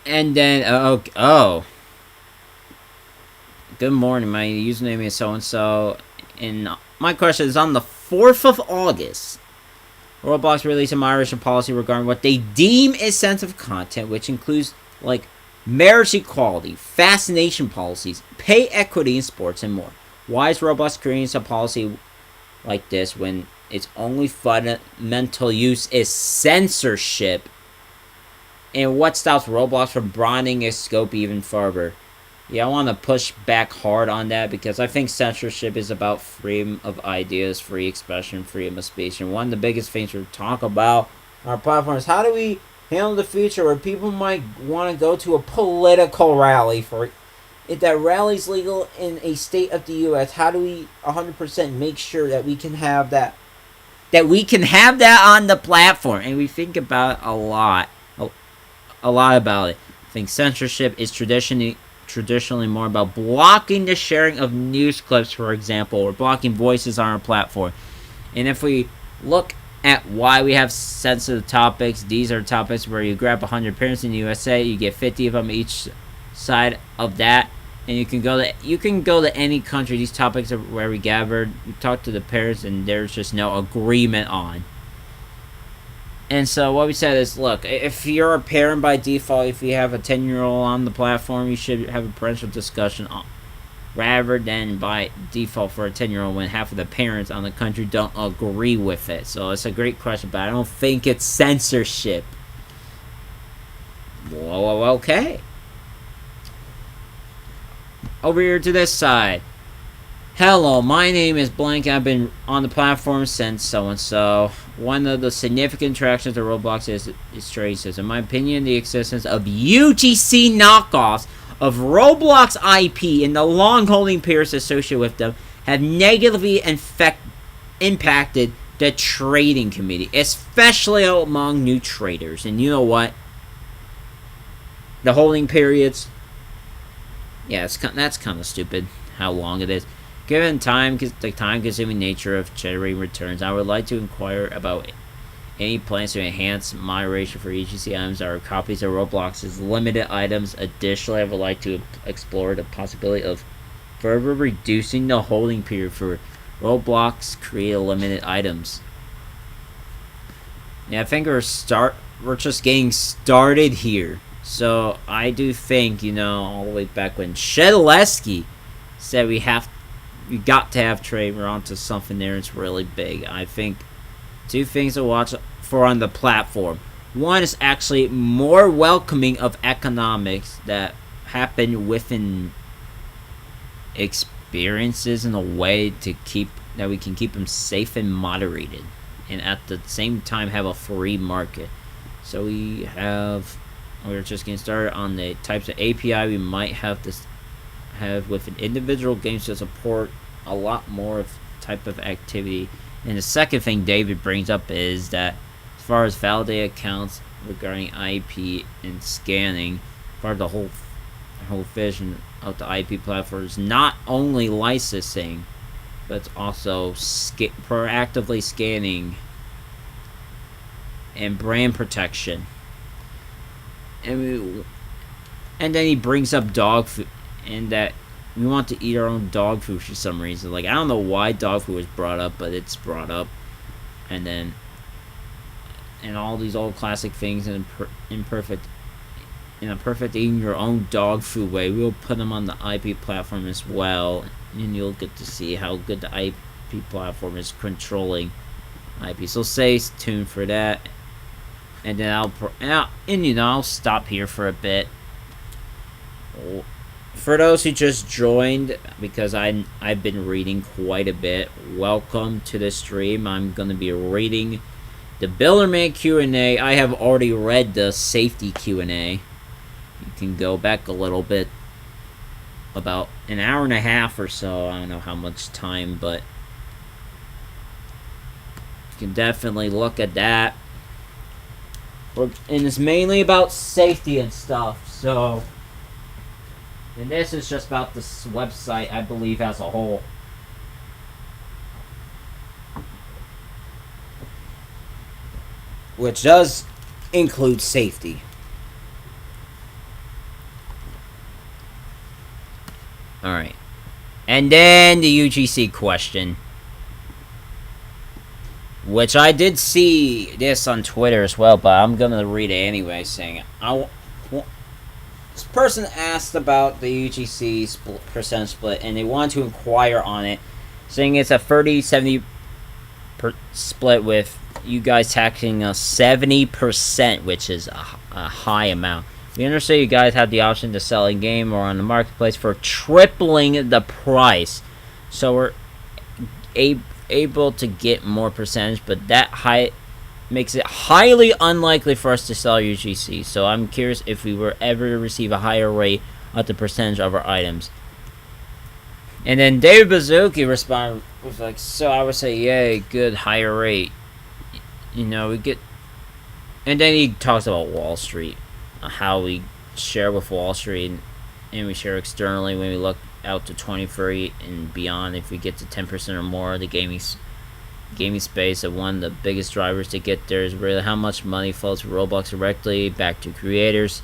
And then, good morning, my username is so-and-so, and my question is, on the 4th of August, Roblox released a moderation policy regarding what they deem as sensitive content, which includes, like, marriage equality, fascination policies, pay equity in sports, and more. Why is Roblox creating a policy like this when its only fundamental use is censorship? And what stops Roblox from broadening its scope even further? Yeah, I want to push back hard on that, because I think censorship is about freedom of ideas, free expression, freedom of speech. And one of the biggest things we talk about on our platform is, how do we handle the future where people might want to go to a political rally for if that rally's legal in a state of the U.S., how do we 100% make sure that we can have that on the platform? And we think about a lot about it. I think censorship is traditionally more about blocking the sharing of news clips, for example, or blocking voices on our platform. And if we look at why we have sensitive topics, these are topics where you grab 100 parents in the USA, you get 50 of them each side of that, and you can go to any country. These topics are where we gathered, we talk to the parents, and there's just no agreement on. And so what we said is, look, if you're a parent by default, if you have a 10-year-old on the platform, you should have a parental discussion rather than by default for a 10-year-old when half of the parents on the country don't agree with it. So it's a great question, but I don't think it's censorship. Whoa, okay. Over here to this side. Hello, my name is Blank. I've been on the platform since so-and-so. One of the significant attractions of Roblox is its trade system. In my opinion, the existence of UGC knockoffs of Roblox IP and the long holding periods associated with them have negatively impacted the trading community, especially among new traders. And you know what? The holding periods, yeah, that's kind of stupid how long it is. Given the time-consuming nature of generating returns, I would like to inquire about any plans to enhance moderation for UGC items or copies of Roblox's limited items. Additionally, I would like to explore the possibility of further reducing the holding period for Roblox created limited items. Yeah, I think we're just getting started here. So I do think, all the way back when Shedleski said we got to have trade, we're onto something there. It's really big. I think two things to watch for on the platform. One is actually more welcoming of economics that happen within experiences in a way that we can keep them safe and moderated, and at the same time have a free market. So we're just getting started on the types of API we might have with an individual games to support a lot more of type of activity. And the second thing David brings up is that as far as validated accounts regarding IP and scanning, part of the whole vision of the IP platform is not only licensing, but it's also proactively scanning and brand protection. And then he brings up dog food, and that we want to eat our own dog food for some reason. Like, I don't know why dog food was brought up, but it's brought up. And all these old classic things in a perfect eating your own dog food way. We'll put them on the IP platform as well, and you'll get to see how good the IP platform is controlling IP. So stay tuned for that. And then I'll stop here for a bit. For those who just joined, because I've been reading quite a bit, welcome to the stream. I'm going to be reading the Builderman Q&A. I have already read the safety Q&A. You can go back a little bit, about an hour and a half or so. I don't know how much time, but you can definitely look at that. And it's mainly about safety and stuff, so... And this is just about this website, I believe, as a whole. Which does include safety. Alright. And then the UGC question. Which I did see this on Twitter as well, but I'm gonna read it anyway, saying... This person asked about the UGC percent split, and they want to inquire on it, saying it's a 30-70 split with you guys taxing us 70%, which is a high amount. We understand you guys have the option to sell in game or on the marketplace for tripling the price, so we're able to get more percentage, but that makes it highly unlikely for us to sell UGC. So I'm curious if we were ever to receive a higher rate of the percentage of our items. And then David Bazuki responded with like, so I would say, yay, good, higher rate. We get... And then he talks about Wall Street, how we share with Wall Street, and we share externally when we look out to 2030 and beyond. If we get to 10% or more of the gaming space, and one of the biggest drivers to get there is really how much money flows from Roblox directly back to creators,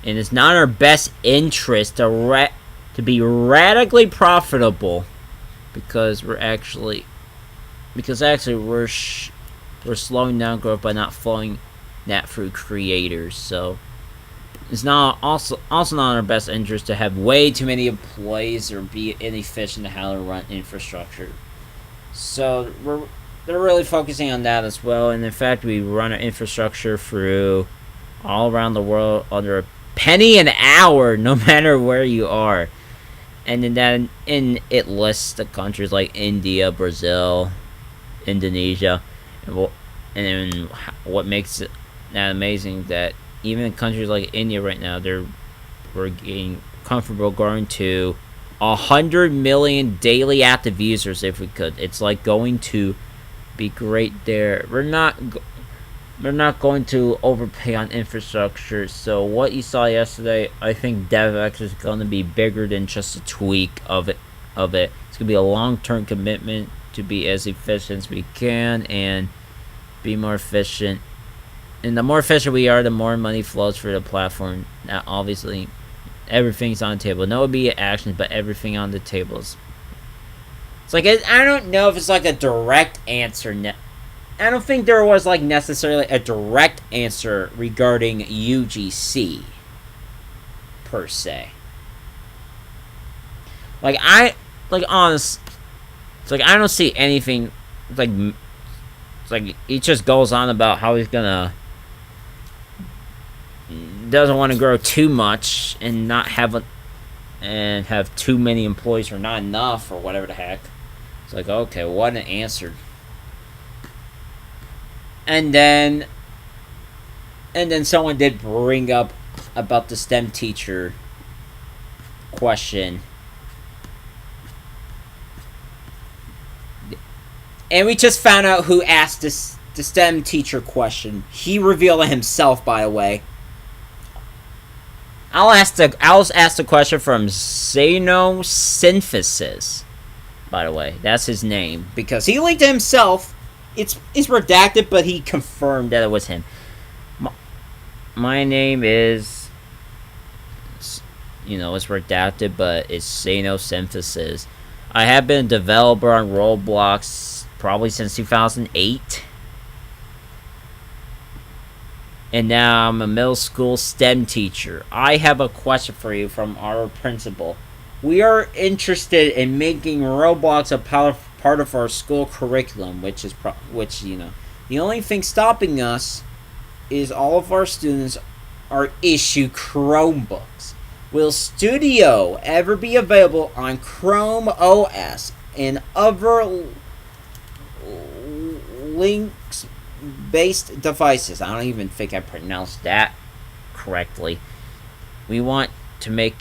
and it's not in our best interest to be radically profitable, because we're slowing down growth by not flowing that through creators. So it's not also not in our best interest to have way too many employees or be inefficient in how to run infrastructure. So they're really focusing on that as well, and in fact we run our infrastructure through all around the world under a penny an hour, no matter where you are. And then it lists the countries like India, Brazil, Indonesia, and then what makes it that amazing that even in countries like India right now, we're getting comfortable going to 100 million daily active users if we could. It's like going to be great there. We're not going to overpay on infrastructure. So what you saw yesterday, I think DevX is going to be bigger than just a tweak of it. It's going to be a long-term commitment to be as efficient as we can and be more efficient. And the more efficient we are, the more money flows for the platform. Now, obviously, everything's on the table. No immediate actions, but everything on the table. It's like, I don't know if it's like a direct answer. I don't think there was like necessarily a direct answer regarding UGC per se. Honest. It's like I don't see anything. It's like he just goes on about how he's gonna doesn't want to grow too much and not have have too many employees or not enough or whatever the heck. It's like, okay, what an answer. And then someone did bring up about the STEM teacher question. And we just found out who asked the STEM teacher question. He revealed it himself, by the way. I'll ask the question from Xenosynthesis. By the way, that's his name because he linked it himself. It's redacted, but he confirmed that it was him. My name is, it's redacted, but it's Xenosynthesis. I have been a developer on Roblox probably since 2008. And now I'm a middle school STEM teacher. I have a question for you from our principal. We are interested in making Roblox a part of our school curriculum, which the only thing stopping us is all of our students are issued Chromebooks. Will Studio ever be available on Chrome OS and other Linux-based devices? I don't even think I pronounced that correctly. We want to make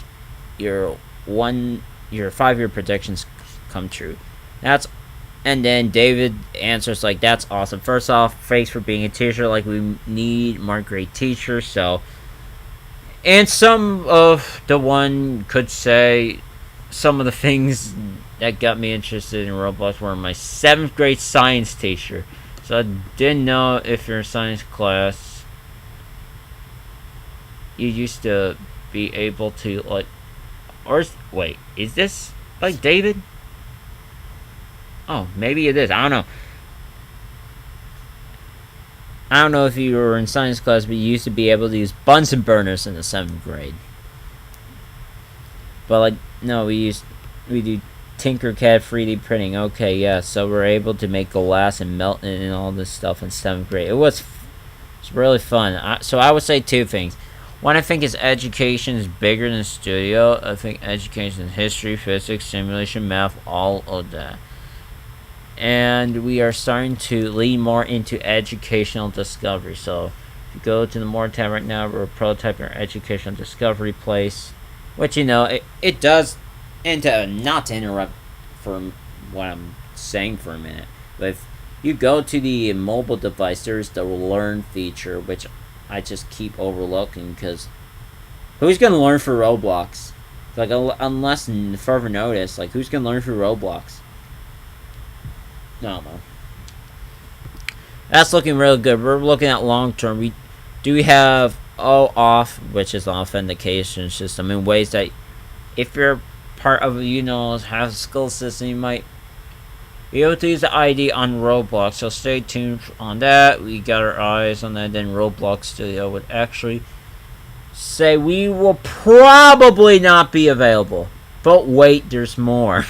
your 5-year predictions come true. And then David answers like, that's awesome. First off, thanks for being a teacher. Like, we need more great teachers. So, and some of the one could say some of the things that got me interested in Roblox were my 7th grade science teacher. So I didn't know if you're in science class, you used to be able to wait, is this like David? Oh, maybe it is. I don't know. I don't know if you were in science class, but you used to be able to use Bunsen burners in the 7th grade. But no, we do Tinkercad 3D printing. Okay, yeah, so we're able to make glass and melt it and all this stuff in 7th grade. It's really fun. So I would say 2 things. One, I think is education is bigger than studio. I think education is history, physics, simulation, math, all of that. And we are starting to lean more into educational discovery. So if you go to the More tab right now, we're prototyping our educational discovery place, which it does. And not to interrupt from what I'm saying for a minute, but if you go to the mobile device, there's the learn feature, which I just keep overlooking because who's gonna learn for Roblox? Like, unless further notice, like, who's gonna learn for Roblox? No. That's looking real good. We're looking at long term. We have OAuth, which is an authentication system, in ways that if you're part of has a skill system, you might be able to use the ID on Roblox. So stay tuned on that. We got our eyes on that. Then Roblox Studio would actually say we will probably not be available, but wait, there's more.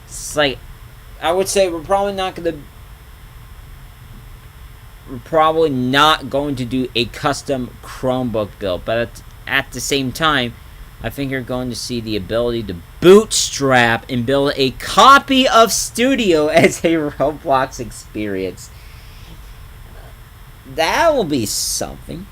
It's like, I would say we're probably not gonna. probably not going to do a custom Chromebook build, but at the same time, I think you're going to see the ability to bootstrap and build a copy of Studio as a Roblox experience. That will be something.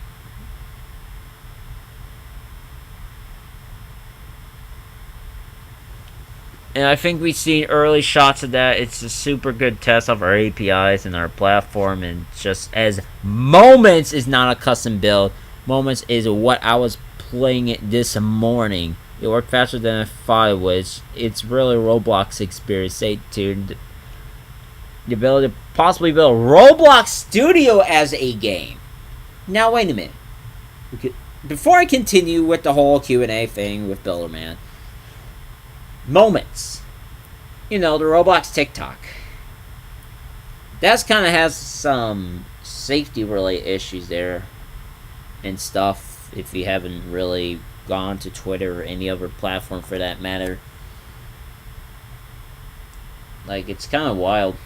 And I think we've seen early shots of that. It's a super good test of our APIs and our platform. And just as Moments is not a custom build, Moments is what I was playing it this morning. It worked faster than I thought it would. It's really a Roblox experience. Stay tuned. The ability to possibly build Roblox Studio as a game. Now wait a minute. Before I continue with the whole Q&A thing with Builderman, Moments, the Roblox TikTok, that's kind of has some safety related issues there and stuff. If you haven't really gone to Twitter or any other platform for that matter, like, it's kind of wild.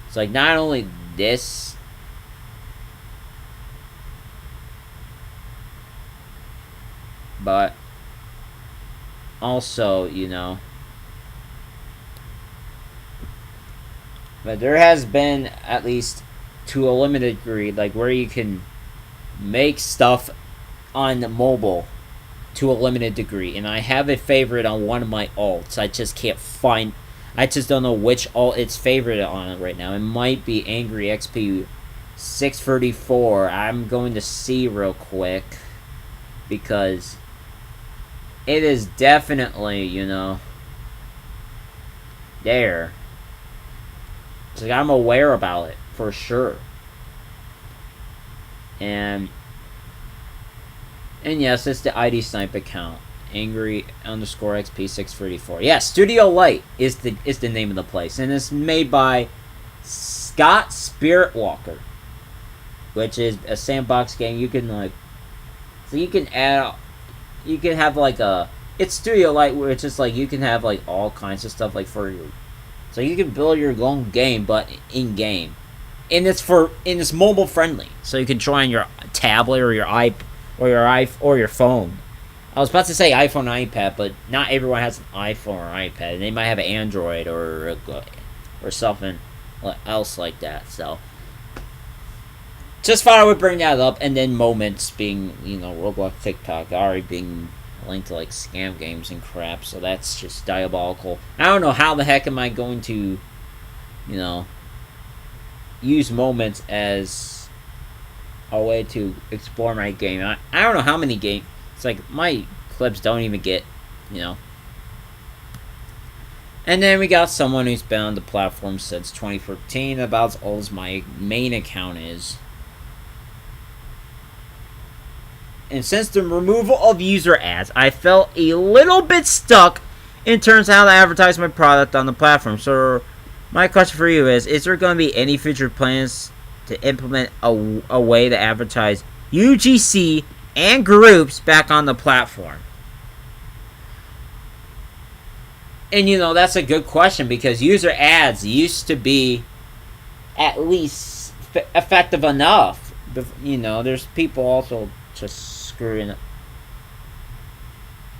It's like, not only this, but also, but there has been, at least to a limited degree, like, where you can make stuff on mobile to a limited degree. And I have a favorite on one of my alts. I just don't know which alt it's favorite on it right now. It might be Angry XP 634. I'm going to see real quick, because it is definitely, there. It's like, I'm aware about it, for sure. And yes, it's the ID Snipe account. Angry_XP634. Yeah, Studio Light is the name of the place. And it's made by Scott Spiritwalker, which is a sandbox game. You can, like, so you can add, you can have, like, it's Studio Light, where it's just like you can have, like, all kinds of stuff, like, for your, so you can build your own game, but in game, and it's mobile friendly, so you can try on your tablet or your or your phone. I was about to say iPhone or iPad, but not everyone has an iPhone or iPad, and they might have an Android or something else like that. So just thought I would bring that up. And then Moments being, Roblox TikTok already being linked to, like, scam games and crap, so that's just diabolical. I don't know how the heck am I going to, use Moments as a way to explore my game. I don't know how many games. It's like my clips don't even get, And then we got someone who's been on the platform since 2014, about as old as my main account is. And since the removal of user ads, I felt a little bit stuck in terms of how to advertise my product on the platform. So my question for you is there going to be any future plans to implement a way to advertise UGC and groups back on the platform? And, that's a good question, because user ads used to be at least effective enough. There's people also just screwing up.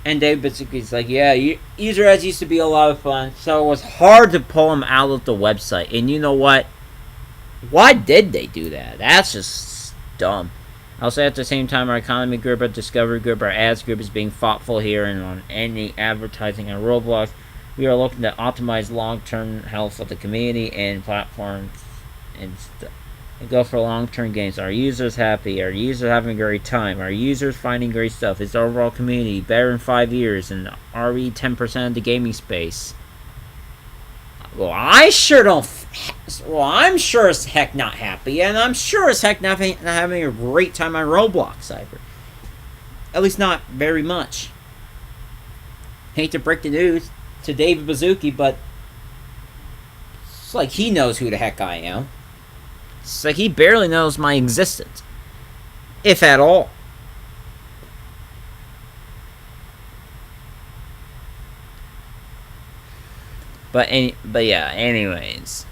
And Dave basically's like, yeah, user ads used to be a lot of fun, so it was hard to pull them out of the website. And you know what? Why did they do that? That's just dumb. I'll say at the same time, our economy group, our discovery group, our ads group is being thoughtful here, and on any advertising on Roblox, we are looking to optimize long-term health of the community and platforms and go for long-term gains. Our users happy? Our users having a great time? Our users finding great stuff? Is the overall community better in 5 years? And are we 10% of the gaming space? Well, I sure don't. Well, I'm sure as heck not happy, and I'm sure as heck not having a great time on Roblox Cyber. At least not very much. Hate to break the news to David Bazuki, but it's like he knows who the heck I am. It's like he barely knows my existence, if at all. But yeah, anyways.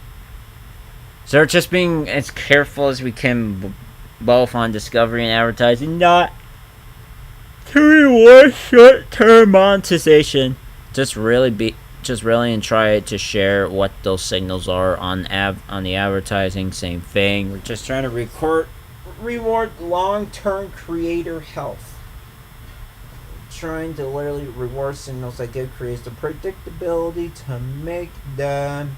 So So we're just being as careful as we can, both on discovery and advertising, not to reward short-term monetization. Just really and try to share what those signals are on the advertising. Same thing. We're just trying to reward long-term creator health. Trying to literally reward signals that give creators the predictability to make them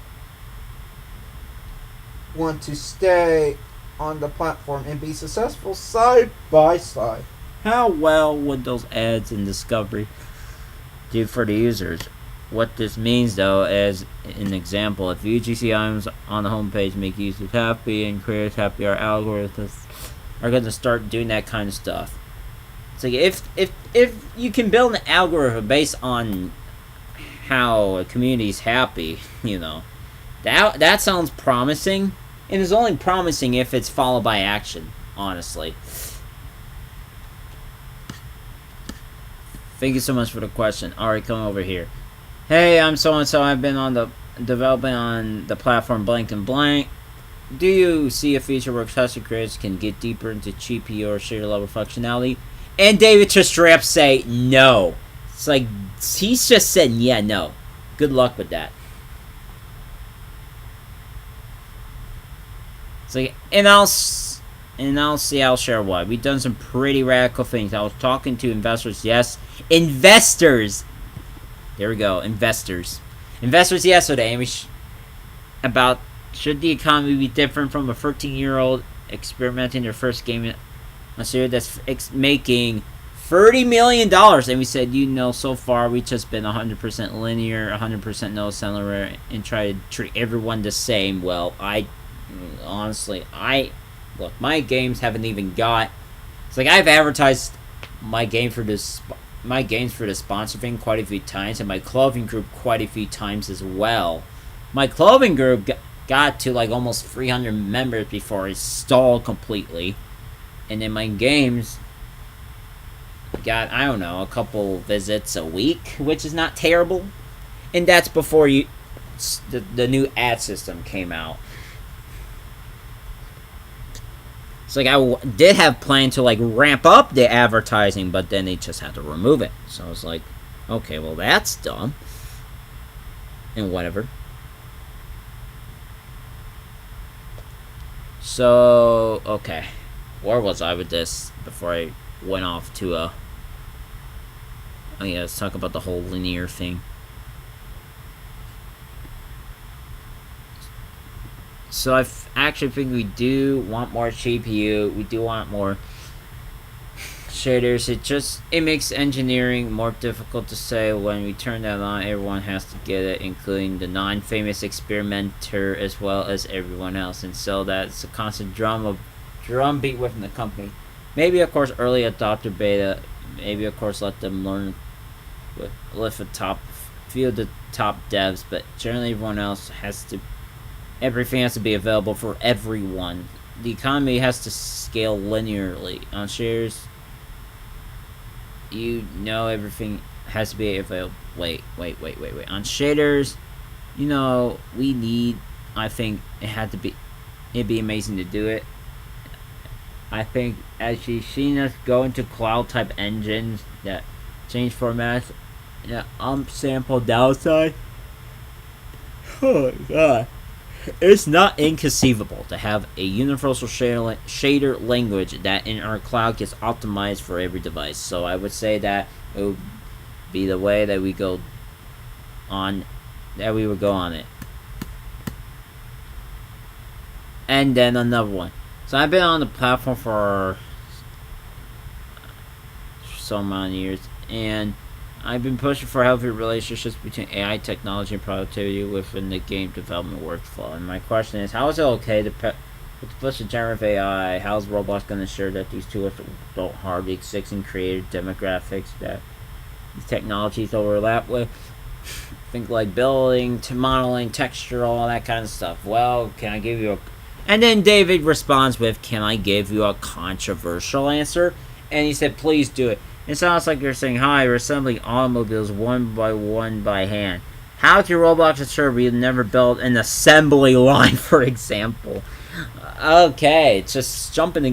want to stay on the platform and be successful side by side. How well would those ads in discovery do for the users? What this means, though, is an example. If UGC items on the homepage make users happy and creators happy, our algorithms are going to start doing that kind of stuff. So if you can build an algorithm based on how a community is happy, that sounds promising. And it's only promising if it's followed by action, honestly. Thank you so much for the question. Alright, come over here. Hey, I'm so-and-so. I've been on the development on the platform blank and blank. Do you see a feature where testing creators can get deeper into GPU or shader level functionality? And David just straight up say no. It's like, he's just said, yeah, no. Good luck with that. It's like, and I'll share why. We've done some pretty radical things. I was talking to investors. Yes, investors. There we go, investors yesterday, and about should the economy be different from a 13-year-old experimenting their first game on series that's making $30 million, and we said, so far we just been 100% linear, 100% no accelerator, and try to treat everyone the same. Well, look, my games haven't even got. It's like I've advertised my games for the sponsor thing quite a few times, and my clothing group quite a few times as well. My clothing group got to like almost 300 members before it stalled completely, and then my games got, I don't know, a couple visits a week, which is not terrible, and that's before the new ad system came out. It's like I did have planned to ramp up the advertising, but then they just had to remove it. So I was like, okay, well that's dumb. And whatever. So, okay. Where was I with this before I went off to let's talk about the whole linear thing. So I actually think we do want more GPU. We do want more shaders. It makes engineering more difficult to say. When we turn that on, everyone has to get it, including the non-famous experimenter as well as everyone else. And so that's a constant drumbeat within the company. Maybe, of course, early adopter beta. Maybe, of course, let them learn with a few of the top devs. But generally, everyone else everything has to be available for everyone. The economy has to scale linearly. On shares, everything has to be available. Wait. On shaders, we need, I think it'd be amazing to do it. I think as you've seen us go into cloud type engines that change formats, upsample downside. Oh god. It's not inconceivable to have a universal shader language that in our cloud gets optimized for every device. So I would say that it would be the way that we would go on it. And then another one. So I've been on the platform for so many years, and I've been pushing for healthy relationships between AI technology and productivity within the game development workflow. And my question is, how is it okay to push the generative AI? How is Roblox going to ensure that these tools don't harm the existing creative demographics that these technologies overlap with? Think like building, to modeling, texture, all that kind of stuff. Well, can I give you a... And then David responds with, can I give you a controversial answer? And he said, please do it. It sounds like you're saying, hi, we're assembling automobiles one by hand. How can Roblox ensure we never build an assembly line, for example? Okay, it's just jumping the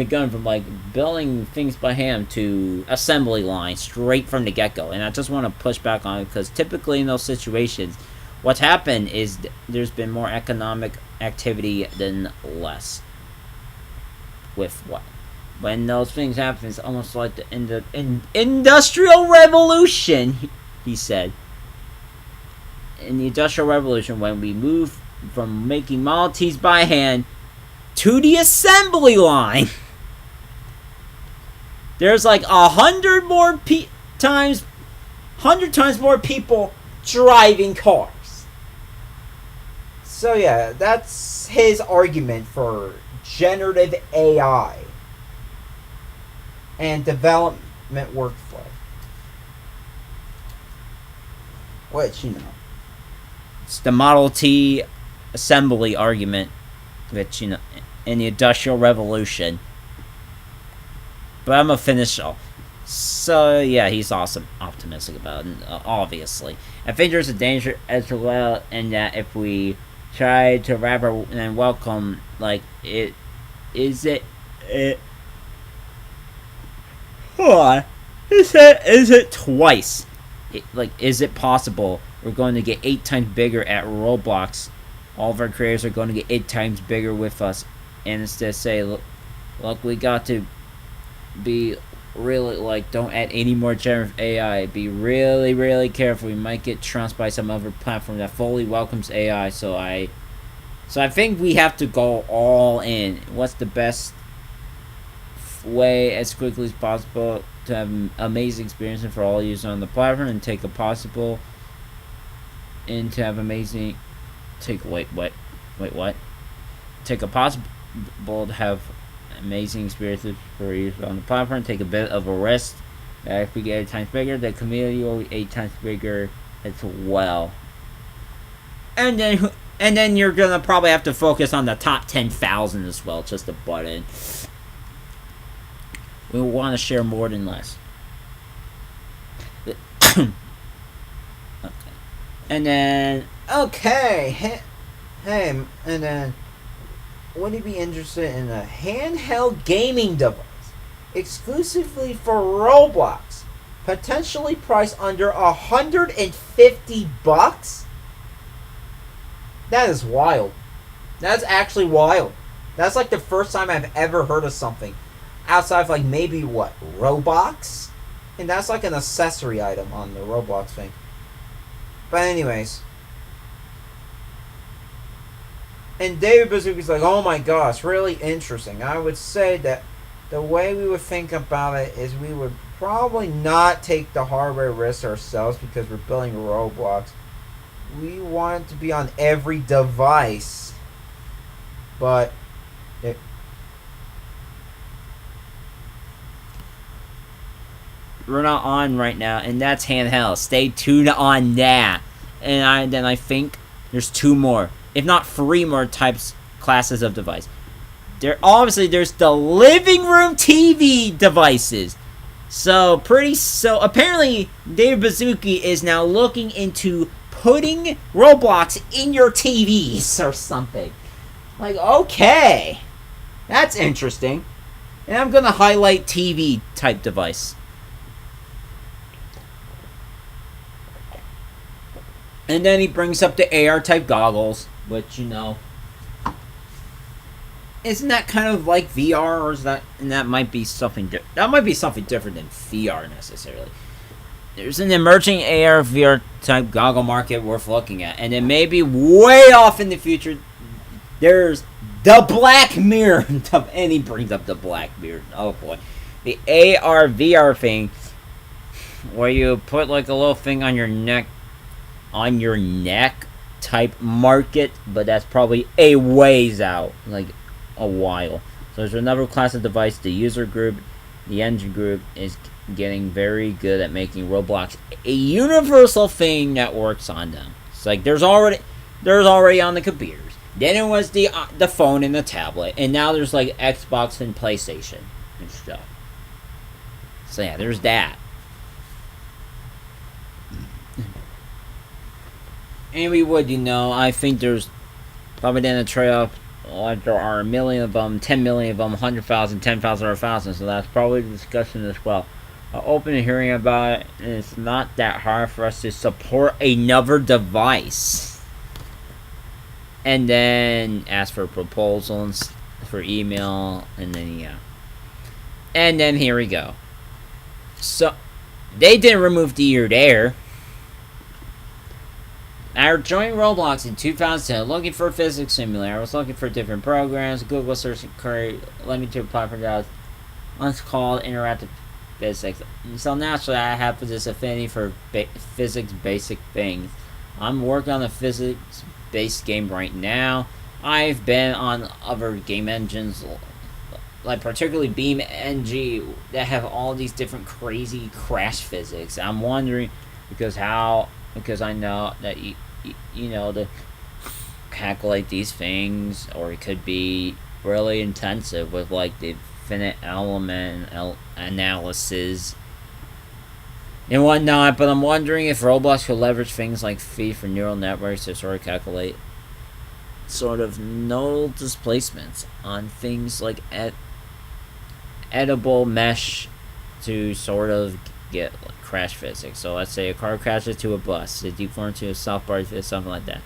gun from like building things by hand to assembly line straight from the get-go. And I just want to push back on it because typically in those situations, what's happened is there's been more economic activity than less. With what? When those things happen, it's almost like the Industrial Revolution, he said. In the Industrial Revolution, when we moved from making Model Ts by hand to the assembly line, there's like 100 times more people driving cars.
So yeah, that's his argument for generative AI and development workflow. Which, you know,
it's the Model T assembly argument, which, you know, in the Industrial Revolution. But I'm gonna finish off. So yeah, he's optimistic about it, obviously. I think there's a danger as well in that if we try to rather than welcome, like, is it twice? Is it possible we're going to get 8 times bigger at Roblox? All of our creators are going to get 8 times bigger with us, and instead say, look, we got to be really, like, don't add any more generative AI. Be really, really careful. We might get trounced by some other platform that fully welcomes AI. So I think we have to go all in. What's the best way as quickly as possible to have an amazing experience for all users on the platform and take a possible and to have amazing take what take a possible to have amazing experiences for users on the platform. Take a bit of a risk that if we get 8 times bigger, the community will be 8 times bigger as well. And then you're gonna probably have to focus on the top 10,000 as well, just to butt in. We want to share more than less. Okay. And then
hey, and then would you be interested in a handheld gaming device exclusively for Roblox, potentially priced under $150? That is wild. That's actually wild. That's like the first time I've ever heard of something outside of, like, maybe Roblox, and that's like an accessory item on the Roblox thing. But anyways, and David Bazooka's like, oh my gosh, really interesting. I would say that the way we would think about it is we would probably not take the hardware risk ourselves because we're building Roblox. We want it to be on every device, but
we're not on right now, and that's handheld. Stay tuned on that. And I think there's 2 more, if not 3 more classes of device. There's the living room TV devices. So apparently David Bazooki is now looking into putting Roblox in your TVs or something. Like, okay, that's interesting. And I'm gonna highlight TV type device. And then he brings up the AR type goggles, which, you know, isn't that kind of like VR, or is that? And that might be something. That might be something different than VR necessarily. There's an emerging AR VR type goggle market worth looking at, and then maybe way off in the future, there's the Black Mirror. And he brings up the Black Mirror. Oh boy, the AR VR thing, where you put like a little thing on your neck type market, but that's probably a ways out, like a while. So there's another class of device. The user group, the engine group is getting very good at making Roblox a universal thing that works on them. It's like there's already on the computers. Then it was the phone and the tablet, and now there's like Xbox and PlayStation and stuff. So yeah, there's that. And we would, I think there's probably then a trade-off. Like there are a million of them, 10 million of them, 100,000, 10,000, or 1,000. So that's probably the discussion as well. Open to hearing about it, and it's not that hard for us to support another device. And then ask for proposals for email, and then yeah. And then here we go. So they didn't remove the year there. I joined Roblox in 2010 looking for a physics simulator. I was looking for different programs. Google search query led me to a platform that was called Interactive Physics. So naturally, I have this affinity for physics basic things. I'm working on a physics-based game right now. I've been on other game engines, like particularly BeamNG, that have all these different crazy crash physics. I'm wondering because I know that to calculate these things, or it could be really intensive with like the finite element analysis and whatnot. But I'm wondering if Roblox could leverage things like feed for neural networks to sort of calculate sort of nodal displacements on things like edible mesh to sort of get like crash physics. So let's say a car crashes to a bus, it deforms to a soft bar, something like that.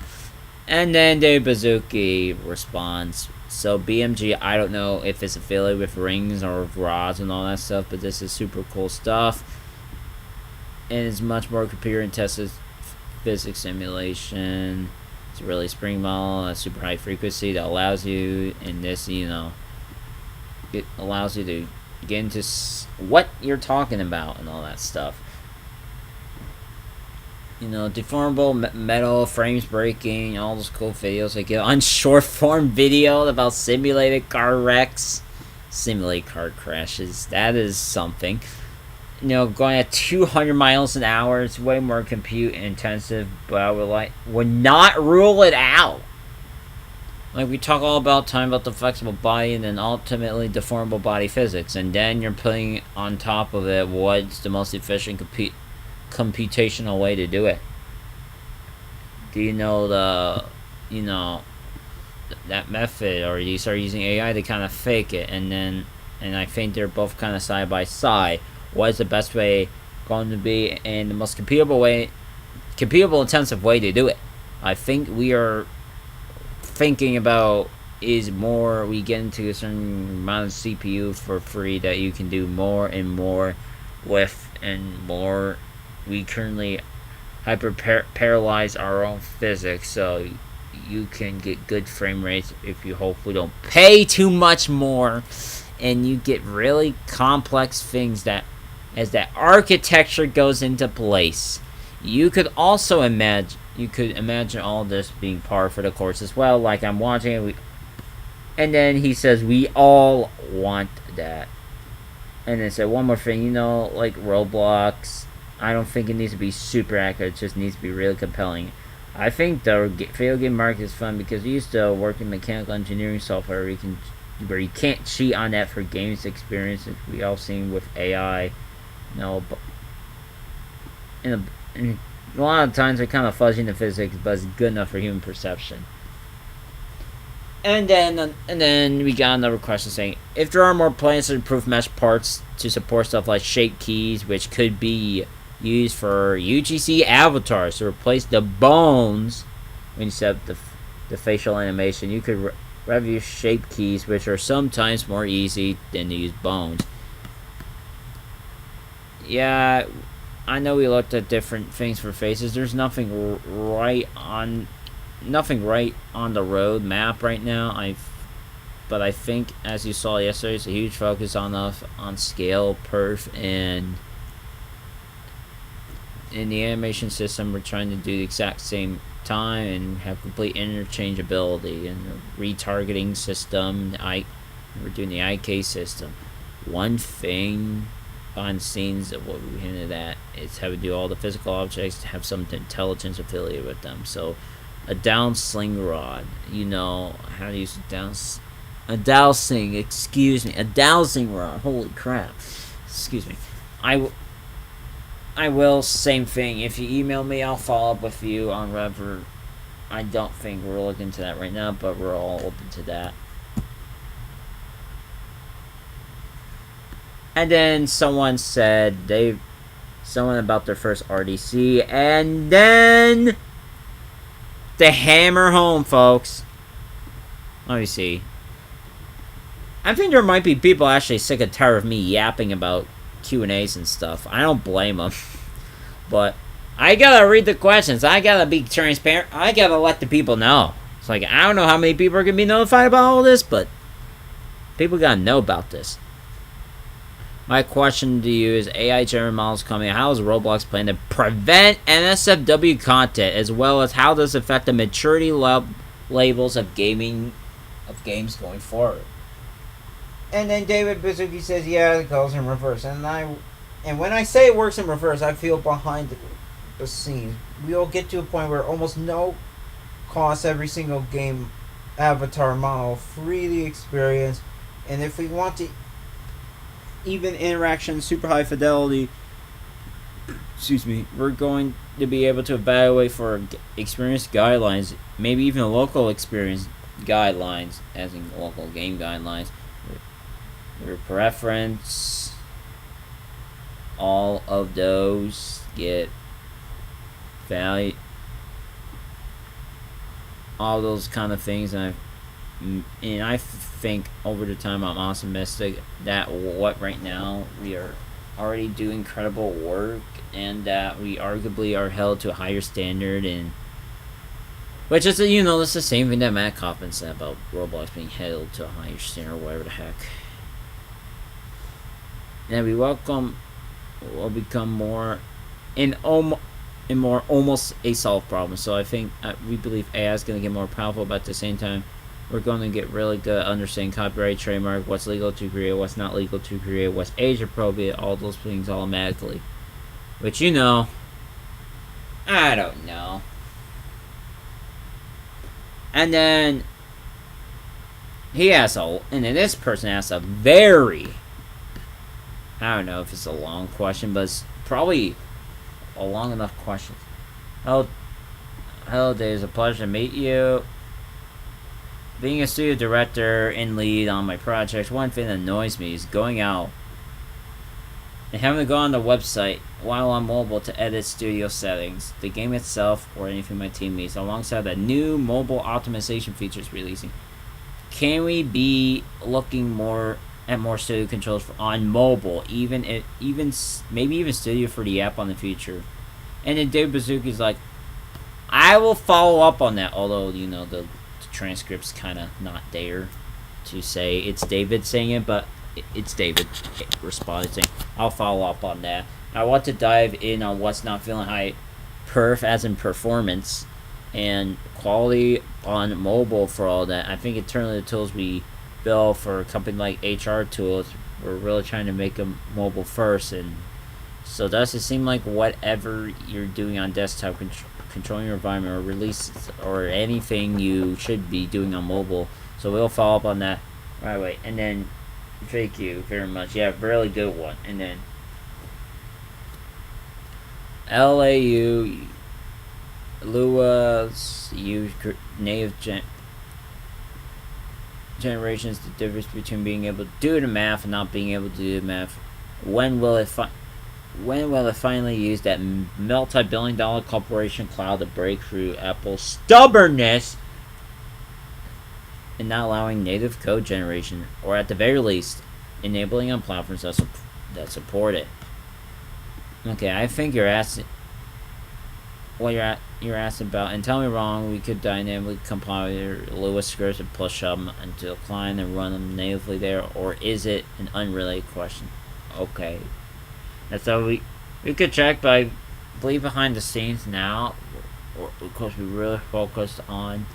And then the Bazooki responds. So BMG, I don't know if it's affiliated with rings or rods and all that stuff, but this is super cool stuff. And it's much more computer intensive physics simulation. It's a really spring model, a super high frequency that allows you in this, it allows you to get into what you're talking about and all that stuff. Deformable metal, frames breaking, all those cool videos I get on short form video about simulated car wrecks, simulated car crashes. That is something. Going at 200 miles an hour, it's way more compute intensive, but I would not rule it out. Like we talk all about time about the flexible body and then ultimately deformable body physics, and then you're putting on top of it what's the most efficient computational way to do it. Do you know that method, or you start using AI to kind of fake it, and I think they're both kind of side by side. What is the best way going to be and the most computable intensive way to do it? I think we are thinking about is more we get into a certain amount of CPU for free that you can do more and more with, and more we currently paralyze our own physics, so you can get good frame rates if you hopefully don't pay too much more, and you get really complex things that as that architecture goes into place. You could also imagine all this being par for the course as well. Like I'm watching it, and then he says we all want that. And then said one more thing, like Roblox, I don't think it needs to be super accurate. It just needs to be really compelling. I think the video game market is fun because we used to work in mechanical engineering software where you can't cheat on that for games experience. We all seen with AI, but a lot of times they're kind of fuzzy in the physics, but it's good enough for human perception. And then we got another question saying, if there are more plans to improve mesh parts to support stuff like shape keys, which could be used for UGC avatars to replace the bones when you set up the facial animation, you could review shape keys, which are sometimes more easy than to use bones. Yeah, I know we looked at different things for faces. There's nothing right on the road map right now. But I think, as you saw yesterday, it's a huge focus on scale, perf, and in the animation system, we're trying to do the exact same time and have complete interchangeability, and the retargeting system. We're doing the IK system. One thing behind the scenes of what we hinted at is how we do all the physical objects to have some intelligence affiliated with them. So a dowsing rod, how to use a dowsing rod. Holy crap! Excuse me. I will, same thing. If you email me, I'll follow up with you on whatever I don't think we're looking into that right now, but we're all open to that. And then someone said someone about their first RDC, and then the hammer home, folks. Let me see. I think there might be people actually sick and tired of me yapping about Q&As and stuff. I don't blame them. But I gotta read the questions. I gotta be transparent. I gotta let the people know. It's like, I don't know how many people are gonna be notified about all this, but people gotta know about this. My question to you is, AI generated models coming. How is Roblox planning to prevent NSFW content, as well as how does it affect the maturity labels of games going forward? And then David Bizuki says, yeah, it goes in reverse. And when I say it works in reverse, I feel behind the scenes. We'll get to a point where almost no cost every single game avatar model, freely experience. And if we want to even interaction, super high fidelity, we're going to be able to evaluate for experience guidelines, maybe even local experience guidelines, as in local game guidelines. Your preference, all of those get value, all those kind of things, and I think over the time I'm optimistic that what right now we are already doing incredible work, and that we arguably are held to a higher standard, and which is it's the same thing that Matt Kaufman said about Roblox being held to a higher standard or whatever the heck. And we will become more more almost a solved problem. So I think we believe AI is going to get more powerful, but at the same time, we're going to get really good at understanding copyright, trademark, what's legal to create, what's not legal to create, what's age appropriate, all those things automatically. Which I don't know. And then this person asks a very, I don't know if it's a long question, but it's probably a long enough question. Hello, Dave. It's a pleasure to meet you. Being a studio director and lead on my projects, one thing that annoys me is going out and having to go on the website while on mobile to edit studio settings, the game itself, or anything my team needs, alongside the new mobile optimization features releasing. Can we be looking more at more studio controls on mobile, maybe even studio for the app on the future? And then Dave Bazuki's like, I will follow up on that, although the transcript's kind of not there to say it's David saying it, but it's David responding saying, I'll follow up on that. I want to dive in on what's not feeling high perf, as in performance and quality on mobile for all that. I think internally the tools we build for a company like HR tools, we're really trying to make them mobile first, and so does it seem like whatever you're doing on desktop, controlling your environment or releases or anything, you should be doing on mobile. So we'll follow up on that right away. And then thank you very much. Yeah, really good one. And then LAU Lua's native generations, the difference between being able to do the math and not being able to do the math. When will it finally use that multi-billion-dollar corporation cloud to break through Apple's stubbornness and not allowing native code generation, or at the very least, enabling on platforms that support it? Okay, I think you're asking what you're asking about, and tell me wrong. We could dynamically compile your Lua scripts and push them into a client and run them natively there, or is it an unrelated question? Okay. And so we could check, but I believe behind the scenes now, because we really focused on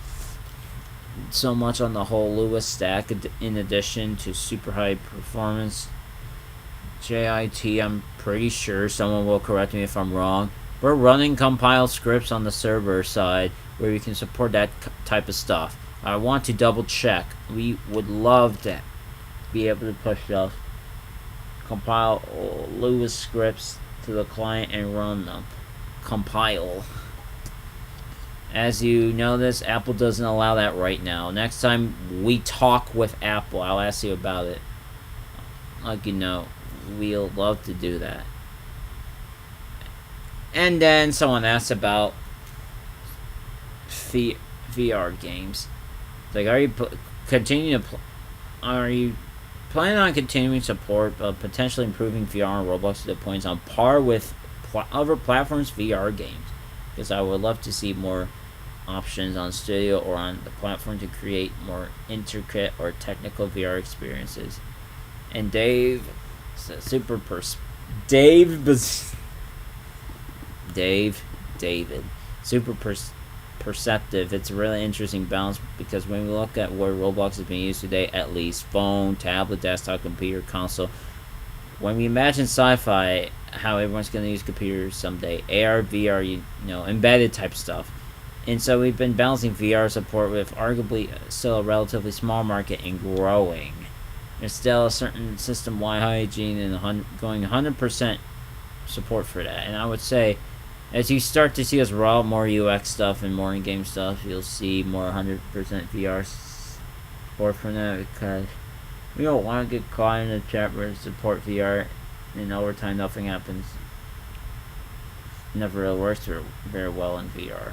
so much on the whole Lua stack in addition to super high performance JIT. I'm pretty sure someone will correct me if I'm wrong. We're running compile scripts on the server side where we can support that type of stuff. I want to double check. We would love to be able to push stuff, compile Lua scripts to the client and run them. Compile. As you know this, Apple doesn't allow that right now. Next time we talk with Apple, I'll ask you about it. Like, you know, we'll love to do that. And then someone asked about VR games. Like, are you planning on continuing support of potentially improving VR and Roblox to the points on par with other platforms' VR games? Because I would love to see more options on Studio or on the platform to create more intricate or technical VR experiences. And David, super perceptive. It's a really interesting balance because when we look at where Roblox is being used today, at least phone, tablet, desktop, computer, console. When we imagine sci-fi, how everyone's going to use computers someday, AR, VR, embedded type stuff. And so we've been balancing VR support with arguably still a relatively small market and growing. There's still a certain system-wide hygiene and going 100% support for that. And I would say, as you start to see us roll out more UX stuff and more in-game stuff, you'll see more 100% VR support from that, because we don't want to get caught in the chat where support VR and over time nothing happens. Never really works very well in VR.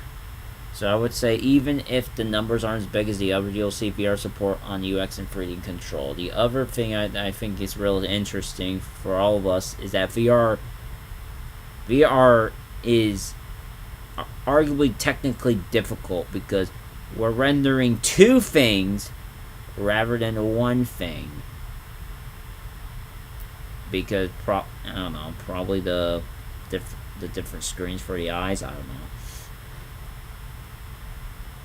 So I would say even if the numbers aren't as big as the others, you'll see VR support on UX and 3D control. The other thing I think is really interesting for all of us is that VR is arguably technically difficult because we're rendering two things rather than one thing. Because I don't know, probably the different screens for the eyes. I don't know.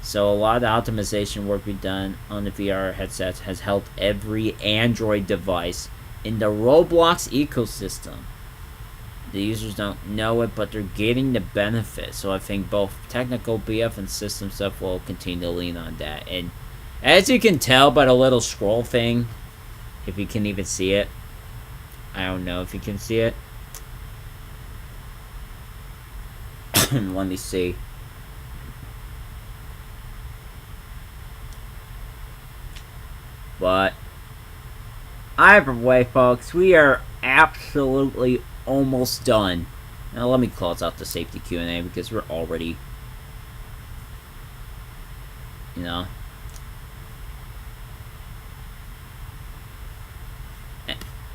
So a lot of the optimization work we've done on the VR headsets has helped every Android device in the Roblox ecosystem. The users don't know it, but they're getting the benefit. So I think both technical BF and system stuff will continue to lean on that. And as you can tell by the little scroll thing, if you can even see it, I don't know if you can see it. Let me see. But either way, folks, we are absolutely almost done. Now let me close out the safety Q&A because we're already,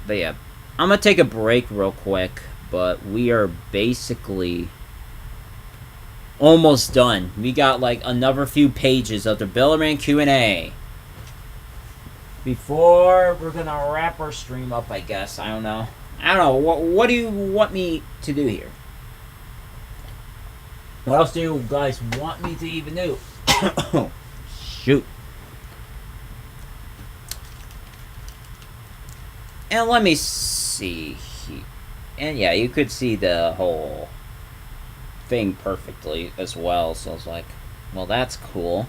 But yeah, I'm gonna take a break real quick, but we are basically almost done. We got like another few pages of the Builderman Q&A before we're gonna wrap our stream up, I guess. I don't know. What do you want me to do here? What else do you guys want me to even do? Shoot. And let me see. And yeah, you could see the whole thing perfectly as well. So I was like, well, that's cool.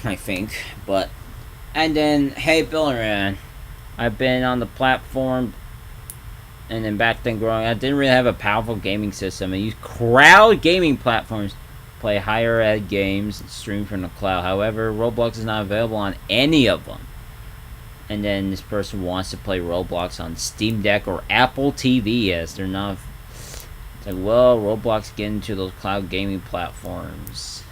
I think. But, and then, hey, Builderman, I've been on the platform. And then back then growing, I didn't really have a powerful gaming system. I used crowd gaming platforms to play higher ed games and stream from the cloud. However, Roblox is not available on any of them. And then this person wants to play Roblox on Steam Deck or Apple TV, as they're not. It's like, well, Roblox get into those cloud gaming platforms.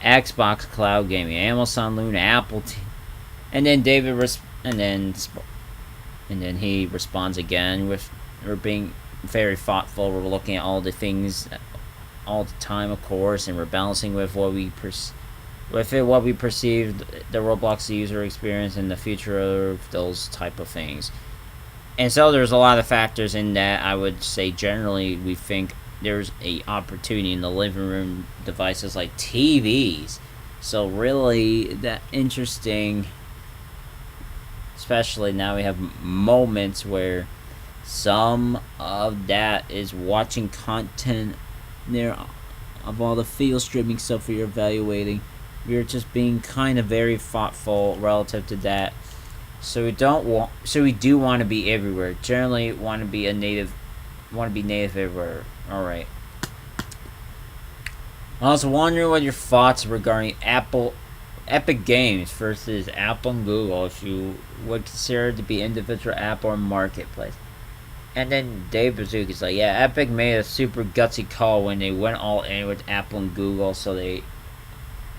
Xbox cloud gaming, Amazon Luna, Apple TV. And then And then he responds again with, we're being very thoughtful. We're looking at all the things all the time, of course, and we're balancing with what we perceive the Roblox user experience and the future of those type of things. And so there's a lot of factors in that. I would say generally we think there's a opportunity in the living room devices like TVs. So really that interesting. Especially now we have moments where some of that is watching content there of all the field streaming stuff you're evaluating. We're just being kind of very thoughtful relative to that. So we do want to be everywhere. Generally want to be native everywhere. Alright. I was wondering what your thoughts regarding Epic Games versus Apple and Google, if you would consider it to be individual app or marketplace. And then Dave Bazooka's like, yeah, Epic made a super gutsy call when they went all in with Apple and Google, so they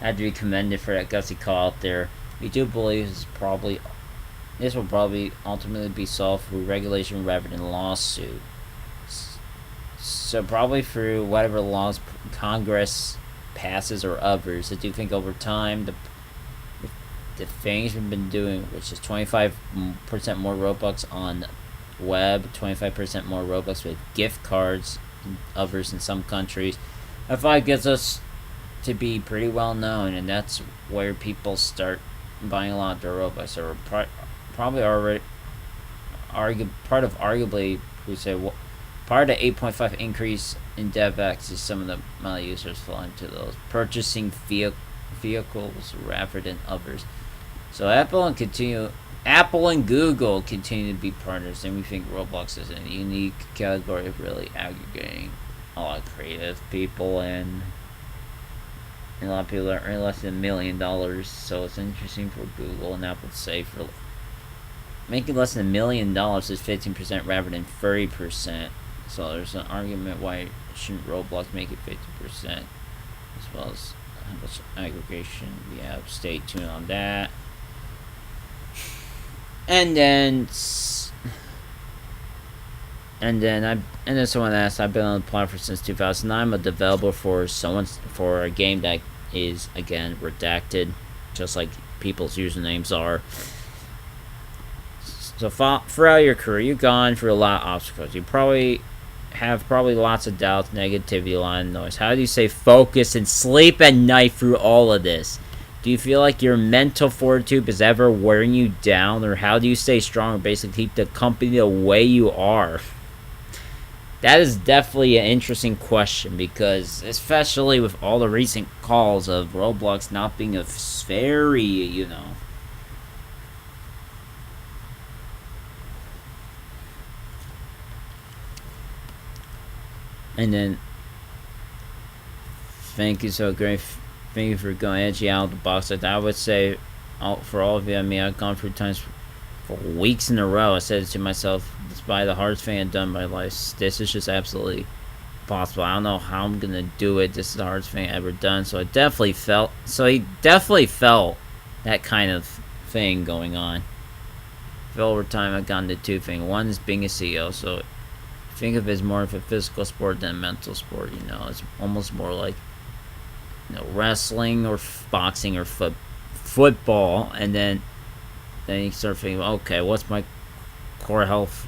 had to be commended for that gutsy call out there. We do believe this will probably ultimately be solved through regulation rather than lawsuit. So probably through whatever laws Congress passes or others. I do think over time the things we've been doing, which is 25% more Robux on web, 25% more Robux with gift cards, and others in some countries, I find gets us to be pretty well known, and that's where people start buying a lot of their Robux. Or probably already arguably we say part of the 8.5 increase in DevX is some of the amount of users fall into those purchasing vehicles rather than others. So Apple and Google continue to be partners, and we think Roblox is in a unique category of really aggregating a lot of creative people, and a lot of people are earning less than $1 million. So it's interesting for Google and Apple to say for making less than $1 million is 15% rather than 30%. So there's an argument why shouldn't Roblox make it 50%, as well as how much aggregation we have. Stay tuned on that. And then someone asked, I've been on the platform since 2009. I'm a developer for a game that is, again, redacted, just like people's usernames are. So throughout your career, you've gone through a lot of obstacles. You probably have lots of doubts, negativity, a lot of noise. How do you stay focused and sleep at night through all of this? Do you feel like your mental fortitude is ever wearing you down, or how do you stay strong and basically keep the company the way you are? That is definitely an interesting question, because especially with all the recent calls of Roblox not being a very, And then, thank you so great. Thank you for going edgy out of the box. I would say, for all of you, I've gone through times for weeks in a row. I said to myself, "This is probably the hardest thing I've done in my life. This is just absolutely impossible. I don't know how I'm gonna do it. This is the hardest thing I've ever done." So he definitely felt that kind of thing going on. Over time, I've gotten to two things. One is being a CEO. So think of it as more of a physical sport than a mental sport. It's almost more like wrestling or boxing or football, and then you start thinking, okay, what's my core health,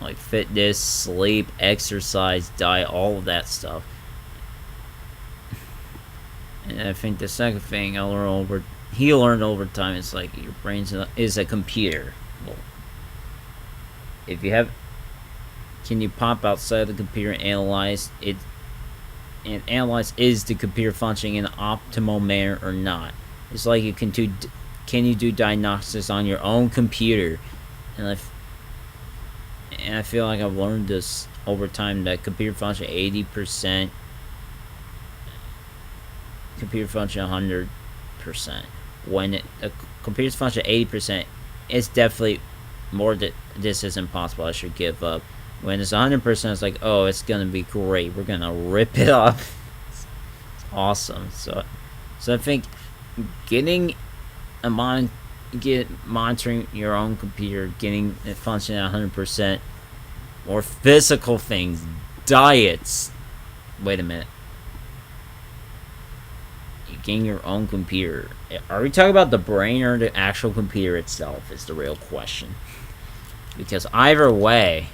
like fitness, sleep, exercise, diet, all of that stuff. And I think the second thing he learned over time is like your brain is a computer. Well, can you pop outside the computer and analyze it? And analyze, is the computer functioning in an optimal manner or not? It's like can you do diagnostics on your own computer? And I feel like I've learned this over time, that computer function 80%, computer function 100%. When a computer's function 80%, it's definitely more that this isn't possible, I should give up. When it's 100%, it's like, oh, it's gonna be great. We're gonna rip it up. It's awesome. So I think monitoring your own computer, getting it functioning at 100%, or physical things, diets. Wait a minute. You're getting your own computer. Are we talking about the brain or the actual computer itself? Is the real question. Because either way,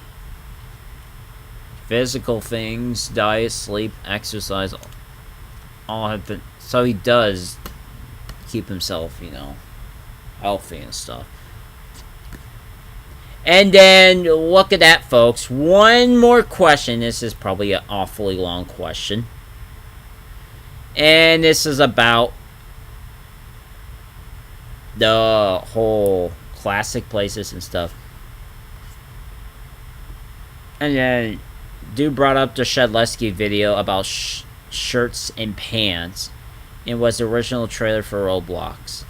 physical things, diet, sleep, exercise, all have been. So he does keep himself, healthy and stuff. And then, look at that, folks. One more question. This is probably an awfully long question. And this is about the whole classic places and stuff. And then, dude brought up the Shedlesky video about shirts and pants. It was the original trailer for Roblox.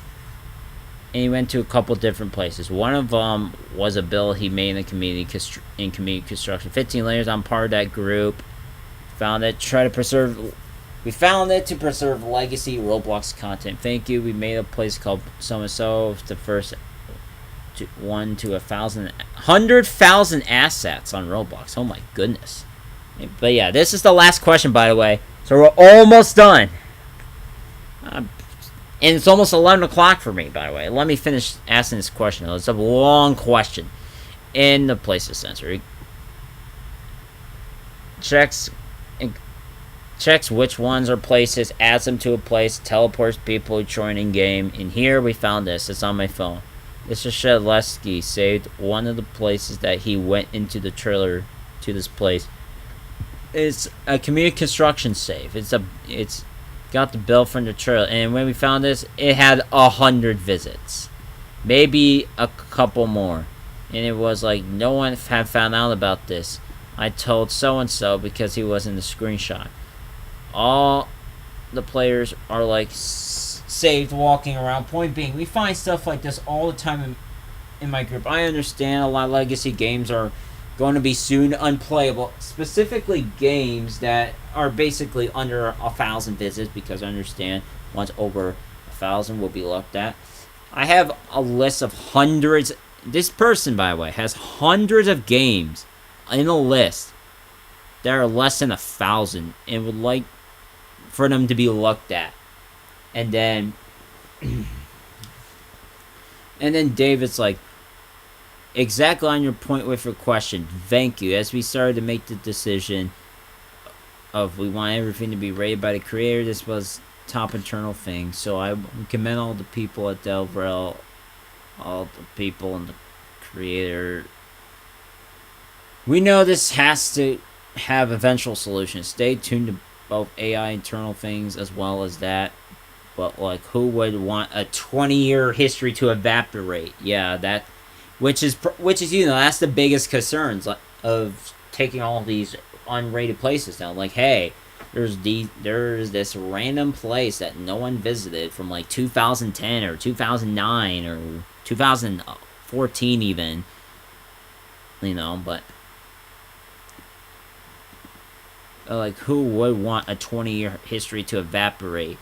And he went to a couple different places. One of them was a bill he made in community construction. 15 layers. I'm part of that group. Found it. We found it to preserve legacy Roblox content. Thank you. We made a place called So. The first one to 100,000 assets on Roblox. Oh my goodness. But yeah, this is the last question, by the way. So we're almost done. And it's almost 11 o'clock for me, by the way. Let me finish asking this question. It's a long question. In the places sensor. Checks which ones are places, adds them to a place, teleports people joining game. And here we found this. It's on my phone. Mr. Shedlesky saved one of the places that he went into the trailer to this place. It's a community construction save. It's got the bill from the trailer, and when we found this, it had 100 visits, maybe a couple more, and it was like no one had found out about this. I told so and so because he was in the screenshot. All the players are like saved walking around. Point being, we find stuff like this all the time in my group. I understand a lot of legacy games are going to be soon unplayable, specifically games that are basically under 1,000 visits, because I understand once over 1,000 will be looked at. I have a list of hundreds. This person, by the way, has hundreds of games in a list that are less than 1,000 and would like for them to be looked at. And then David's like, exactly on your point with your question. Thank you. As we started to make the decision of we want everything to be rated by the creator, this was top internal thing. So I commend all the people at DelVrel, all the people and the creator. We know this has to have eventual solutions. Stay tuned to both AI internal things as well as that. But like, who would want a 20-year history to evaporate? Yeah, that. Which is that's the biggest concerns of taking all these unrated places down. Like, hey, there's this random place that no one visited from like 2010 or 2009 or 2014 even. But like, who would want a 20-year history to evaporate?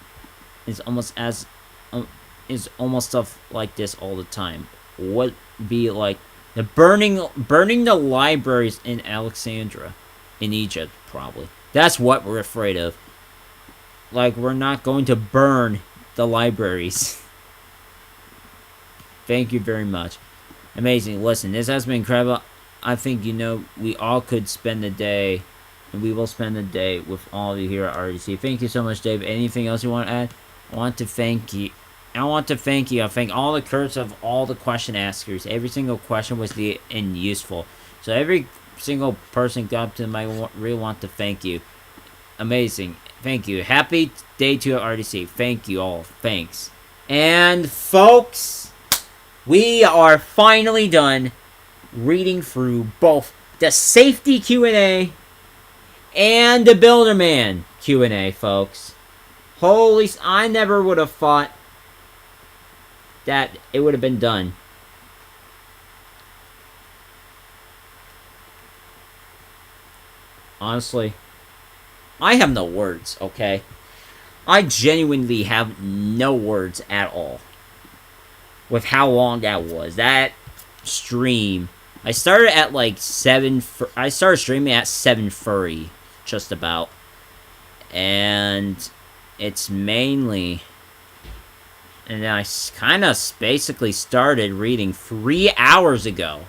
It's almost stuff like this all the time. What be like the burning the libraries in Alexandria, in Egypt, probably. That's what we're afraid of. Like, we're not going to burn the libraries. Thank you very much. Amazing. Listen, this has been incredible. I think we all could spend the day, and we will spend the day with all of you here at RDC. Thank you so much, Dave. Anything else you want to add? I want to thank you. I thank all the credits of all the question askers. Every single question was useful. So every single person got up to the mic. I really want to thank you. Amazing. Thank you. Happy day 2 at RDC. Thank you all. Thanks. And folks, we are finally done reading through both the safety Q&A and the Builderman Q&A, folks. Holy, I never would have thought that it would have been done. Honestly, I have no words, okay? I genuinely have no words at all with how long that was. That stream, I started at like 7, I started streaming at 7:30, just about. And it's mainly... And then I kind of basically started reading 3 hours ago.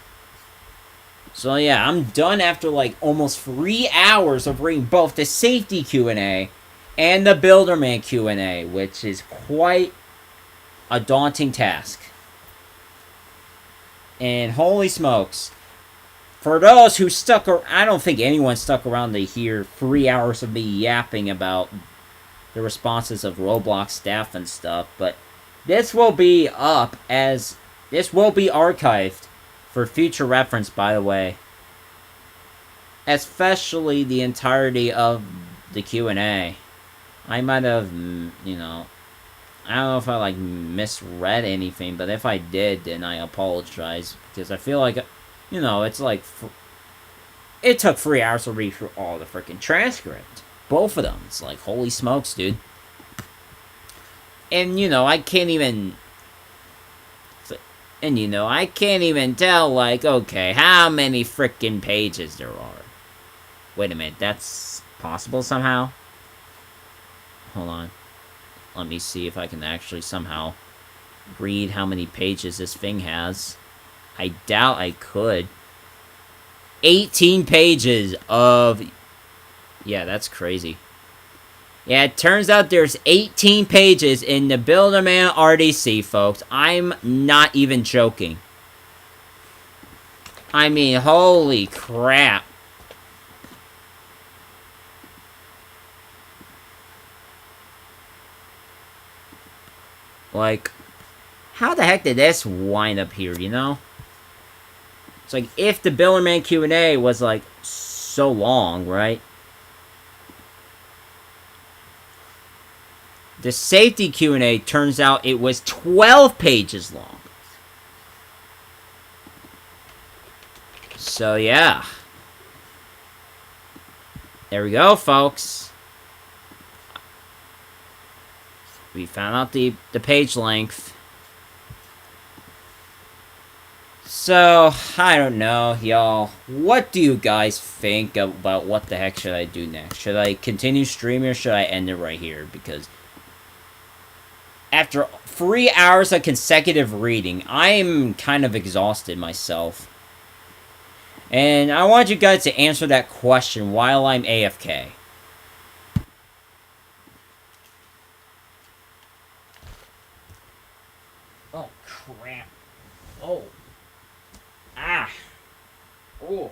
So yeah, I'm done after like almost 3 hours of reading both the safety Q&A and the Builderman Q&A, which is quite a daunting task. And holy smokes, for those who stuck around, I don't think anyone stuck around to hear 3 hours of me yapping about the responses of Roblox staff and stuff, but this will be archived for future reference, by the way. Especially the entirety of the Q&A. I might have, you know, I don't know if I, like, misread anything, but if I did, then I apologize. Because I feel like, you know, it's like, it took 3 hours to read through all the freaking transcript. Both of them. It's like, holy smokes, dude. And, you know, I can't even... And, you know, I can't even tell, like, okay, how many freaking pages there are. Wait a minute, that's possible somehow? Hold on. Let me see if I can actually somehow read how many pages this thing has. I doubt I could. 18 pages of... Yeah, that's crazy. Yeah, it turns out there's 18 pages in the Builderman RDC, folks. I'm not even joking. I mean, holy crap. Like, how the heck did this wind up here, you know? It's like, if the Builderman Q&A was, like, so long, right? The safety Q&A turns out it was 12 pages long. So, yeah. There we go, folks. We found out the page length. So, I don't know, y'all. What do you guys think about what the heck should I do next? Should I continue streaming or should I end it right here? Because after 3 hours of consecutive reading, I'm kind of exhausted myself. And I want you guys to answer that question while I'm AFK. Oh, crap. Oh. Ah. Oh.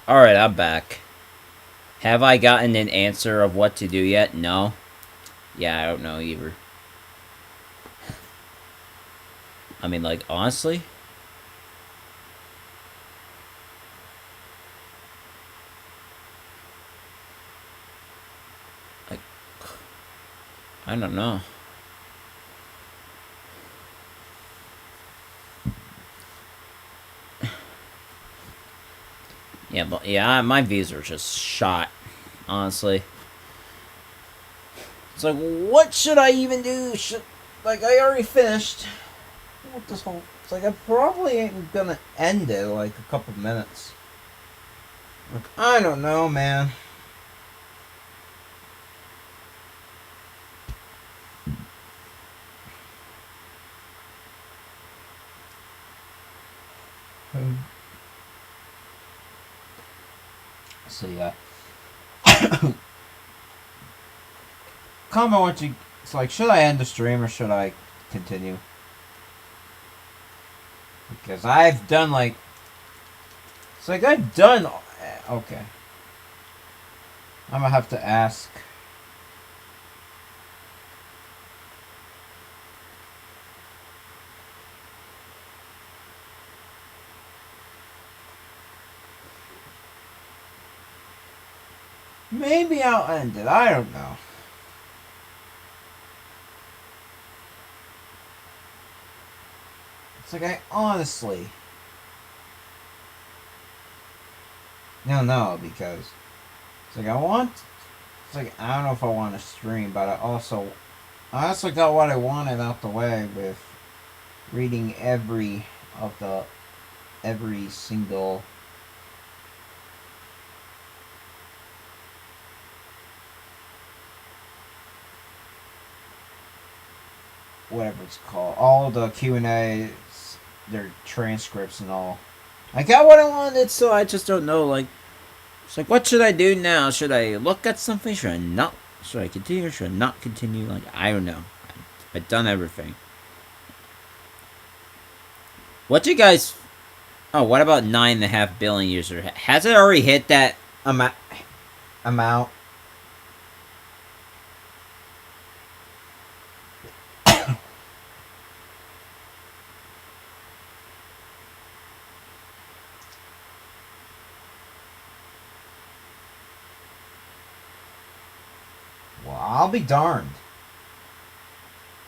Alright, I'm back. Have I gotten an answer of what to do yet? No. Yeah, I don't know either. I mean, like, honestly? Like, I don't know. Yeah, but yeah, my views are just shot, honestly. It's like, what should I even do? Like, I already finished. What this whole? It's like I probably ain't gonna end it like a couple minutes. Like, I don't know, man. So yeah. Comment what you. It's like, should I end the stream or should I continue? Because I've done like. It's like I've done. Okay. I'm gonna have to ask. Maybe I'll end it. I don't know. It's like I honestly don't know because it's like I want. It's like I don't know if I want to stream, but I also got what I wanted out the way with reading every single whatever it's called, all the Q&As, their transcripts and all. I got what I wanted, so I just don't know. Like, it's like, what should I do now? Should I look at something? Should I not? Should I continue? Should I not continue? Like, I don't know. I've done everything. What you guys? Oh, what about 9.5 billion users? Has it already hit that amount? Well, I'll be darned.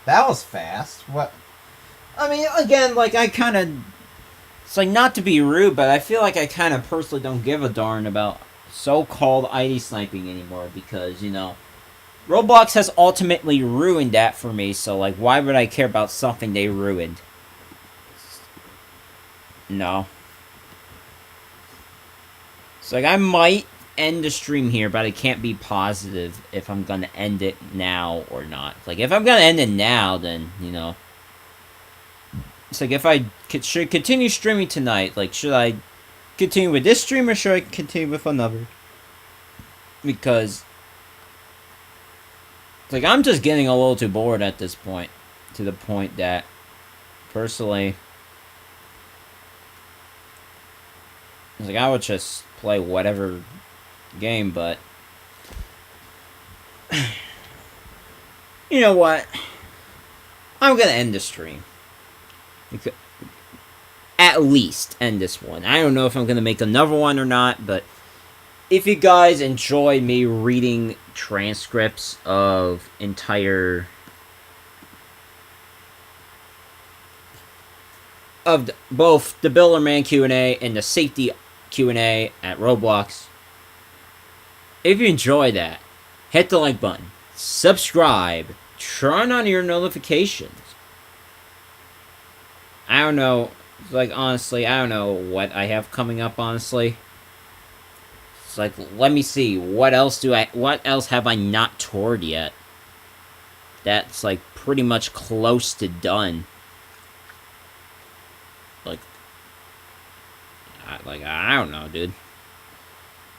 That was fast. What? I mean, again, like, I kind of... It's like, not to be rude, but I feel like I kind of personally don't give a darn about so-called ID sniping anymore because, you know, Roblox has ultimately ruined that for me, so, like, why would I care about something they ruined? No. It's like, I might end the stream here, but I can't be positive if I'm gonna end it now or not. Like, if I'm gonna end it now, then, you know... It's like, if I should continue streaming tonight, like, should I continue with this stream or should I continue with another? Because, it's like, I'm just getting a little too bored at this point. To the point that, personally, it's like, I would just play whatever game, but... You know what? I'm gonna end the stream. At least end this one. I don't know if I'm going to make another one or not, but if you guys enjoy me reading transcripts of entire... of both the Builderman Q&A and the Safety Q&A at Roblox, if you enjoy that, hit the like button, subscribe, turn on your notifications. I don't know, like, honestly, I don't know what I have coming up, honestly. It's like, let me see, what else have I not toured yet? That's, like, pretty much close to done. Like, I don't know, dude.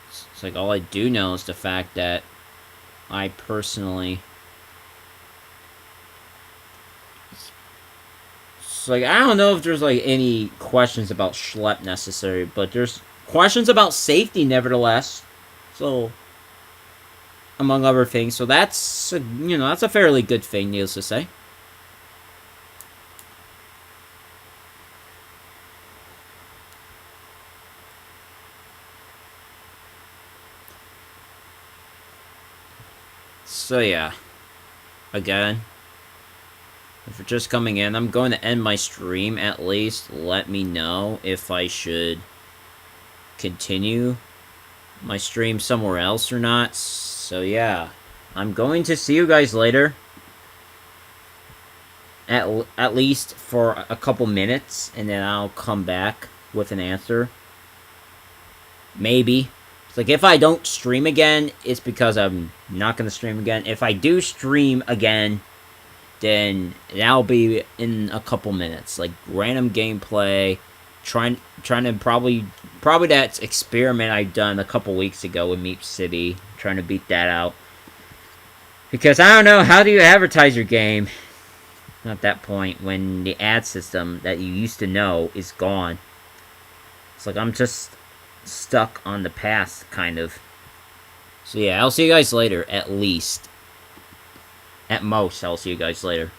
It's like, all I do know is the fact that I personally... It's like, I don't know if there's, like, any questions about schlep necessary, but there's questions about safety, nevertheless. So, among other things. So that's, you know, that's a fairly good thing, needless to say. So, yeah. Again, if you're just coming in, I'm going to end my stream at least. Let me know if I should continue my stream somewhere else or not. So yeah, I'm going to see you guys later. At least for a couple minutes, and then I'll come back with an answer. Maybe. It's like, if I don't stream again, it's because I'm not going to stream again. If I do stream again, then that'll be in a couple minutes. Like, random gameplay, trying to probably that experiment I done a couple weeks ago with Meep City, trying to beat that out. Because I don't know, how do you advertise your game at that point when the ad system that you used to know is gone? It's like I'm just stuck on the past, kind of. So yeah, I'll see you guys later, at least. At most, I'll see you guys later.